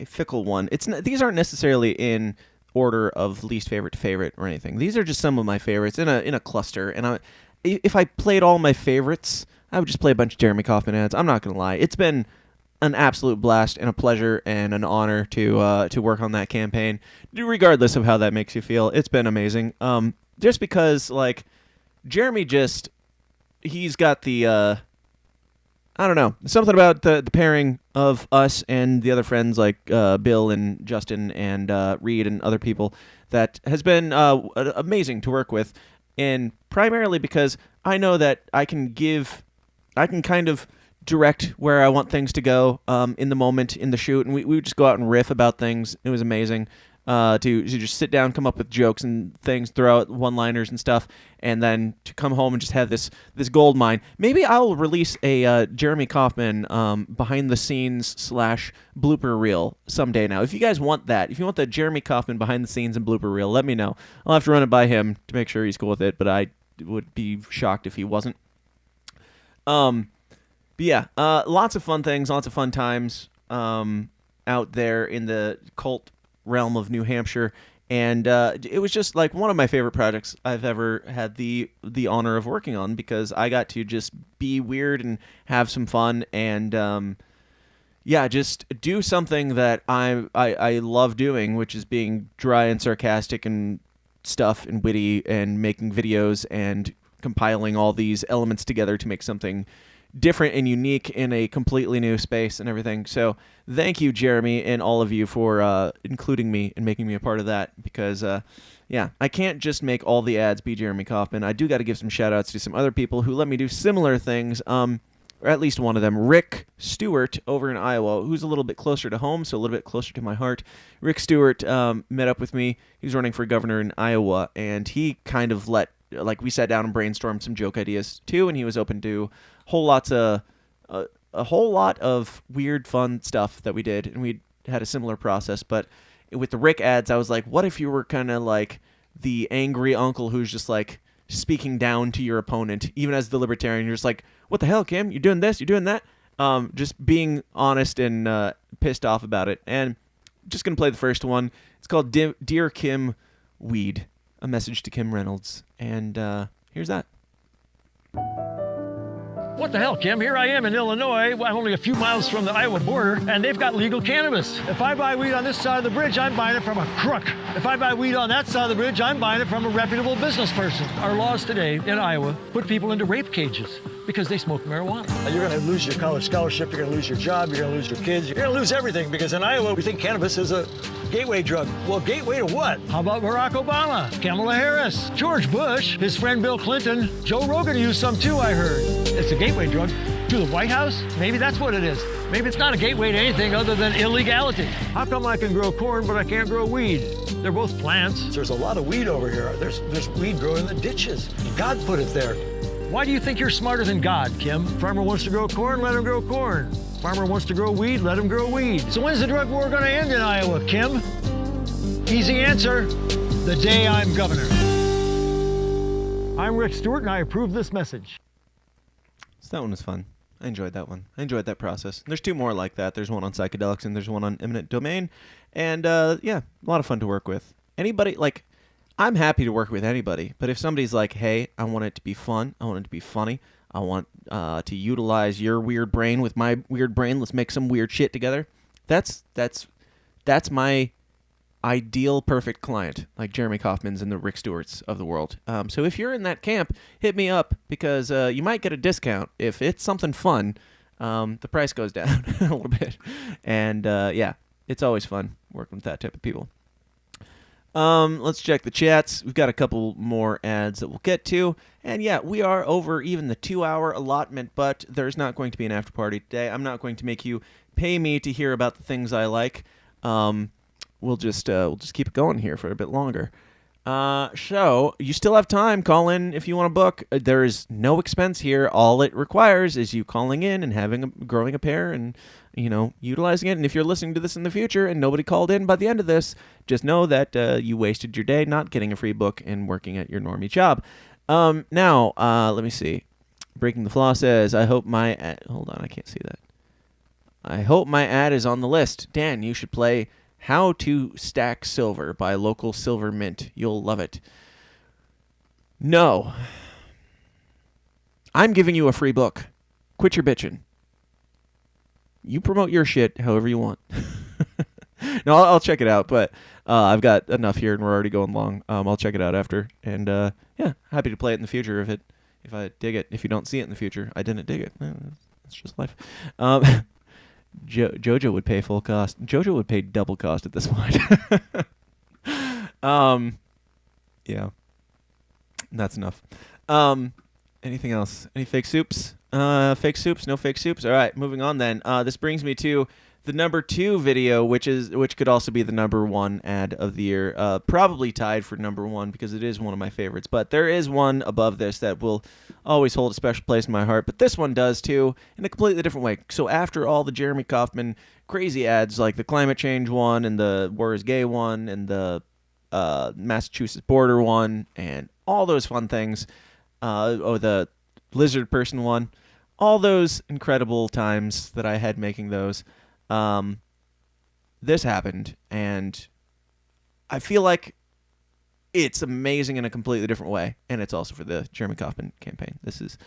fickle one. These aren't necessarily in order of least favorite to favorite or anything. These are just some of my favorites in a cluster. And if I played all my favorites, I would just play a bunch of Jeremy Kaufman ads. I'm not gonna lie. It's been an absolute blast and a pleasure and an honor to work on that campaign, regardless of how that makes you feel. It's been amazing. Just because, like, Jeremy he's got the I don't know, something about the pairing of us and the other friends like Bill and Justin and Reed and other people that has been amazing to work with, and primarily because I know that I can kind of direct where I want things to go in the moment, in the shoot, and we would just go out and riff about things. It was amazing to just sit down, come up with jokes and things, throw out one-liners and stuff, and then to come home and just have this gold mine. Maybe I'll release a Jeremy Kaufman behind-the-scenes / blooper reel someday now. If you guys want that, if you want the Jeremy Kaufman behind-the-scenes and blooper reel, let me know. I'll have to run it by him to make sure he's cool with it, but I would be shocked if he wasn't. But yeah, lots of fun things, lots of fun times out there in the cult realm of New Hampshire, and it was just like one of my favorite projects I've ever had the honor of working on, because I got to just be weird and have some fun, and yeah, just do something that I love doing, which is being dry and sarcastic and stuff and witty and making videos and compiling all these elements together to make something different and unique in a completely new space and everything. So thank you, Jeremy, and all of you for including me and making me a part of that, because yeah, I can't just make all the ads be Jeremy Kaufman. I do got to give some shout outs to some other people who let me do similar things, or at least one of them, Rick Stewart over in Iowa, who's a little bit closer to home, so a little bit closer to my heart. Rick Stewart met up with me. He was running for governor in Iowa, and he kind of we sat down and brainstormed some joke ideas too, and he was open to a whole lot of weird, fun stuff that we did, and we had a similar process. But with the Rick ads, I was like, what if you were kind of like the angry uncle who's just like speaking down to your opponent, even as the libertarian? You're just like, what the hell, Kim? You're doing this, you're doing that. Just being honest and pissed off about it. And just going to play the first one. It's called Dear Kim Weed, a message to Kim Reynolds. And here's that. What the hell, Kim? Here I am in Illinois. I'm only a few miles from the Iowa border, and they've got legal cannabis. If I buy weed on this side of the bridge, I'm buying it from a crook. If I buy weed on that side of the bridge, I'm buying it from a reputable business person. Our laws today in Iowa put people into rape cages because they smoke marijuana. You're going to lose your college scholarship, you're going to lose your job, you're going to lose your kids, you're going to lose everything, because in Iowa, we think cannabis is a gateway drug. Well, gateway to what? How about Barack Obama, Kamala Harris, George Bush, his friend Bill Clinton, Joe Rogan used some too, I heard. It's a gateway drug to the White House? Maybe that's what it is. Maybe it's not a gateway to anything other than illegality. How come I can grow corn, but I can't grow weed? They're both plants. There's a lot of weed over here. There's weed growing in the ditches. God put it there. Why do you think you're smarter than God, Kim? Farmer wants to grow corn, let him grow corn. Farmer wants to grow weed, let him grow weed. So when's the drug war gonna end in Iowa, Kim? Easy answer, the day I'm governor. I'm Rick Stewart, and I approve this message. So that one was fun. I enjoyed that one. I enjoyed that process. There's two more like that. There's one on psychedelics, and there's one on eminent domain. And yeah, a lot of fun to work with. Anybody, like, I'm happy to work with anybody, but if somebody's like, hey, I want it to be fun, I want it to be funny, I want to utilize your weird brain with my weird brain, let's make some weird shit together, that's my ideal perfect client, like Jeremy Kaufman's and the Rick Stewarts of the world. So if you're in that camp, hit me up, because you might get a discount. If it's something fun, the price goes down a little bit. And yeah, it's always fun working with that type of people. Let's check the chats. We've got a couple more ads that we'll get to. And yeah, we are over even the 2-hour allotment, but there's not going to be an after party today. I'm not going to make you pay me to hear about the things I like. We'll just keep it going here for a bit longer. So you still have time. Call in if you want to book. There is no expense here. All it requires is you calling in and growing a pair and, you know, utilizing it. And if you're listening to this in the future and nobody called in by the end of this, just know that you wasted your day not getting a free book and working at your normie job. Now, let me see. Breaking the Flaw says, I hope my ad... Hold on, I can't see that. I hope my ad is on the list. Dan, you should play How to Stack Silver by Local Silver Mint. You'll love it. No. I'm giving you a free book. Quit your bitching. You promote your shit however you want. No, I'll check it out, but I've got enough here and we're already going long. I'll check it out after. And yeah, happy to play it in the future if I dig it. If you don't see it in the future, I didn't dig it. It's just life. Jojo would pay full cost. Jojo would pay double cost at this point. Yeah, that's enough. Anything else? Any fake soups? Fake soups? No fake soups? All right, moving on then. This brings me to the number 2 video, which could also be the number 1 ad of the year. Probably tied for number 1 because it is one of my favorites. But there is one above this that will always hold a special place in my heart. But this one does too, in a completely different way. So after all the Jeremy Kaufman crazy ads, like the climate change one and the war is gay one and the Massachusetts border one and all those fun things, the lizard person one, all those incredible times that I had making those. This happened, and I feel like it's amazing in a completely different way, and it's also for the Jeremy Kaufman campaign. This is,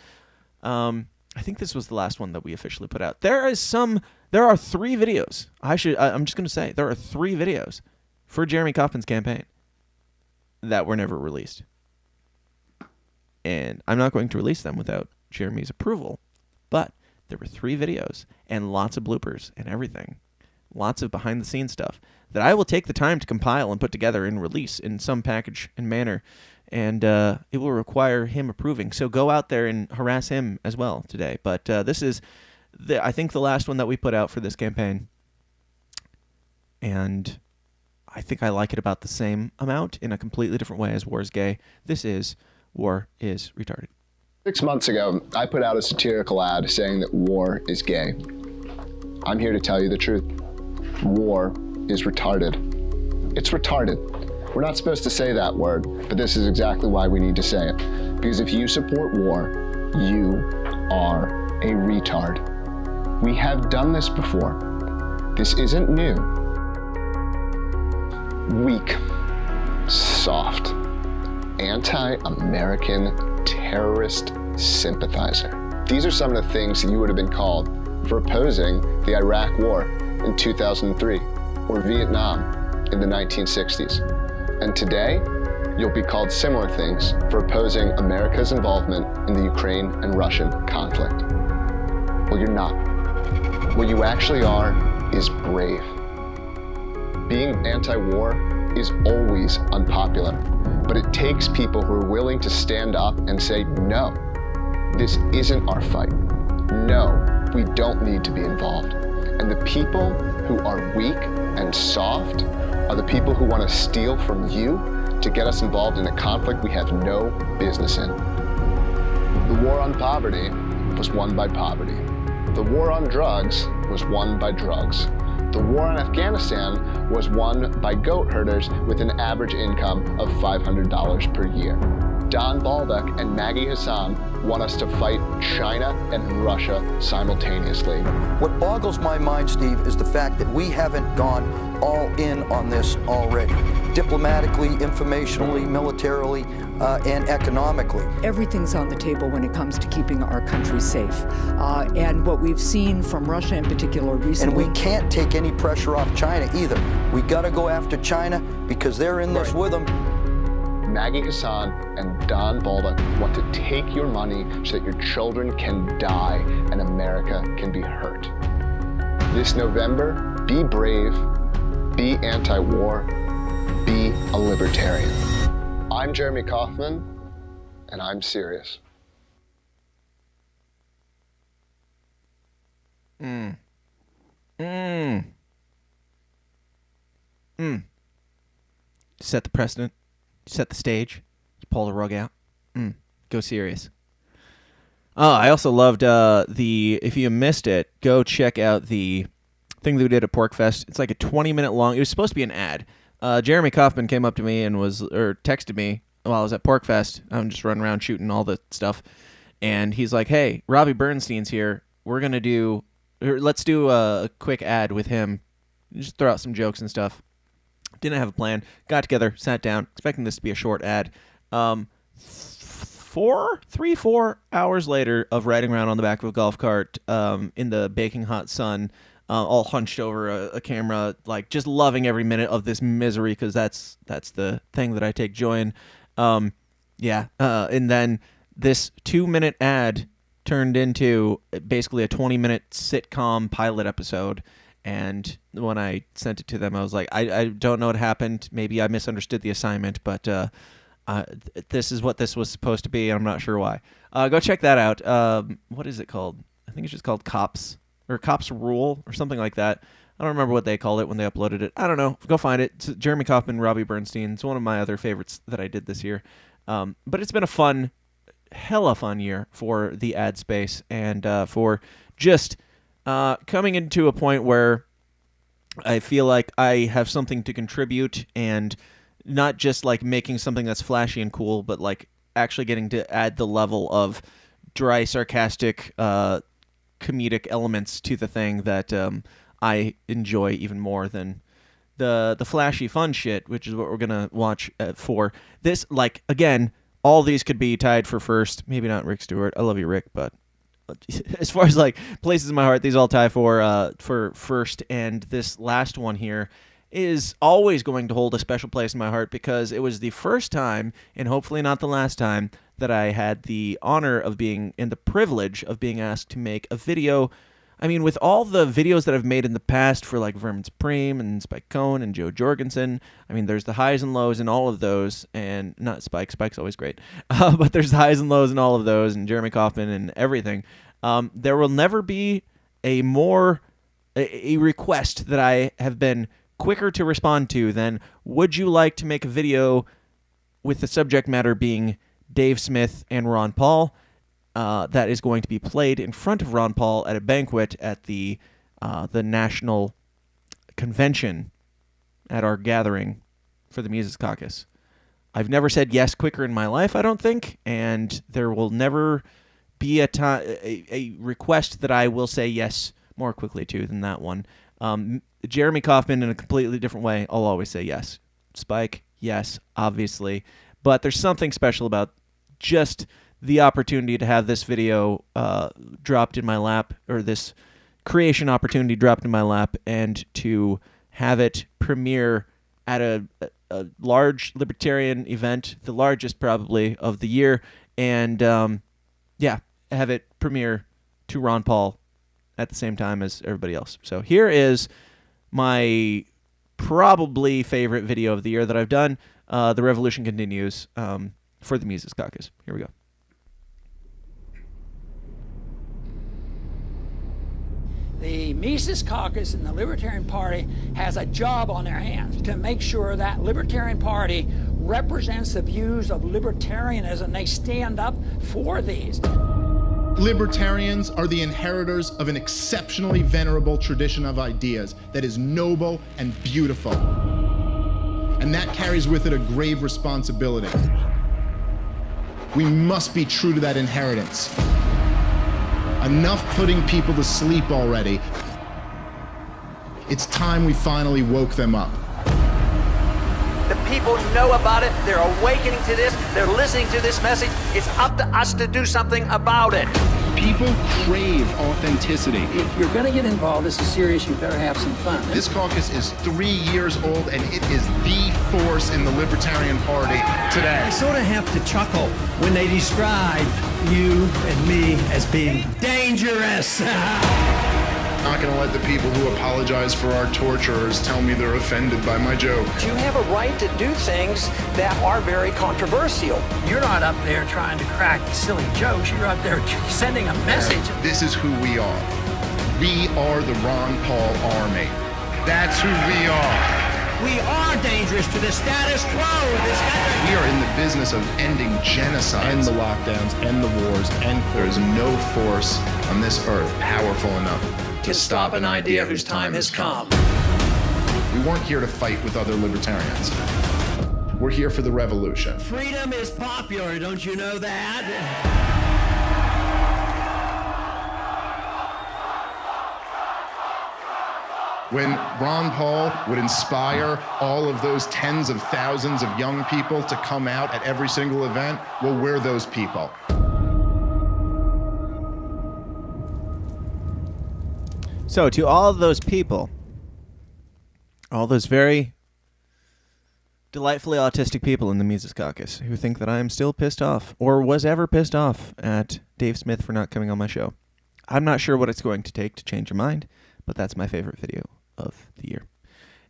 I think this was the last one that we officially put out. There are 3 videos. I'm just going to say, there are 3 videos for Jeremy Kaufman's campaign that were never released. And I'm not going to release them without Jeremy's approval, but there were 3 videos and lots of bloopers and everything. Lots of behind-the-scenes stuff that I will take the time to compile and put together and release in some package and manner. And it will require him approving. So go out there and harass him as well today. But this is, I think, the last one that we put out for this campaign. And I think I like it about the same amount in a completely different way as War is Gay. This is War is Retarded. 6 months ago, I put out a satirical ad saying that war is gay. I'm here to tell you the truth. War is retarded. It's retarded. We're not supposed to say that word, but this is exactly why we need to say it. Because if you support war, you are a retard. We have done this before. This isn't new. Weak, soft, anti-American terrorist sympathizer. These are some of the things that you would have been called for opposing the Iraq War in 2003 or Vietnam in the 1960s. And today, you'll be called similar things for opposing America's involvement in the Ukraine and Russian conflict. Well, you're not. What you actually are is brave. Being anti-war is always unpopular, but it takes people who are willing to stand up and say, no, this isn't our fight. No, we don't need to be involved. And the people who are weak and soft are the people who want to steal from you to get us involved in a conflict we have no business in. The war on poverty was won by poverty. The war on drugs was won by drugs. The war in Afghanistan was won by goat herders with an average income of $500 per year. Don Baldock and Maggie Hassan want us to fight China and Russia simultaneously. What boggles my mind, Steve, is the fact that we haven't gone all in on this already. Diplomatically, informationally, militarily, and economically. Everything's on the table when it comes to keeping our country safe. And what we've seen from Russia in particular recently... And we can't take any pressure off China either. We gotta go after China because they're in this with them. Maggie Hassan and Don Baldock want to take your money so that your children can die and America can be hurt. This November, be brave, be anti-war, be a libertarian. I'm Jeremy Kaufman, and I'm serious. Set the precedent. Set the stage. You pull the rug out. Go serious. Oh, I also loved if you missed it, go check out the thing that we did at PorkFest. It's like a 20-minute long. It was supposed to be an ad. Jeremy Kaufman came up to me and texted me while I was at PorkFest. I'm just running around shooting all the stuff, and he's like, "Hey, Robbie Bernstein's here. Let's do a quick ad with him. Just throw out some jokes and stuff." Didn't have a plan. Got together, sat down, expecting this to be a short ad. 4 hours later of riding around on the back of a golf cart in the baking hot sun, all hunched over a camera, like just loving every minute of this misery because that's the thing that I take joy in. And then this 2-minute ad turned into basically a 20-minute sitcom pilot episode. And when I sent it to them, I was like, I don't know what happened. Maybe I misunderstood the assignment, but This is what this was supposed to be, and I'm not sure why. Go check that out. What is it called? I think it's just called Cops, or Cops Rule, or something like that. I don't remember what they called it when they uploaded it. I don't know. Go find it. It's Jeremy Kaufman, Robbie Bernstein. It's one of my other favorites that I did this year. But it's been a hella fun year for the ad space, and for just coming into a point where I feel like I have something to contribute, and not just like making something that's flashy and cool, but like actually getting to add the level of dry, sarcastic, comedic elements to the thing that I enjoy even more than the flashy fun shit, which is what we're gonna watch for this. Like, again, all these could be tied for first. Maybe not Rick Stewart. I love you, Rick, but as far as like places in my heart, these all tie for first. And this last one here is always going to hold a special place in my heart, because it was the first time, and hopefully not the last time, that I had the honor of being, and the privilege of being asked to make a video. I mean, with all the videos that I've made in the past for like Vermin Supreme and Spike Cohn and Joe Jorgensen, I mean, there's the highs and lows in all of those, and not Spike. Spike's always great. But there's the highs and lows in all of those, and Jeremy Kaufman and everything. There will never be a request that I have been quicker to respond to than, would you like to make a video with the subject matter being Dave Smith and Ron Paul? That is going to be played in front of Ron Paul at a banquet at the national convention at our gathering for the Mises Caucus. I've never said yes quicker in my life, I don't think, and there will never be a request that I will say yes more quickly to than that one. Jeremy Kaufman, in a completely different way, I'll always say yes. Spike, yes, obviously. But there's something special about just the opportunity to have this video dropped in my lap, or this creation opportunity dropped in my lap, and to have it premiere at a large libertarian event, the largest probably of the year, and have it premiere to Ron Paul at the same time as everybody else. So here is my probably favorite video of the year that I've done. The Revolution Continues for the Mises Caucus. Here we go. The Mises Caucus and the Libertarian Party has a job on their hands to make sure that Libertarian Party represents the views of libertarianism. They stand up for these. Libertarians are the inheritors of an exceptionally venerable tradition of ideas that is noble and beautiful. And that carries with it a grave responsibility. We must be true to that inheritance. Enough putting people to sleep already. It's time we finally woke them up. The people know about it. They're awakening to this. They're listening to this message. It's up to us to do something about it. People crave authenticity. If you're going to get involved, this is serious, you better have some fun. This caucus is 3 years old, and it is the force in the Libertarian Party today. I sort of have to chuckle when they describe you and me as being dangerous. Not going to let the people who apologize for our torturers tell me they're offended by my joke. You have a right to do things that are very controversial. You're not up there trying to crack silly jokes. You're up there sending a message. This is who we are. We are the Ron Paul Army. That's who we are. We are dangerous to the status quo. We are in the business of ending genocide. End the lockdowns, end the wars, end. There is no force on this earth powerful enough to stop an idea whose time has come. We weren't here to fight with other libertarians. We're here for the revolution. Freedom is popular, don't you know that? When Ron Paul would inspire all of those tens of thousands of young people to come out at every single event, well, we're those people. So, to all of those people, all those very delightfully autistic people in the Mises Caucus who think that I am still pissed off, or was ever pissed off at Dave Smith for not coming on my show, I'm not sure what it's going to take to change your mind, but that's my favorite video of the year.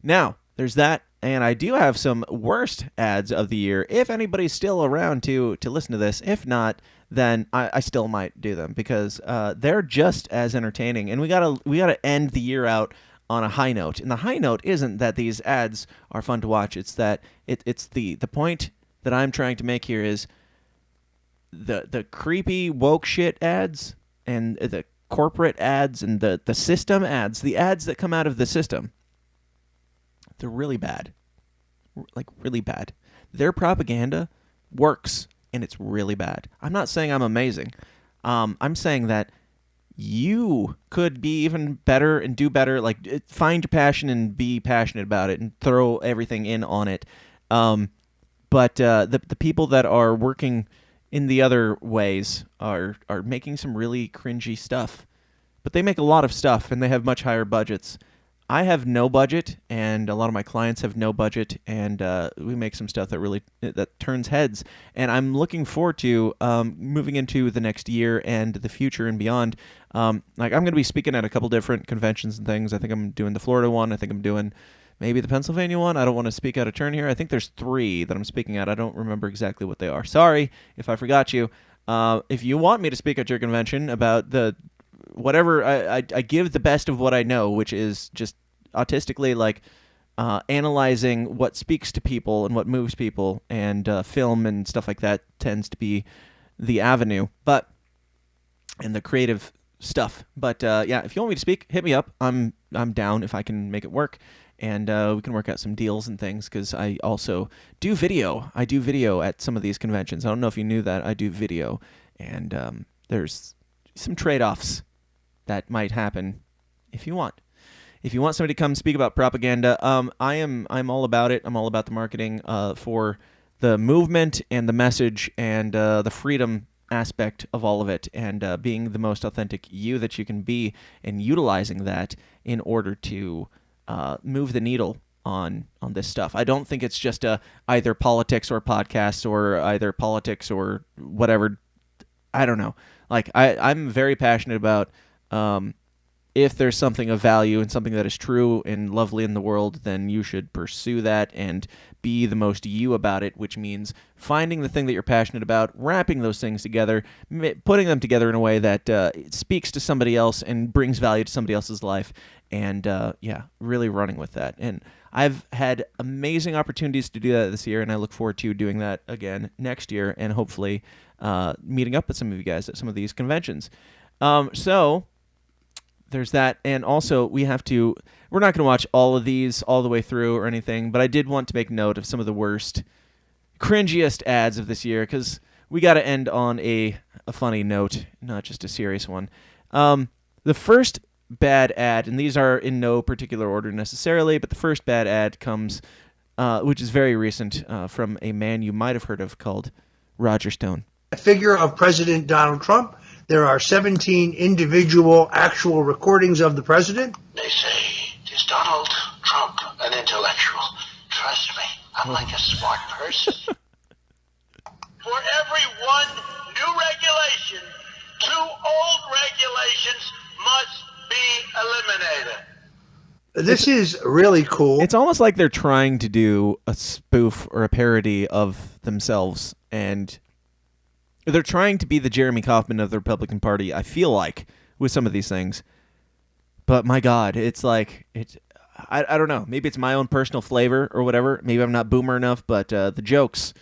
Now, there's that. And I do have some worst ads of the year. If anybody's still around to listen to this, if not, then I still might do them because they're just as entertaining. And we gotta end the year out on a high note. And the high note isn't that these ads are fun to watch. It's that it's the point that I'm trying to make here is the creepy woke shit ads and the corporate ads and the system ads, the ads that come out of the system. They're really bad. Like, really bad. Their propaganda works, and it's really bad. I'm not saying I'm amazing. I'm saying that you could be even better and do better. Like, find your passion and be passionate about it and throw everything in on it. But the people that are working in the other ways are making some really cringy stuff. But they make a lot of stuff, and they have much higher budgets. I have no budget, and a lot of my clients have no budget, and we make some stuff that turns heads. And I'm looking forward to moving into the next year and the future and beyond. I'm going to be speaking at a couple different conventions and things. I think I'm doing the Florida one. I think I'm doing maybe the Pennsylvania one. I don't want to speak out of turn here. I think there's 3 that I'm speaking at. I don't remember exactly what they are. Sorry if I forgot you. If you want me to speak at your convention about whatever, I give the best of what I know, which is just autistically analyzing what speaks to people and what moves people, and film and stuff like that tends to be the avenue, and the creative stuff. But yeah, if you want me to speak, hit me up. I'm down if I can make it work, and we can work out some deals and things because I also do video. I do video at some of these conventions. I don't know if you knew that. I do video, and there's some trade-offs that might happen if you want. If you want somebody to come speak about propaganda, I'm all about it. I'm all about the marketing for the movement and the message and the freedom aspect of all of it, and being the most authentic you that you can be, and utilizing that in order to move the needle on this stuff. I don't think it's just either politics or podcasts or either politics or whatever. I don't know. Like I'm very passionate about if there's something of value and something that is true and lovely in the world, then you should pursue that and be the most you about it, which means finding the thing that you're passionate about, wrapping those things together, putting them together in a way that it speaks to somebody else and brings value to somebody else's life, and yeah, really running with that. And I've had amazing opportunities to do that this year, and I look forward to doing that again next year, and hopefully meeting up with some of you guys at some of these conventions. So there's that, and also we're not going to watch all of these all the way through or anything, but I did want to make note of some of the worst, cringiest ads of this year, because we got to end on a funny note, not just a serious one. The first bad ad, and these are in no particular order necessarily, but the first bad ad comes, which is very recent, from a man you might have heard of called Roger Stone. A figure of President Donald Trump. There are 17 individual actual recordings of the president. They say, is Donald Trump an intellectual? Trust me, I'm like a smart person. For every one new regulation, 2 old regulations must be eliminated. This is really cool. It's almost like they're trying to do a spoof or a parody of themselves, and they're trying to be the Jeremy Kauffman of the Republican Party, I feel like, with some of these things. But my God, it's like, I don't know. Maybe it's my own personal flavor or whatever. Maybe I'm not boomer enough, but the jokes.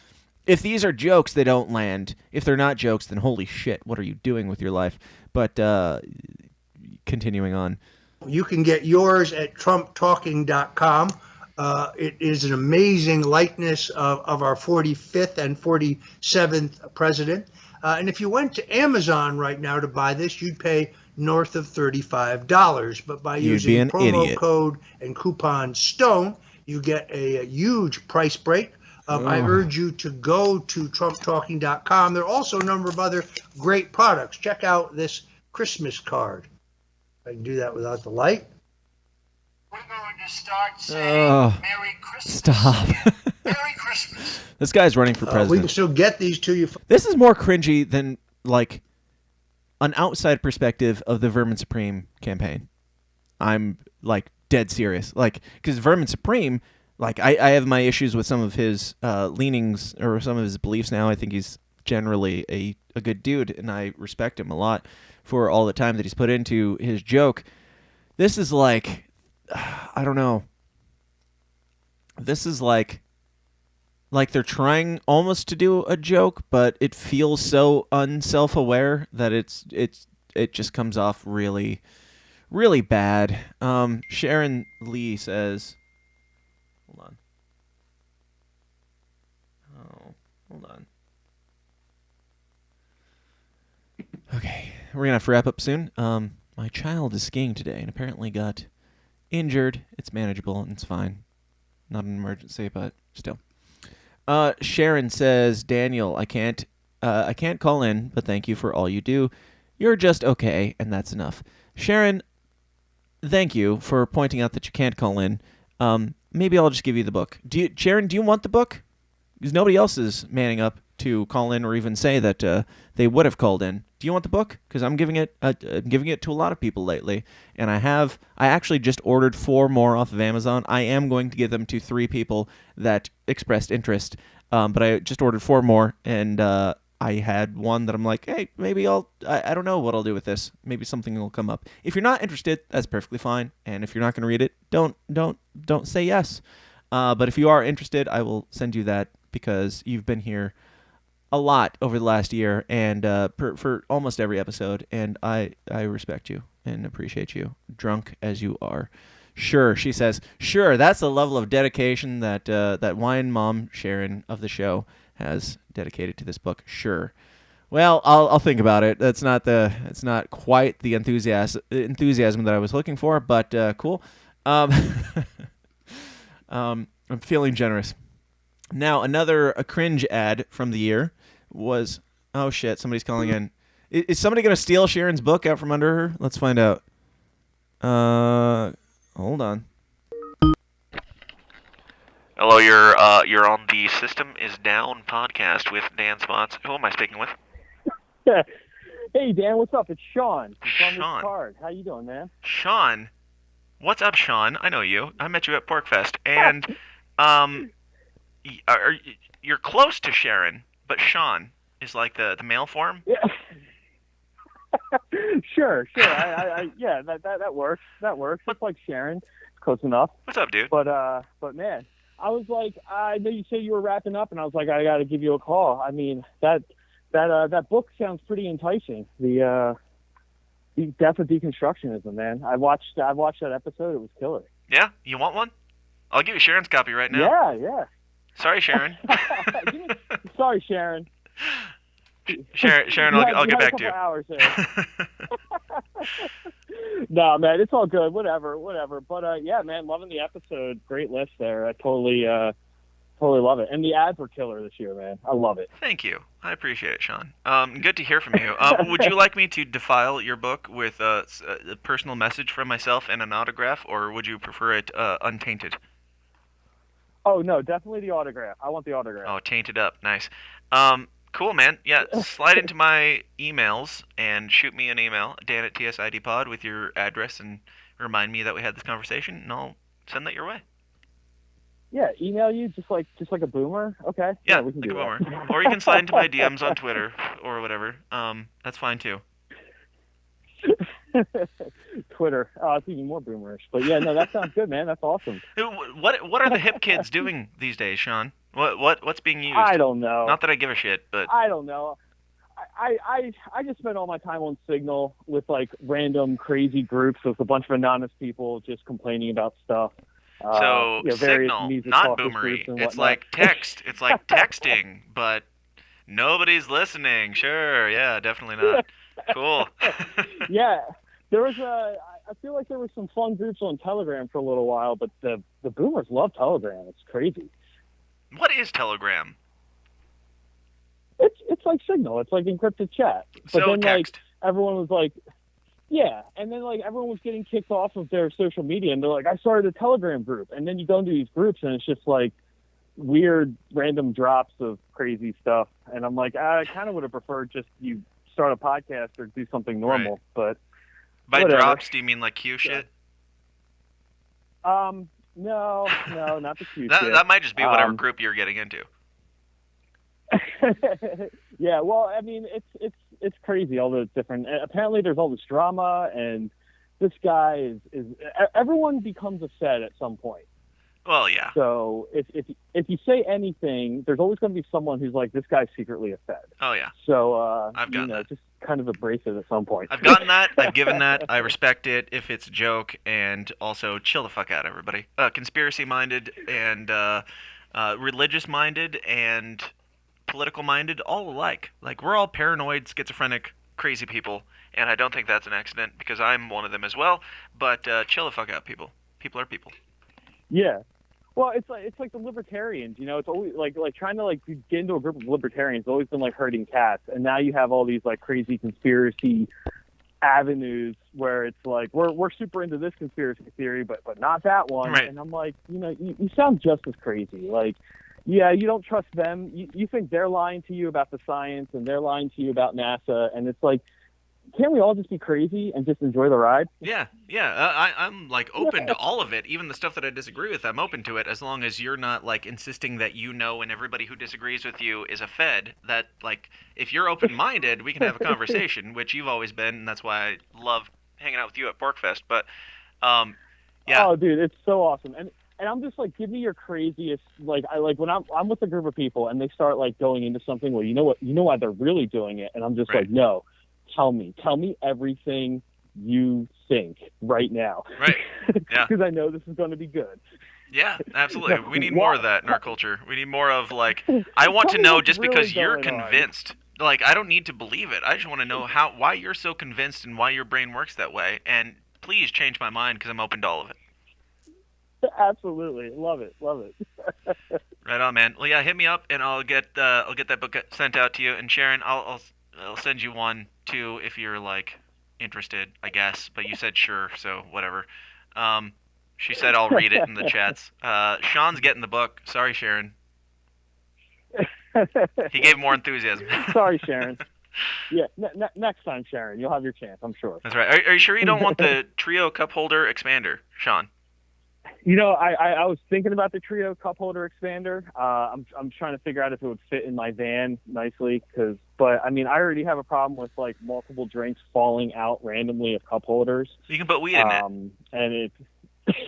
If these are jokes, they don't land. If they're not jokes, then holy shit, what are you doing with your life? But continuing on. You can get yours at TrumpTalking.com. It is an amazing likeness of our 45th and 47th president. And if you went to Amazon right now to buy this, you'd pay north of $35. But by using promo code and coupon STONE, you get a huge price break. I urge you to go to TrumpTalking.com. There are also a number of other great products. Check out this Christmas card. I can do that without the light. We're going to start saying Merry Christmas. Stop. Merry Christmas. This guy's running for president. We can still get these to you. This is more cringy than, like, an outside perspective of the Vermin Supreme campaign. I'm, like, dead serious. Like, because Vermin Supreme, like I have my issues with some of his leanings or some of his beliefs now. I think he's generally a good dude, and I respect him a lot for all the time that he's put into his joke. This is like, I don't know. This is like they're trying almost to do a joke, but it feels so unself-aware that it just comes off really, really bad. Sharon Lee says, hold on. Oh, hold on. Okay, we're gonna have to wrap up soon. My child is skiing today and apparently got injured. It's manageable and it's fine. Not an emergency, but still. Sharon says, Daniel, I can't call in, but thank you for all you do. You're just okay, and that's enough. Sharon, thank you for pointing out that you can't call in. Maybe I'll just give you the book. Sharon, do you want the book? Because nobody else is manning up to call in or even say that they would have called in. Do you want the book? Because I'm giving it to a lot of people lately, and I actually just ordered 4 more off of Amazon. I am going to give them to 3 people that expressed interest, but I just ordered 4 more, and I had one that I'm like, hey, maybe I don't know what I'll do with this. Maybe something will come up. If you're not interested, that's perfectly fine, and if you're not going to read it, don't say yes. But if you are interested, I will send you that because you've been here a lot over the last year and for almost every episode, and I respect you and appreciate you, drunk as you are. Sure, she says, sure, that's the level of dedication that wine mom Sharon of the show has dedicated to this book. Sure. Well, I'll think about it. It's not quite the enthusiasm that I was looking for, but cool. I'm feeling generous. Now, a cringe ad from the year was, oh shit, somebody's calling in. Is somebody going to steal Sharon's book out from under her? Let's find out. Hold on. Hello, you're on the System is Down podcast with Dan Spots. Who am I speaking with? Hey, Dan, what's up? It's Sean. Sean. Card. How you doing, man? Sean? What's up, Sean? I know you. I met you at Porkfest, and you're close to Sharon, but Sean is like the male form. Yeah. Sure. Yeah, that works. That works. It's like Sharon. It's close enough. What's up, dude? But man, I was like, I know you said you were wrapping up, and I was like, I got to give you a call. I mean, that book sounds pretty enticing. The Death of Deconstructionism, man. I watched that episode. It was killer. Yeah, you want one? I'll give you Sharon's copy right now. Yeah. Sorry, Sharon. Sorry, Sharon. Sharon, I'll get back to you. Hours there. No, man, it's all good. Whatever. But yeah, man, loving the episode. Great list there. I totally love it. And the ads were killer this year, man. I love it. Thank you. I appreciate it, Sean. Good to hear from you. Would you like me to defile your book with a personal message from myself and an autograph, or would you prefer it untainted? Oh, no, definitely the autograph. I want the autograph. Oh, tainted up. Nice. Cool, man. Yeah, slide into my emails and shoot me an email, dan@tsidpod, with your address and remind me that we had this conversation, and I'll send that your way. Yeah, email you just like a boomer. Okay. Yeah, we can like do a that. boomer. Or you can slide into my DMs on Twitter or whatever. That's fine too. Twitter. It's even more boomerish. But yeah, no, that sounds good, man. That's awesome. What are the hip kids doing these days, Sean? What's being used? I don't know. Not that I give a shit, but I don't know. I just spend all my time on Signal with like random crazy groups with a bunch of anonymous people just complaining about stuff. So Signal, not boomery. It's like text. It's like texting, but nobody's listening. Sure, yeah, definitely not. Cool. Yeah, there was I feel like there were some fun groups on Telegram for a little while, but the boomers love Telegram. It's crazy. What is Telegram? It's like Signal. It's like encrypted chat. But so then text. Like everyone was like, yeah, and then like everyone was getting kicked off of their social media, and they're like, I started a Telegram group, and then you go into these groups, and it's just like weird random drops of crazy stuff, and I'm like, I kind of would have preferred just you start a podcast or do something normal, right. But by whatever. drops, do you mean like Q shit? No, not the Q-tip. That might just be whatever group you're getting into. Yeah, well, I mean, it's crazy, all the different. Apparently, there's all this drama, and this guy is everyone becomes a Fed at some point. Well, yeah. So if you say anything, there's always going to be someone who's like, this guy's secretly a Fed. Oh yeah. So I've gotten that. just kind of embrace it at some point. I've gotten that. I've given that. I respect it if it's a joke, and also chill the fuck out, everybody. Conspiracy-minded and religious-minded and political-minded, all alike. Like, we're all paranoid, schizophrenic, crazy people, and I don't think that's an accident because I'm one of them as well. But chill the fuck out, people. People are people. Yeah. Well, it's like the libertarians, it's always like trying to get into a group of libertarians has always been like herding cats, and now you have all these like crazy conspiracy avenues where it's like we're super into this conspiracy theory, but not that one. Right. And I'm like, you sound just as crazy. Like, yeah, you don't trust them. You think they're lying to you about the science, and they're lying to you about NASA, and it's like, can't we all just be crazy and just enjoy the ride? Yeah. I'm like open to all of it, even the stuff that I disagree with. I'm open to it as long as you're not like insisting that and everybody who disagrees with you is a Fed. That like, if you're open-minded, we can have a conversation, which you've always been, and that's why I love hanging out with you at Porkfest. But yeah. Oh, dude, it's so awesome. And I'm just like, give me your craziest, like, when I'm with a group of people and they start like going into something, well, you know why they're really doing it, and I'm just like, no. Tell me everything you think right now. Right. Yeah. Because I know this is going to be good. Yeah, absolutely. We need more of that in our culture. We need more of like, I want to know just because you're convinced. Like, I don't need to believe it. I just want to know why you're so convinced and why your brain works that way. And please change my mind because I'm open to all of it. Absolutely, love it. Right on, man. Well, yeah, hit me up and I'll get that book sent out to you. And Sharon, I'll send you one too if you're like interested, I guess. But you said sure, so whatever. She said I'll read it in the chats. Sean's getting the book. Sorry, Sharon. He gave more enthusiasm. Sorry, Sharon. Yeah, next time, Sharon, you'll have your chance, I'm sure. That's right. Are you sure you don't want the Trio Cup Holder Expander, Sean? I was thinking about the Trio Cup Holder Expander. I'm trying to figure out if it would fit in my van nicely, but I mean, I already have a problem with like multiple drinks falling out randomly of cup holders. You can put weed in it. And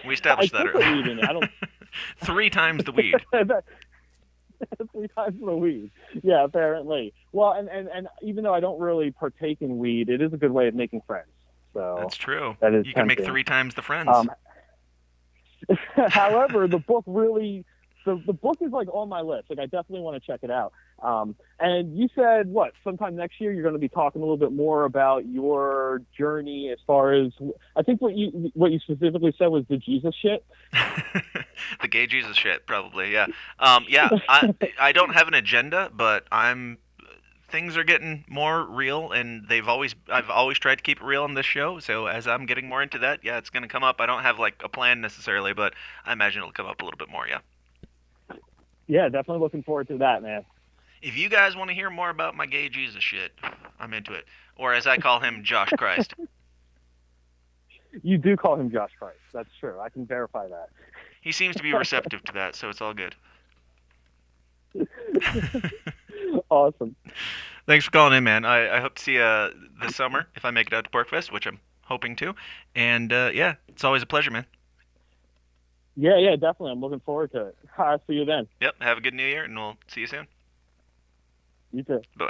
we established that earlier. Weed in it. I don't. 3 times the weed. 3 times the weed. Yeah, apparently. Well, and even though I don't really partake in weed, it is a good way of making friends. So that's true. That is you can tempting. make 3 times the friends. However, the book really, the book is like on my list. Like, I definitely want to check it out. And you said sometime next year you're going to be talking a little bit more about your journey as far as, I think what you specifically said was the Jesus shit. The gay Jesus shit, probably. Yeah. I don't have an agenda, but things are getting more real, and I've always tried to keep it real on this show. So as I'm getting more into that, yeah, it's going to come up. I don't have like a plan necessarily, but I imagine it'll come up a little bit more. Yeah. Yeah, definitely looking forward to that, man. If you guys want to hear more about my gay Jesus shit, I'm into it. Or as I call him, Josh Christ. You do call him Josh Christ. That's true. I can verify that. He seems to be receptive to that, so it's all good. Awesome. Thanks for calling in, man. I hope to see you this summer if I make it out to Porkfest, which I'm hoping to. And yeah, it's always a pleasure, man. Yeah, definitely. I'm looking forward to it. I'll see you then. Yep. Have a good New Year, and we'll see you soon. You too. Bye.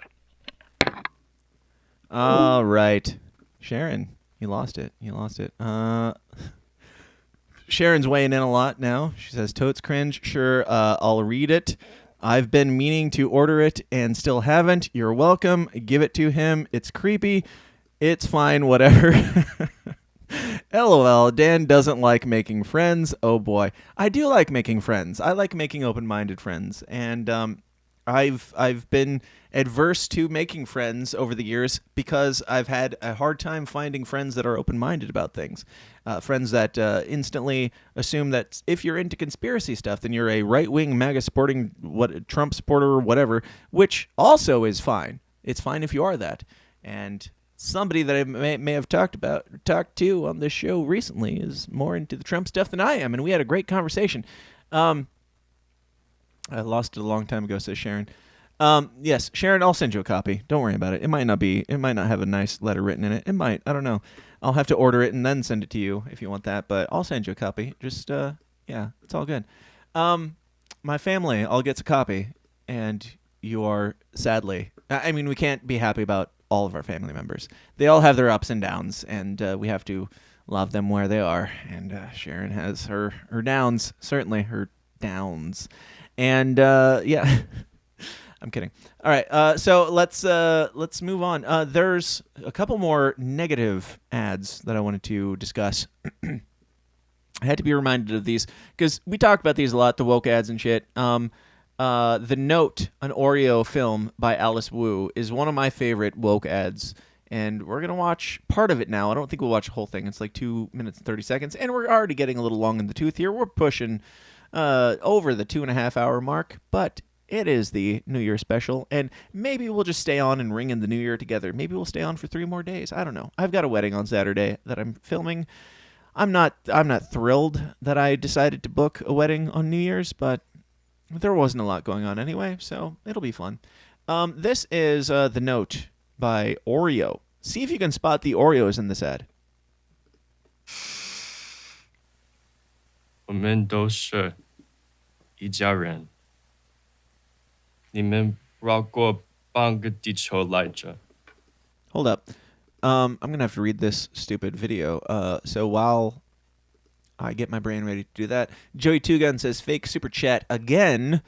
All right. Sharon, you lost it. Sharon's weighing in a lot now. She says, totes cringe. Sure, I'll read it. I've been meaning to order it and still haven't. You're welcome. Give it to him. It's creepy. It's fine, whatever. LOL, Dan doesn't like making friends. Oh boy. I do like making friends. I like making open-minded friends. And I've been adverse to making friends over the years because I've had a hard time finding friends that are open-minded about things. Friends that instantly assume that if you're into conspiracy stuff, then you're a right-wing MAGA supporting Trump supporter or whatever, which also is fine. It's fine if you are that. And somebody that I may have talked to on this show recently is more into the Trump stuff than I am, and we had a great conversation. I lost it a long time ago, says Sharon. Yes, Sharon, I'll send you a copy. Don't worry about it. It might not have a nice letter written in it. It might. I don't know. I'll have to order it and then send it to you if you want that, but I'll send you a copy. Just, yeah, it's all good. My family all gets a copy, and you are, sadly, I mean, we can't be happy about all of our family members. They all have their ups and downs, and we have to love them where they are. And Sharon has her downs, certainly her downs. And, yeah, I'm kidding. All right, so let's move on. There's a couple more negative ads that I wanted to discuss. I had to be reminded of these because we talk about these a lot, the woke ads and shit. The Note, an Oreo film by Alice Wu, is one of my favorite woke ads, and we're going to watch part of it now. I don't think we'll watch the whole thing. It's like 2 minutes and 30 seconds, and we're already getting a little long in the tooth here. We're pushing over the 2.5 hour mark, but it is the New Year special, and maybe we'll just stay on and ring in the New Year together. Maybe we'll stay on for 3 more days. I don't know. I've got a wedding on Saturday that I'm filming. I'm not thrilled that I decided to book a wedding on New Year's, but there wasn't a lot going on anyway, so it'll be fun. This is The Note by Oreo. See if you can spot the Oreos in this ad. 我们都是一家人。你们绕过半个地球来着。 Hold up. I'm going to have to read this stupid video. So while I get my brain ready to do that, Joey Two Gun says, fake super chat again.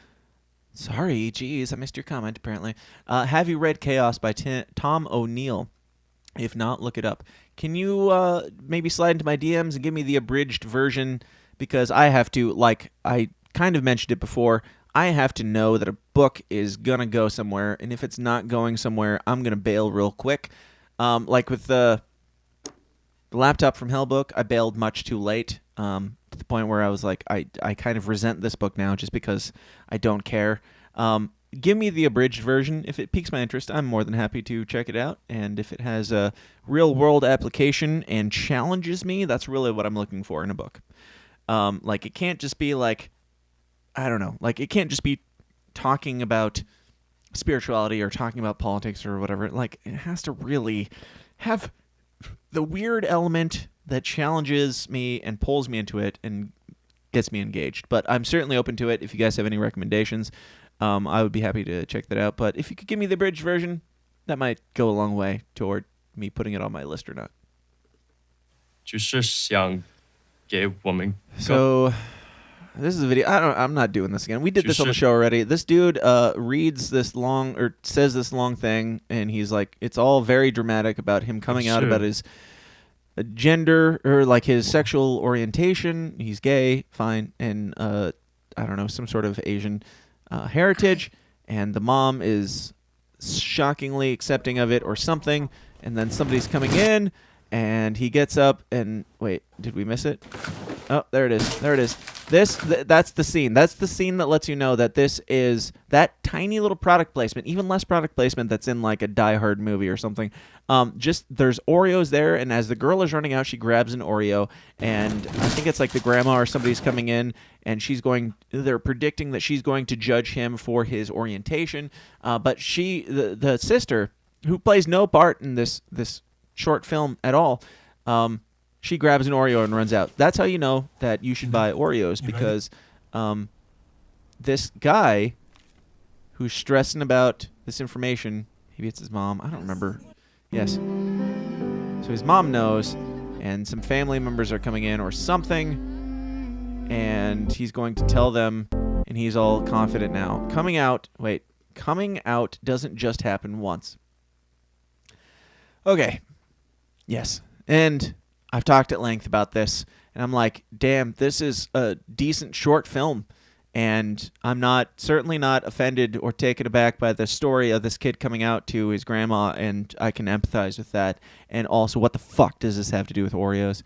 Sorry, geez, I missed your comment, apparently. Have you read Chaos by Tom O'Neill? If not, look it up. Can you maybe slide into my DMs and give me the abridged version? Because I have to, like, I kind of mentioned it before, I have to know that a book is going to go somewhere, and if it's not going somewhere, I'm going to bail real quick. Like with the laptop from Hell book, I bailed much too late, to the point where I was like, I kind of resent this book now just because I don't care. Give me the abridged version. If it piques my interest, I'm more than happy to check it out. And if it has a real-world application and challenges me, that's really what I'm looking for in a book. Like, it can't just be like, I don't know, like, it can't just be talking about spirituality or talking about politics or whatever. Like, it has to really have the weird element that challenges me and pulls me into it and gets me engaged. But I'm certainly open to it. If you guys have any recommendations, I would be happy to check that out. But if you could give me the abridged version, that might go a long way toward me putting it on my list or not. 就是想给我们 So this is a video. I'm not doing this again. We did this on the show already. This dude reads this long, or says this long thing, and he's like, it's all very dramatic about him coming out about his gender, or like his sexual orientation. He's gay, fine, and I don't know, some sort of Asian heritage, and the mom is shockingly accepting of it or something, and then somebody's coming in, and he gets up and, wait, did we miss it? Oh, there it is. There it is. That's the scene. That's the scene that lets you know that this is that tiny little product placement, even less product placement that's in like a Die Hard movie or something. Just there's Oreos there, and as the girl is running out, she grabs an Oreo, and I think it's like the grandma or somebody's coming in, and they're predicting that she's going to judge him for his orientation. But the sister, who plays no part in this short film at all, she grabs an Oreo and runs out. That's how you know that you should buy Oreos, because this guy who's stressing about this information, maybe it's his mom, I don't remember. Yes. So his mom knows, and some family members are coming in or something, and he's going to tell them, and he's all confident now. Coming out doesn't just happen once. Okay. Yes. And I've talked at length about this, and I'm like, damn, this is a decent short film, and I'm certainly not offended or taken aback by the story of this kid coming out to his grandma, and I can empathize with that. And also, what the fuck does this have to do with Oreos?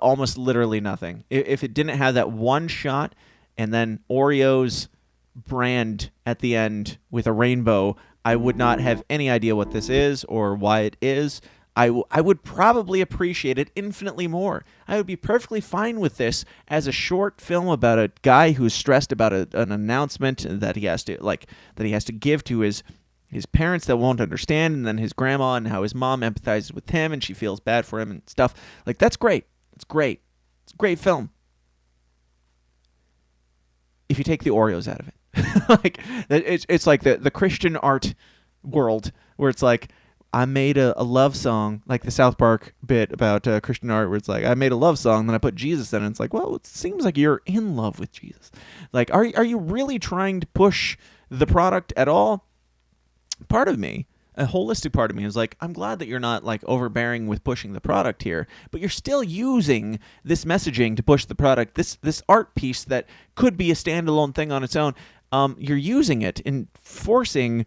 Almost literally nothing. If it didn't have that one shot and then Oreos brand at the end with a rainbow, I would not have any idea what this is or why it is. I would probably appreciate it infinitely more. I would be perfectly fine with this as a short film about a guy who's stressed about an announcement that he has to give to his parents that won't understand, and then his grandma, and how his mom empathizes with him and she feels bad for him and stuff. Like, that's great. It's great. It's a great film. If you take the Oreos out of it. Like, it's like the Christian art world where it's like, I made a love song, like the South Park bit about Christian art, where it's like, I made a love song, then I put Jesus in it. It's like, well, it seems like you're in love with Jesus. Like, are you really trying to push the product at all? Part of me, a holistic part of me, is like, I'm glad that you're not like overbearing with pushing the product here, but you're still using this messaging to push the product. This art piece that could be a standalone thing on its own, you're using it in forcing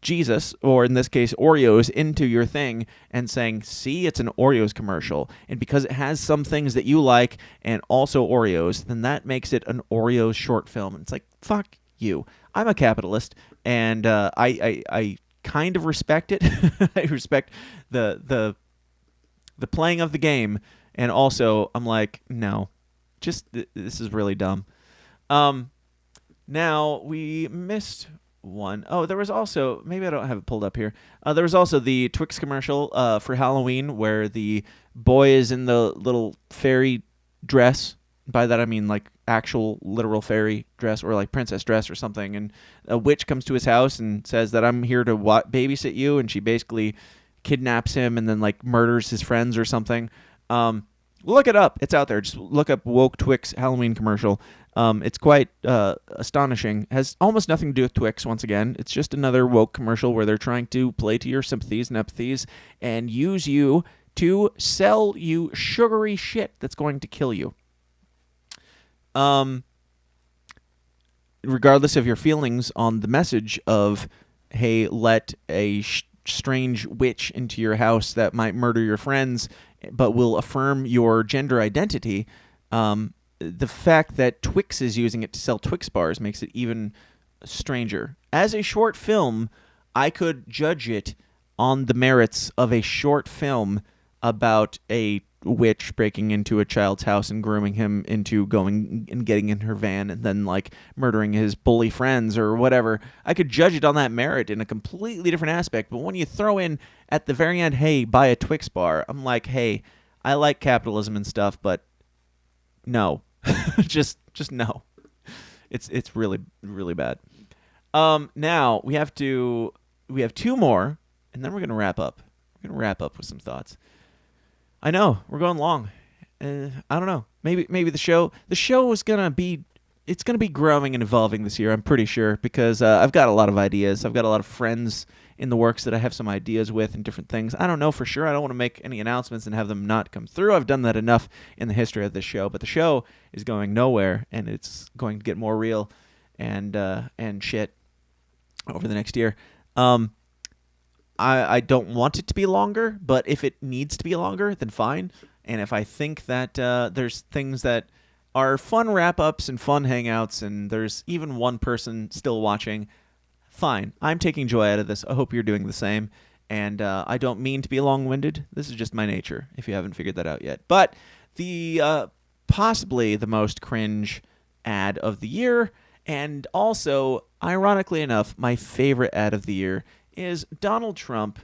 Jesus, or in this case Oreos, into your thing and saying, see, it's an Oreos commercial, and because it has some things that you like and also Oreos, then that makes it an Oreos short film. And it's like, fuck you. I'm a capitalist, and I kind of respect it. I respect the playing of the game, and also I'm like, no, just this is really dumb. Now we missed one. Oh, there was also, maybe I don't have it pulled up here. There was also the Twix commercial for Halloween where the boy is in the little fairy dress. By that I mean like actual literal fairy dress, or like princess dress or something. And a witch comes to his house and says that I'm here to babysit you. And she basically kidnaps him and then like murders his friends or something. Look it up. It's out there. Just look up woke Twix Halloween commercial. It's quite astonishing. Has almost nothing to do with Twix, once again. It's just another woke commercial where they're trying to play to your sympathies and empathies and use you to sell you sugary shit that's going to kill you. Regardless of your feelings on the message of, hey, let a strange witch into your house that might murder your friends but will affirm your gender identity, the fact that Twix is using it to sell Twix bars makes it even stranger. As a short film, I could judge it on the merits of a short film about a witch breaking into a child's house and grooming him into going and getting in her van and then like murdering his bully friends or whatever. I could judge it on that merit in a completely different aspect. But when you throw in at the very end, hey, buy a Twix bar, I'm like, hey, I like capitalism and stuff, but no. just no. It's really, really bad. Now we have two more, and then we're gonna wrap up. We're gonna wrap up with some thoughts. I know we're going long. I don't know. Maybe the show is gonna be growing and evolving this year. I'm pretty sure, because I've got a lot of ideas. I've got a lot of friends in the works that I have some ideas with and different things. I don't know for sure. I don't want to make any announcements and have them not come through. I've done that enough in the history of this show. But the show is going nowhere, and it's going to get more real and shit over the next year. I don't want it to be longer, but if it needs to be longer, then fine. And if I think that there's things that are fun wrap-ups and fun hangouts, and there's even one person still watching, fine. I'm taking joy out of this. I hope you're doing the same. And I don't mean to be long-winded. This is just my nature, if you haven't figured that out yet. But the possibly the most cringe ad of the year, and also, ironically enough, my favorite ad of the year, is Donald Trump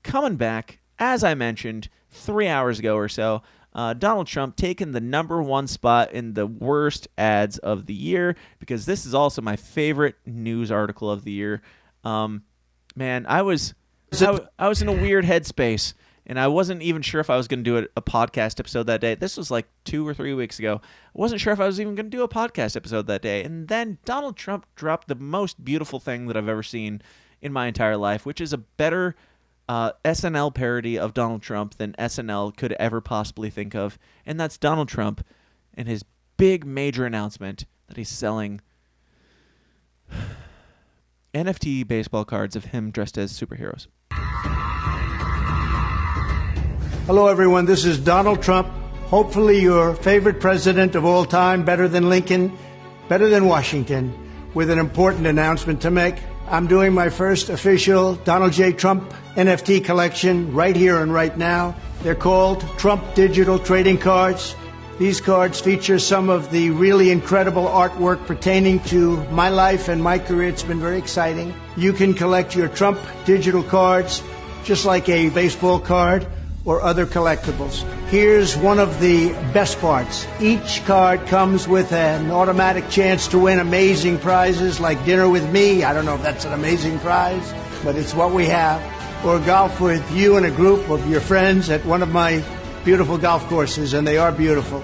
coming back, as I mentioned 3 hours ago or so. Donald Trump taking the #1 spot in the worst ads of the year, because this is also my favorite news article of the year. Man, I was in a weird headspace, and I wasn't even sure if I was going to do a podcast episode that day. This was like 2 or 3 weeks ago. I wasn't sure if I was even going to do a podcast episode that day. And then Donald Trump dropped the most beautiful thing that I've ever seen in my entire life, which is a better SNL parody of Donald Trump than SNL could ever possibly think of. And that's Donald Trump and his big major announcement that he's selling NFT baseball cards of him dressed as superheroes. Hello, everyone. This is Donald Trump. Hopefully your favorite president of all time, better than Lincoln, better than Washington, with an important announcement to make. I'm doing my first official Donald J. Trump NFT collection right here and right now. They're called Trump Digital Trading Cards. These cards feature some of the really incredible artwork pertaining to my life and my career. It's been very exciting. You can collect your Trump digital cards just like a baseball card or other collectibles. Here's one of the best parts. Each card comes with an automatic chance to win amazing prizes like dinner with me. I don't know if that's an amazing prize, but it's what we have. Or golf with you and a group of your friends at one of my beautiful golf courses, and they are beautiful.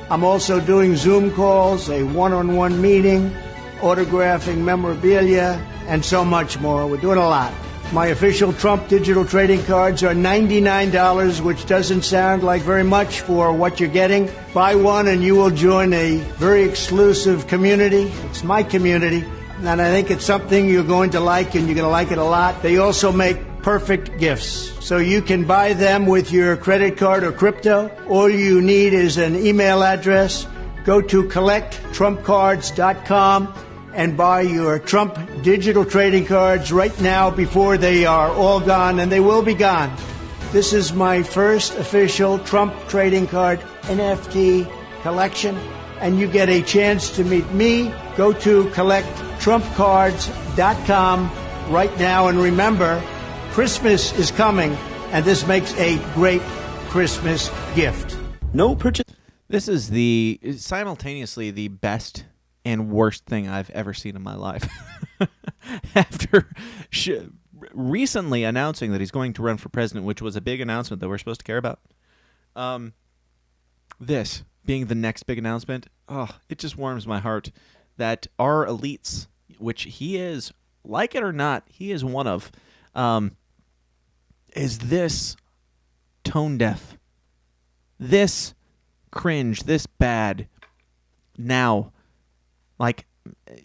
I'm also doing Zoom calls, a one-on-one meeting, autographing memorabilia, and so much more. We're doing a lot. My official Trump digital trading cards are $99, which doesn't sound like very much for what you're getting. Buy one and you will join a very exclusive community. It's my community, and I think it's something you're going to like, and you're going to like it a lot. They also make perfect gifts. So you can buy them with your credit card or crypto. All you need is an email address. Go to collecttrumpcards.com and buy your Trump digital trading cards right now before they are all gone, and they will be gone. This is my first official Trump trading card NFT collection, and you get a chance to meet me. Go to collecttrumpcards.com right now, and remember, Christmas is coming, and this makes a great Christmas gift. No purchase. This is simultaneously the best and worst thing I've ever seen in my life. After recently announcing that he's going to run for president, which was a big announcement that we're supposed to care about, this being the next big announcement, it just warms my heart that our elites, which he is, like it or not, he is one of, is this tone deaf, this cringe, this bad. Now, like,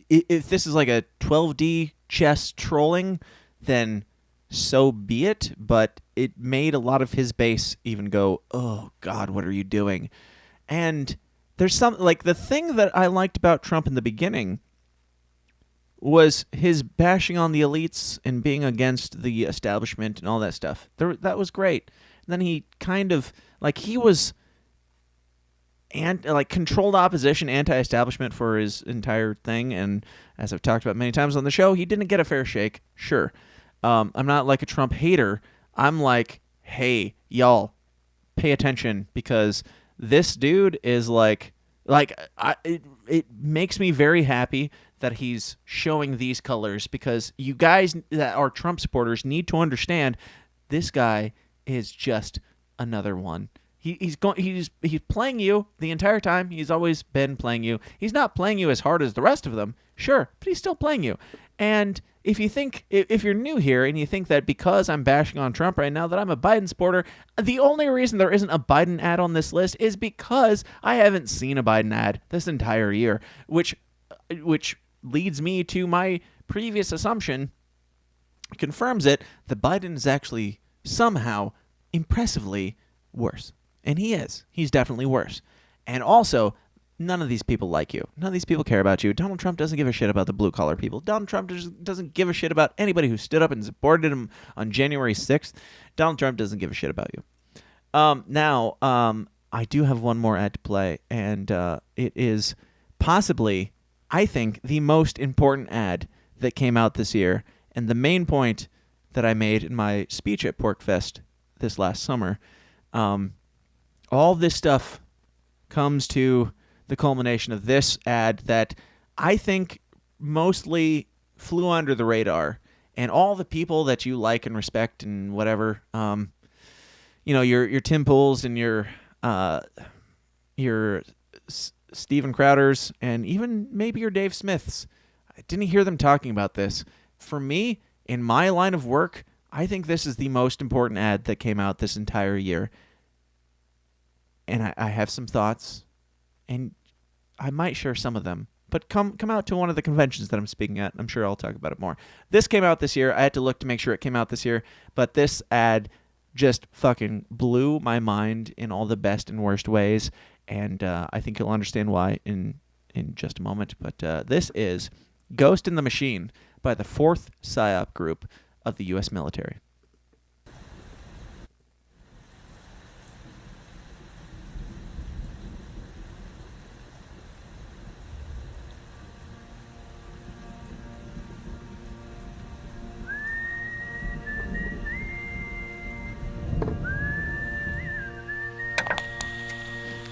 if this is like a 12D chess trolling, then so be it. But it made a lot of his base even go, oh, God, what are you doing? And there's some, like, the thing that I liked about Trump in the beginning was his bashing on the elites and being against the establishment and all that stuff. That was great. And then he kind of, like, he was controlled opposition, anti-establishment for his entire thing, and as I've talked about many times on the show, he didn't get a fair shake. Sure. I'm not like a Trump hater. I'm like, hey, y'all, pay attention, because this dude is it makes me very happy that he's showing these colors, because you guys that are Trump supporters need to understand this guy is just another one. He's playing you the entire time. He's always been playing you. He's not playing you as hard as the rest of them, sure, but he's still playing you. And if you're new here and you think that because I'm bashing on Trump right now that I'm a Biden supporter, the only reason there isn't a Biden ad on this list is because I haven't seen a Biden ad this entire year, which leads me to my previous assumption, confirms it, that Biden is actually somehow impressively worse. And he is. He's definitely worse. And also, none of these people like you. None of these people care about you. Donald Trump doesn't give a shit about the blue-collar people. Donald Trump doesn't give a shit about anybody who stood up and supported him on January 6th. Donald Trump doesn't give a shit about you. Now, I do have one more ad to play, and it is possibly, I think, the most important ad that came out this year, and the main point that I made in my speech at PorkFest this last summer. All this stuff comes to the culmination of this ad that I think mostly flew under the radar, and all the people that you like and respect and whatever, your Tim Pools and your Steven Crowders and even maybe your Dave Smiths. I didn't hear them talking about this. For me, in my line of work, I think this is the most important ad that came out this entire year. And I have some thoughts, and I might share some of them. But come out to one of the conventions that I'm speaking at. I'm sure I'll talk about it more. This came out this year. I had to look to make sure it came out this year. But this ad just fucking blew my mind in all the best and worst ways. And I think you'll understand why in just a moment. But this is Ghost in the Machine by the 4th PSYOP group of the U.S. military.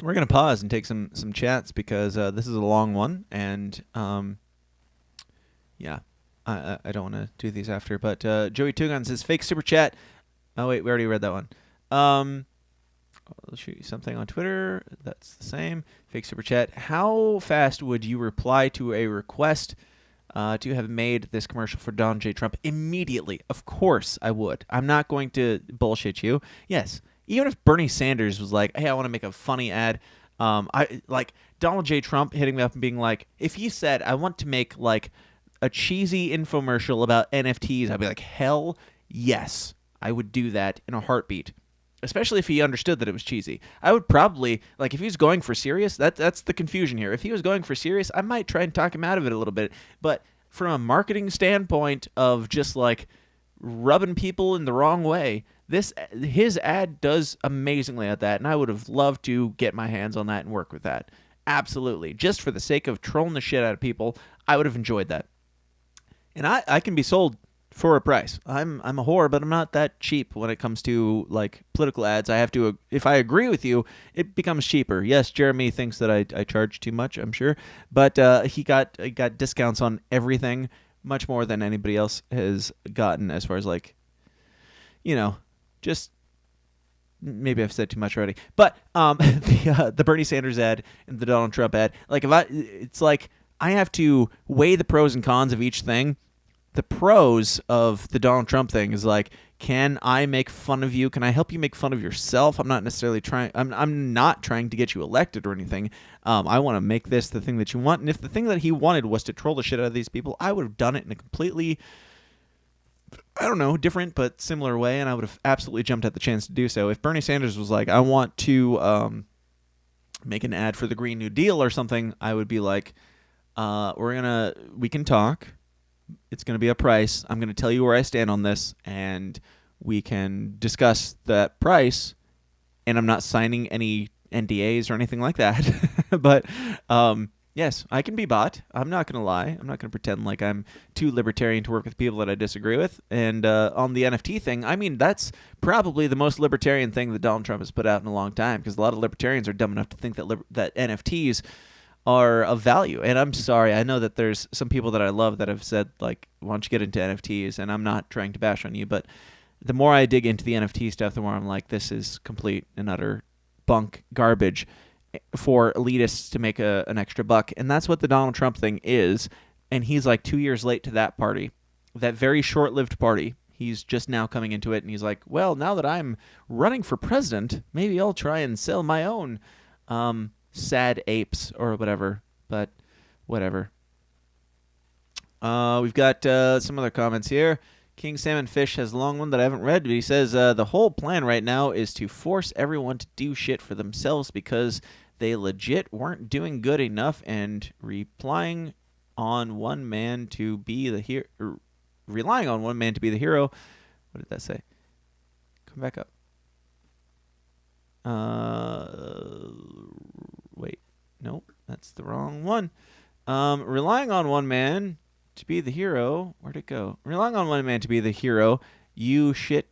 We're going to pause and take some chats because this is a long one, and yeah, I don't want to do these after. But Joey Tugon says, fake super chat. Oh, wait, we already read that one. I'll shoot you something on Twitter. That's the same. Fake super chat. How fast would you reply to a request to have made this commercial for Donald J. Trump? Immediately. Of course I would. I'm not going to bullshit you. Yes. Even if Bernie Sanders was like, hey, I want to make a funny ad, I like Donald J. Trump hitting me up and being like, if he said, I want to make like a cheesy infomercial about NFTs, I'd be like, hell yes, I would do that in a heartbeat. Especially if he understood that it was cheesy. I would probably, like, if he was going for serious, that's the confusion here. If he was going for serious, I might try and talk him out of it a little bit. But from a marketing standpoint of just like rubbing people in the wrong way, his ad does amazingly at that, and I would have loved to get my hands on that and work with that. Absolutely. Just for the sake of trolling the shit out of people, I would have enjoyed that. And I can be sold for a price. I'm a whore, but I'm not that cheap when it comes to like political ads. I have to, if I agree with you, it becomes cheaper. Yes, Jeremy thinks that I charge too much, I'm sure, but he got discounts on everything, much more than anybody else has gotten as far as like, you know, just maybe I've said too much already, but the Bernie Sanders ad and the Donald Trump ad, like it's like I have to weigh the pros and cons of each thing. The pros of the Donald Trump thing is like, can I make fun of you? Can I help you make fun of yourself? I'm not necessarily trying. I'm not trying to get you elected or anything. I want to make this the thing that you want. And if the thing that he wanted was to troll the shit out of these people, I would have done it in a completely, I don't know, different but similar way, and I would have absolutely jumped at the chance to do so. If Bernie Sanders was like, I want to make an ad for the Green New Deal or something, I would be like, we can talk. It's going to be a price. I'm going to tell you where I stand on this, and we can discuss that price, and I'm not signing any NDAs or anything like that. But yes, I can be bought. I'm not going to lie. I'm not going to pretend like I'm too libertarian to work with people that I disagree with. And on the NFT thing, I mean, that's probably the most libertarian thing that Donald Trump has put out in a long time, because a lot of libertarians are dumb enough to think that NFTs are of value. And I'm sorry, I know that there's some people that I love that have said, like, why don't you get into NFTs? And I'm not trying to bash on you, but the more I dig into the NFT stuff, the more I'm like, this is complete and utter bunk garbage for elitists to make an extra buck. And that's what the Donald Trump thing is. And he's like 2 years late to that party, that very short-lived party. He's just now coming into it, and he's like, well, now that I'm running for president, maybe I'll try and sell my own sad apes or whatever. But whatever. We've got some other comments here. King Salmon Fish has a long one that I haven't read, but he says the whole plan right now is to force everyone to do shit for themselves because they legit weren't doing good enough, and relying on one man to be the hero. What did that say? Come back up. Wait, nope, that's the wrong one. Relying on one man to be the hero. Where'd it go? Relying on one man to be the hero. You shit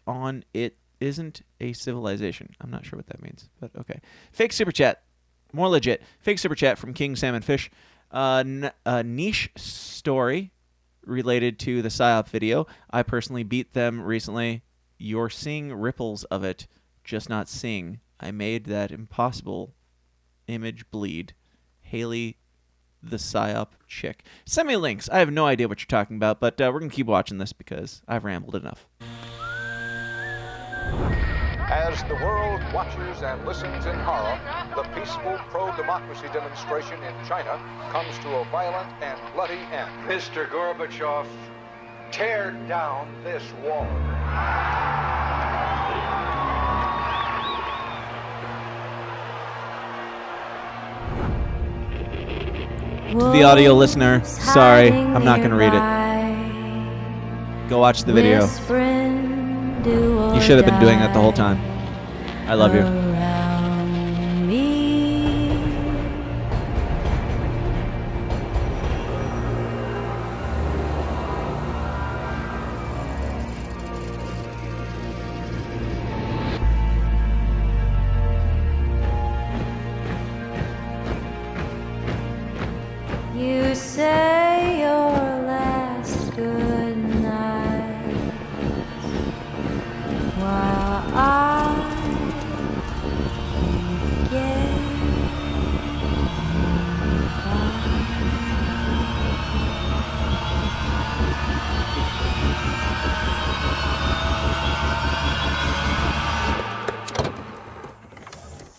on it isn't a civilization. I'm not sure what that means, but okay. Fake super chat. More legit. Fake super chat from King Salmon Fish. A niche story related to the PSYOP video. I personally beat them recently. You're seeing ripples of it, just not seeing. I made that impossible image bleed. Haley, the PSYOP chick. Send me links. I have no idea what you're talking about, but we're going to keep watching this because I've rambled enough. As the world watches and listens in horror, the peaceful pro-democracy demonstration in China comes to a violent and bloody end. Mr. Gorbachev, tear down this wall. To the audio listener, sorry, I'm not going to read it. Go watch the video. You should have been doing that the whole time. I love you. You say your last good night while I get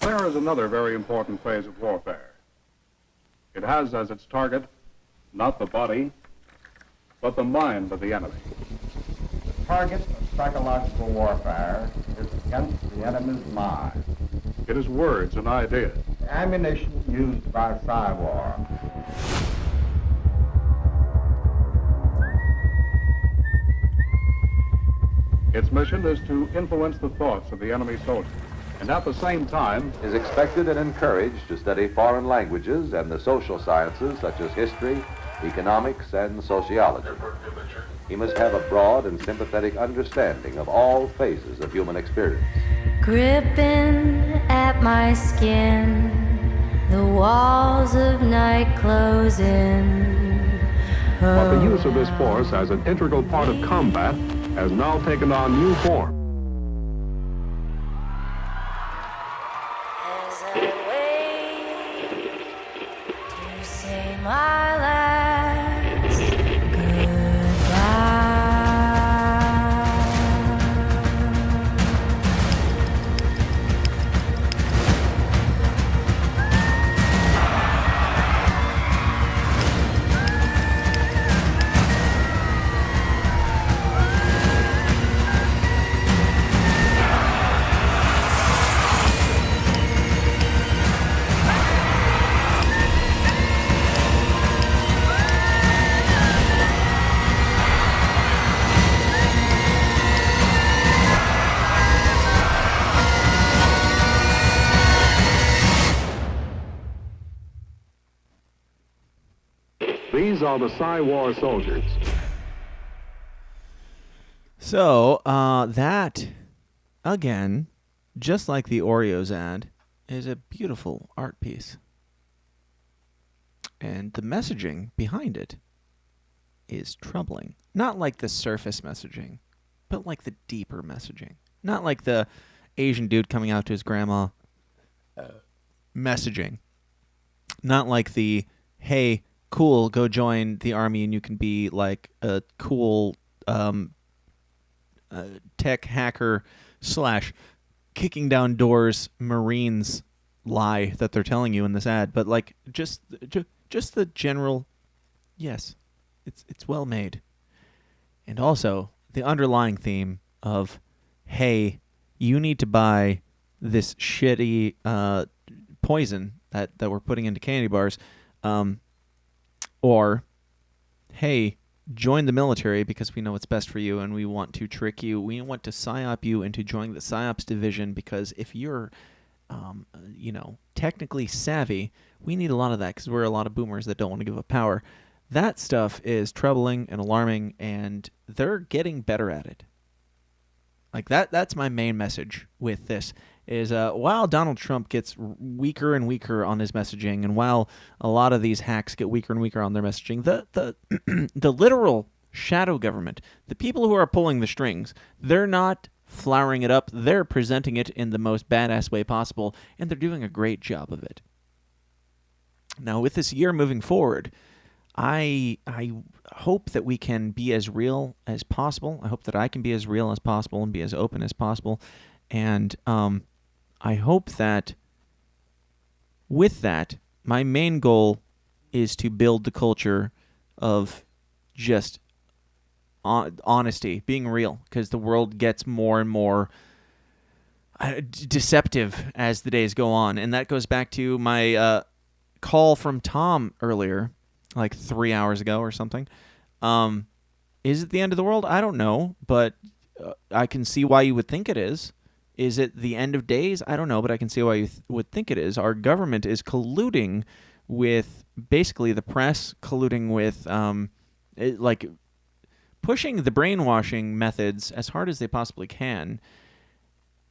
There is another very important phase of warfare. It has as its target not the body, but the mind of the enemy. The target of psychological warfare is against the enemy's mind. It is words and ideas. The ammunition used by Psywar. Its mission is to influence the thoughts of the enemy soldiers, and at the same time is expected and encouraged to study foreign languages and the social sciences such as history, economics, and sociology. He must have a broad and sympathetic understanding of all phases of human experience. gripping at my skin, the walls of night closing. But the use of this force as an integral part of combat has now taken on new form. Say my last goodbye. These are the Psywar soldiers. So, that, again, just like the Oreos ad, is a beautiful art piece. And the messaging behind it is troubling. Not like the surface messaging, but like the deeper messaging. Not like the Asian dude coming out to his grandma messaging. Not like the, hey, cool, go join the army and you can be like a cool tech hacker / kicking down doors Marines lie that they're telling you in this ad. But like just the general, yes, it's well made. And also the underlying theme of, hey, you need to buy this shitty poison that we're putting into candy bars, or, hey, join the military because we know what's best for you and we want to trick you. We want to psyop you into joining the psyops division because if you're, technically savvy, we need a lot of that because we're a lot of boomers that don't want to give up power. That stuff is troubling and alarming, and they're getting better at it. Like that's my main message with this. Is while Donald Trump gets weaker and weaker on his messaging, and while a lot of these hacks get weaker and weaker on their messaging, the literal shadow government, the people who are pulling the strings, they're not flowering it up. They're presenting it in the most badass way possible, and they're doing a great job of it. Now, with this year moving forward, I hope that we can be as real as possible. I hope that I can be as real as possible and be as open as possible. And I hope that with that, my main goal is to build the culture of just honesty, being real, because the world gets more and more deceptive as the days go on. And that goes back to my call from Tom earlier like 3 hours ago or something. Is it the end of the world? I don't know, but I can see why you would think it is. Is it the end of days? I don't know, but I can see why you would think it is. Our government is colluding with basically the press, colluding with like pushing the brainwashing methods as hard as they possibly can.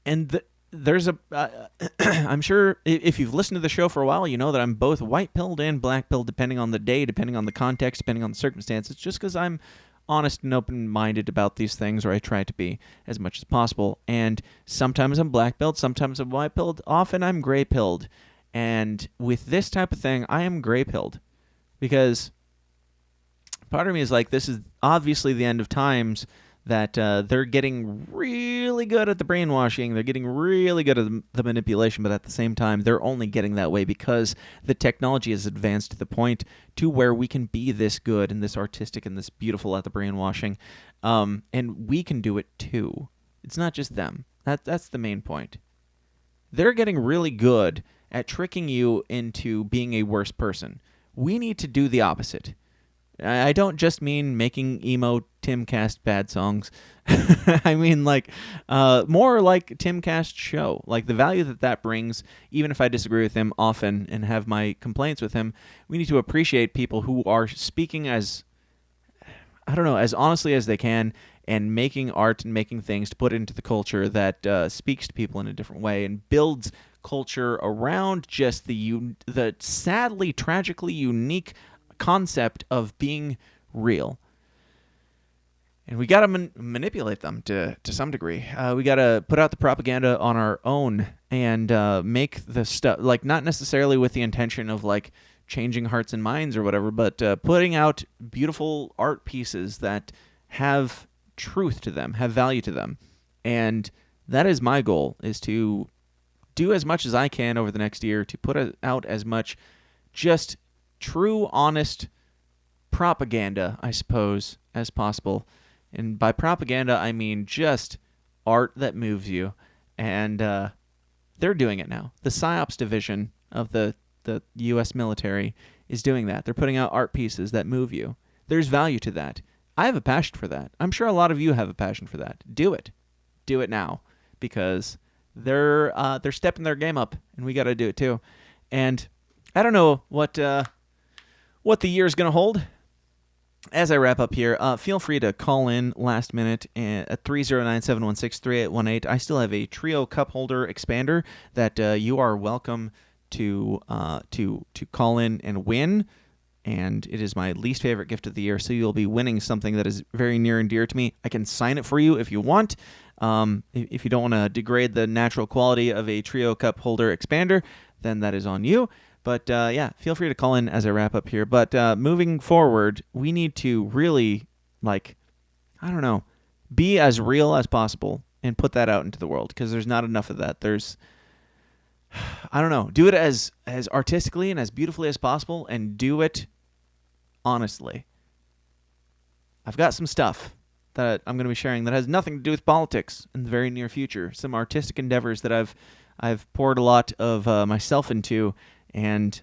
And there's a I'm sure if you've listened to the show for a while, you know that I'm both white-pilled and black-pilled depending on the day, depending on the context, depending on the circumstances, just because I'm honest and open-minded about these things, or I try to be as much as possible. And sometimes I'm black-pilled, sometimes I'm white-pilled, often I'm gray-pilled. And with this type of thing, I am gray-pilled because part of me is like, this is obviously the end of times, that they're getting really good at the brainwashing, they're getting really good at the manipulation, but at the same time, they're only getting that way because the technology has advanced to the point to where we can be this good and this artistic and this beautiful at the brainwashing, and we can do it too. It's not just them. That's the main point. They're getting really good at tricking you into being a worse person. We need to do the opposite. I don't just mean making emo Timcast bad songs. I mean, like, more like Timcast show. Like, the value that brings, even if I disagree with him often and have my complaints with him, we need to appreciate people who are speaking as, I don't know, as honestly as they can and making art and making things to put into the culture that speaks to people in a different way and builds culture around just the sadly, tragically unique concept of being real. And we got to manipulate them to some degree. We got to put out the propaganda on our own and make the stuff, like, not necessarily with the intention of like changing hearts and minds or whatever, but putting out beautiful art pieces that have truth to them, have value to them. And that is my goal, is to do as much as I can over the next year to put out as much just true, honest propaganda, I suppose, as possible. And by propaganda, I mean just art that moves you. And they're doing it now. The PSYOPs division of the U.S. military is doing that. They're putting out art pieces that move you. There's value to that. I have a passion for that. I'm sure a lot of you have a passion for that. Do it. Do it now. Because they're stepping their game up, and we got to do it too. And I don't know what the year's going to hold. As I wrap up here, feel free to call in last minute at 309-716-3818. I still have a Trio cup holder expander that you are welcome to call in and win. And it is my least favorite gift of the year, so you'll be winning something that is very near and dear to me. I can sign it for you if you want. If you don't want to degrade the natural quality of a Trio cup holder expander, then that is on you. But yeah, feel free to call in as I wrap up here. But moving forward, we need to really, like, I don't know, be as real as possible and put that out into the world, because there's not enough of that. There's, I don't know, do it as artistically and as beautifully as possible, and do it honestly. I've got some stuff that I'm going to be sharing that has nothing to do with politics in the very near future. Some artistic endeavors that I've poured a lot of myself into, and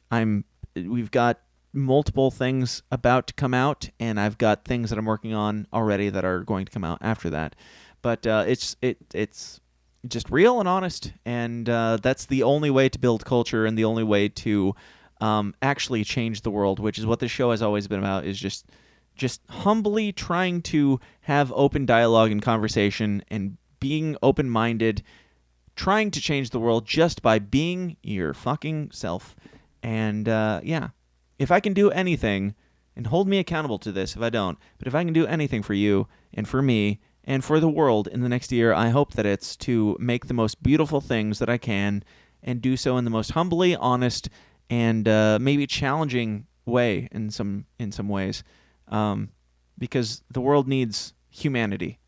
we've got multiple things about to come out, and I've got things that I'm working on already that are going to come out after that. But it's just real and honest, and that's the only way to build culture and the only way to actually change the world, which is what this show has always been about, is just humbly trying to have open dialogue and conversation and being open-minded, trying to change the world just by being your fucking self. And yeah, if I can do anything, and hold me accountable to this if I don't, but if I can do anything for you and for me and for the world in the next year, I hope that it's to make the most beautiful things that I can, and do so in the most humbly honest and maybe challenging way in some ways, because the world needs humanity.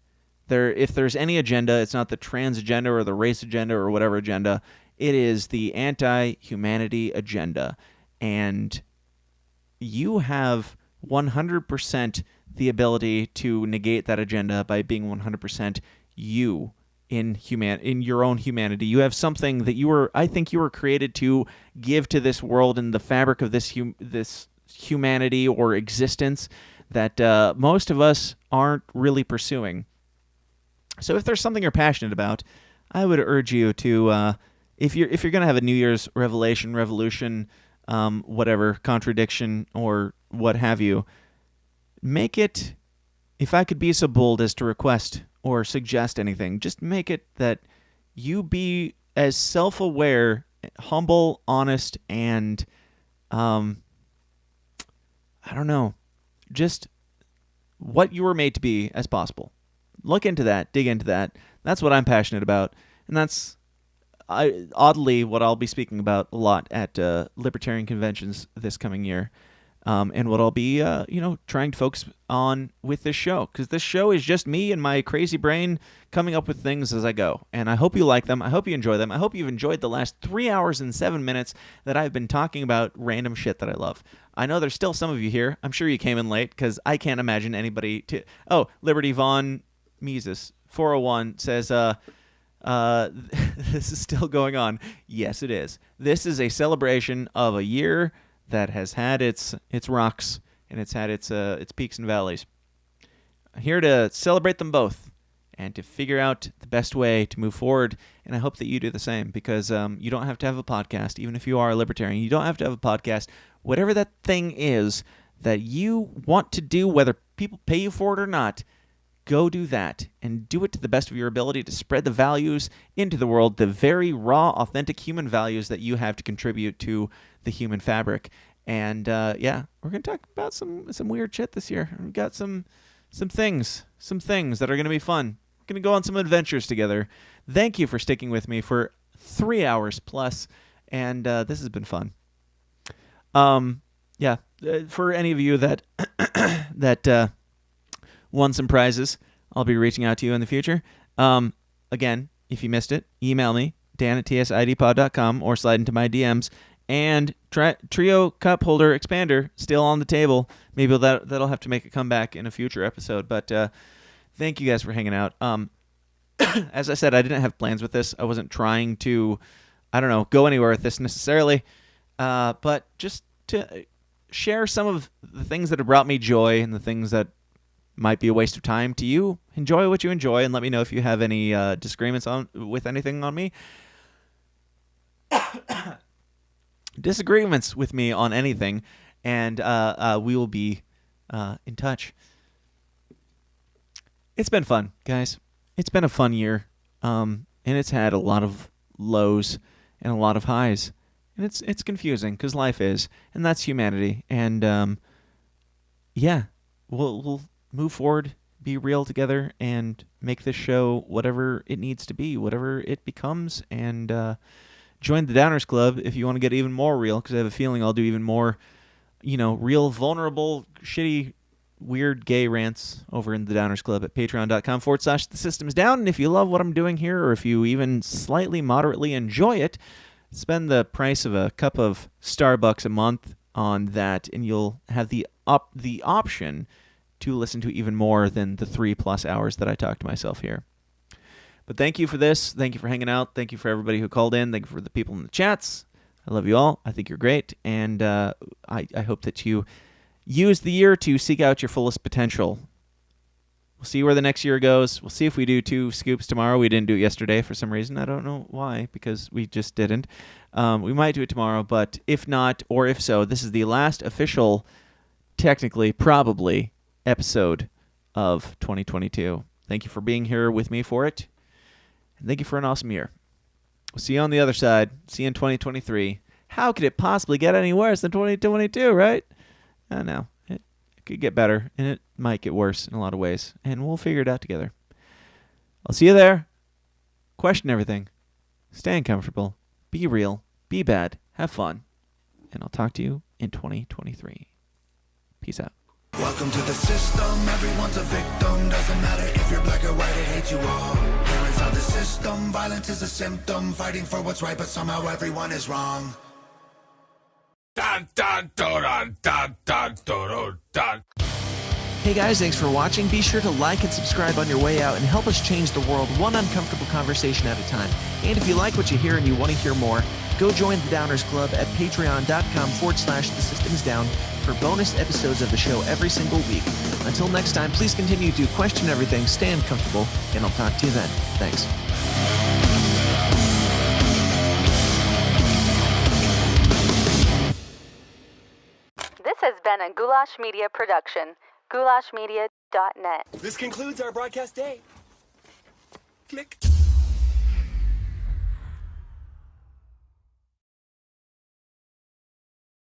If there's any agenda, it's not the trans agenda or the race agenda or whatever agenda. It is the anti-humanity agenda. And you have 100% the ability to negate that agenda by being 100% you in your own humanity. You have something that I think you were created to give to this world and the fabric of this humanity or existence that most of us aren't really pursuing. So if there's something you're passionate about, I would urge you to, if you're going to have a New Year's revolution, whatever, contradiction, or what have you, make it, if I could be so bold as to request or suggest anything, just make it that you be as self-aware, humble, honest, and, I don't know, just what you were made to be as possible. Look into that, dig into that. That's what I'm passionate about, and that's oddly what I'll be speaking about a lot at libertarian conventions this coming year, and what I'll be, trying to focus on with this show, because this show is just me and my crazy brain coming up with things as I go, and I hope you like them. I hope you enjoy them. I hope you've enjoyed the last 3 hours and 7 minutes that I've been talking about random shit that I love. I know there's still some of you here. I'm sure you came in late, because I can't imagine anybody Oh, Liberty Von Mises 401 says, this is still going on. Yes, it is. This is a celebration of a year that has had its rocks, and it's had its peaks and valleys. I'm here to celebrate them both and to figure out the best way to move forward, and I hope that you do the same, because you don't have to have a podcast. Even if you are a libertarian, you don't have to have a podcast. Whatever that thing is that you want to do, whether people pay you for it or not, go do that, and do it to the best of your ability to spread the values into the world, the very raw, authentic human values that you have to contribute to the human fabric. And we're going to talk about some weird shit this year. We've got some things that are going to be fun. We're going to go on some adventures together. Thank you for sticking with me for 3 hours plus, and this has been fun. For any of you that won some prizes, I'll be reaching out to you in the future. Again, if you missed it, email me, dan@tsidpod.com, or slide into my DMs. And Trio Cup Holder Expander, still on the table. Maybe that'll have to make a comeback in a future episode. But thank you guys for hanging out. As I said, I didn't have plans with this. I wasn't trying to, go anywhere with this necessarily. But just to share some of the things that have brought me joy and the things that might be a waste of time to you. Enjoy what you enjoy, and let me know if you have any disagreements with anything on me. Disagreements with me on anything, and we will be in touch. It's been fun, guys. It's been a fun year, and it's had a lot of lows and a lot of highs, and it's confusing, because life is, and that's humanity. And we'll move forward, be real together, and make this show whatever it needs to be, whatever it becomes, and join the Downers Club if you want to get even more real, because I have a feeling I'll do even more, real, vulnerable, shitty, weird gay rants over in the Downers Club at patreon.com/thesystemsdown. And if you love what I'm doing here, or if you even slightly, moderately enjoy it, spend the price of a cup of Starbucks a month on that, and you'll have the option to listen to even more than the 3+ hours that I talk to myself here. But thank you for this. Thank you for hanging out. Thank you for everybody who called in. Thank you for the people in the chats. I love you all. I think you're great. And I hope that you use the year to seek out your fullest potential. We'll see where the next year goes. We'll see if we do 2 scoops tomorrow. We didn't do it yesterday for some reason. I don't know why, because we just didn't. We might do it tomorrow, but if not, or if so, this is the last official, technically, probably, episode of 2022. Thank you for being here with me for it. And thank you for an awesome year. We'll see you on the other side. See you in 2023. How could it possibly get any worse than 2022, right? I don't know. It could get better, and it might get worse in a lot of ways. And we'll figure it out together. I'll see you there. Question everything. Stay uncomfortable. Be real. Be bad. Have fun. And I'll talk to you in 2023. Peace out. Welcome to the system, everyone's a victim. Doesn't matter if you're black or white, it hates you all. Here inside the system, violence is a symptom. Fighting for what's right, but somehow everyone is wrong. Dun, dun, dun, dun, dun, dun, dun, dun. Hey guys, thanks for watching. Be sure to like and subscribe on your way out and help us change the world one uncomfortable conversation at a time. And if you like what you hear and you want to hear more, go join the Downers Club at patreon.com/thesystemsdown for bonus episodes of the show every single week. Until next time, please continue to question everything, stay uncomfortable, and I'll talk to you then. Thanks. This has been a Goulash Media production. goulashmedia.net. This concludes our broadcast day. Click.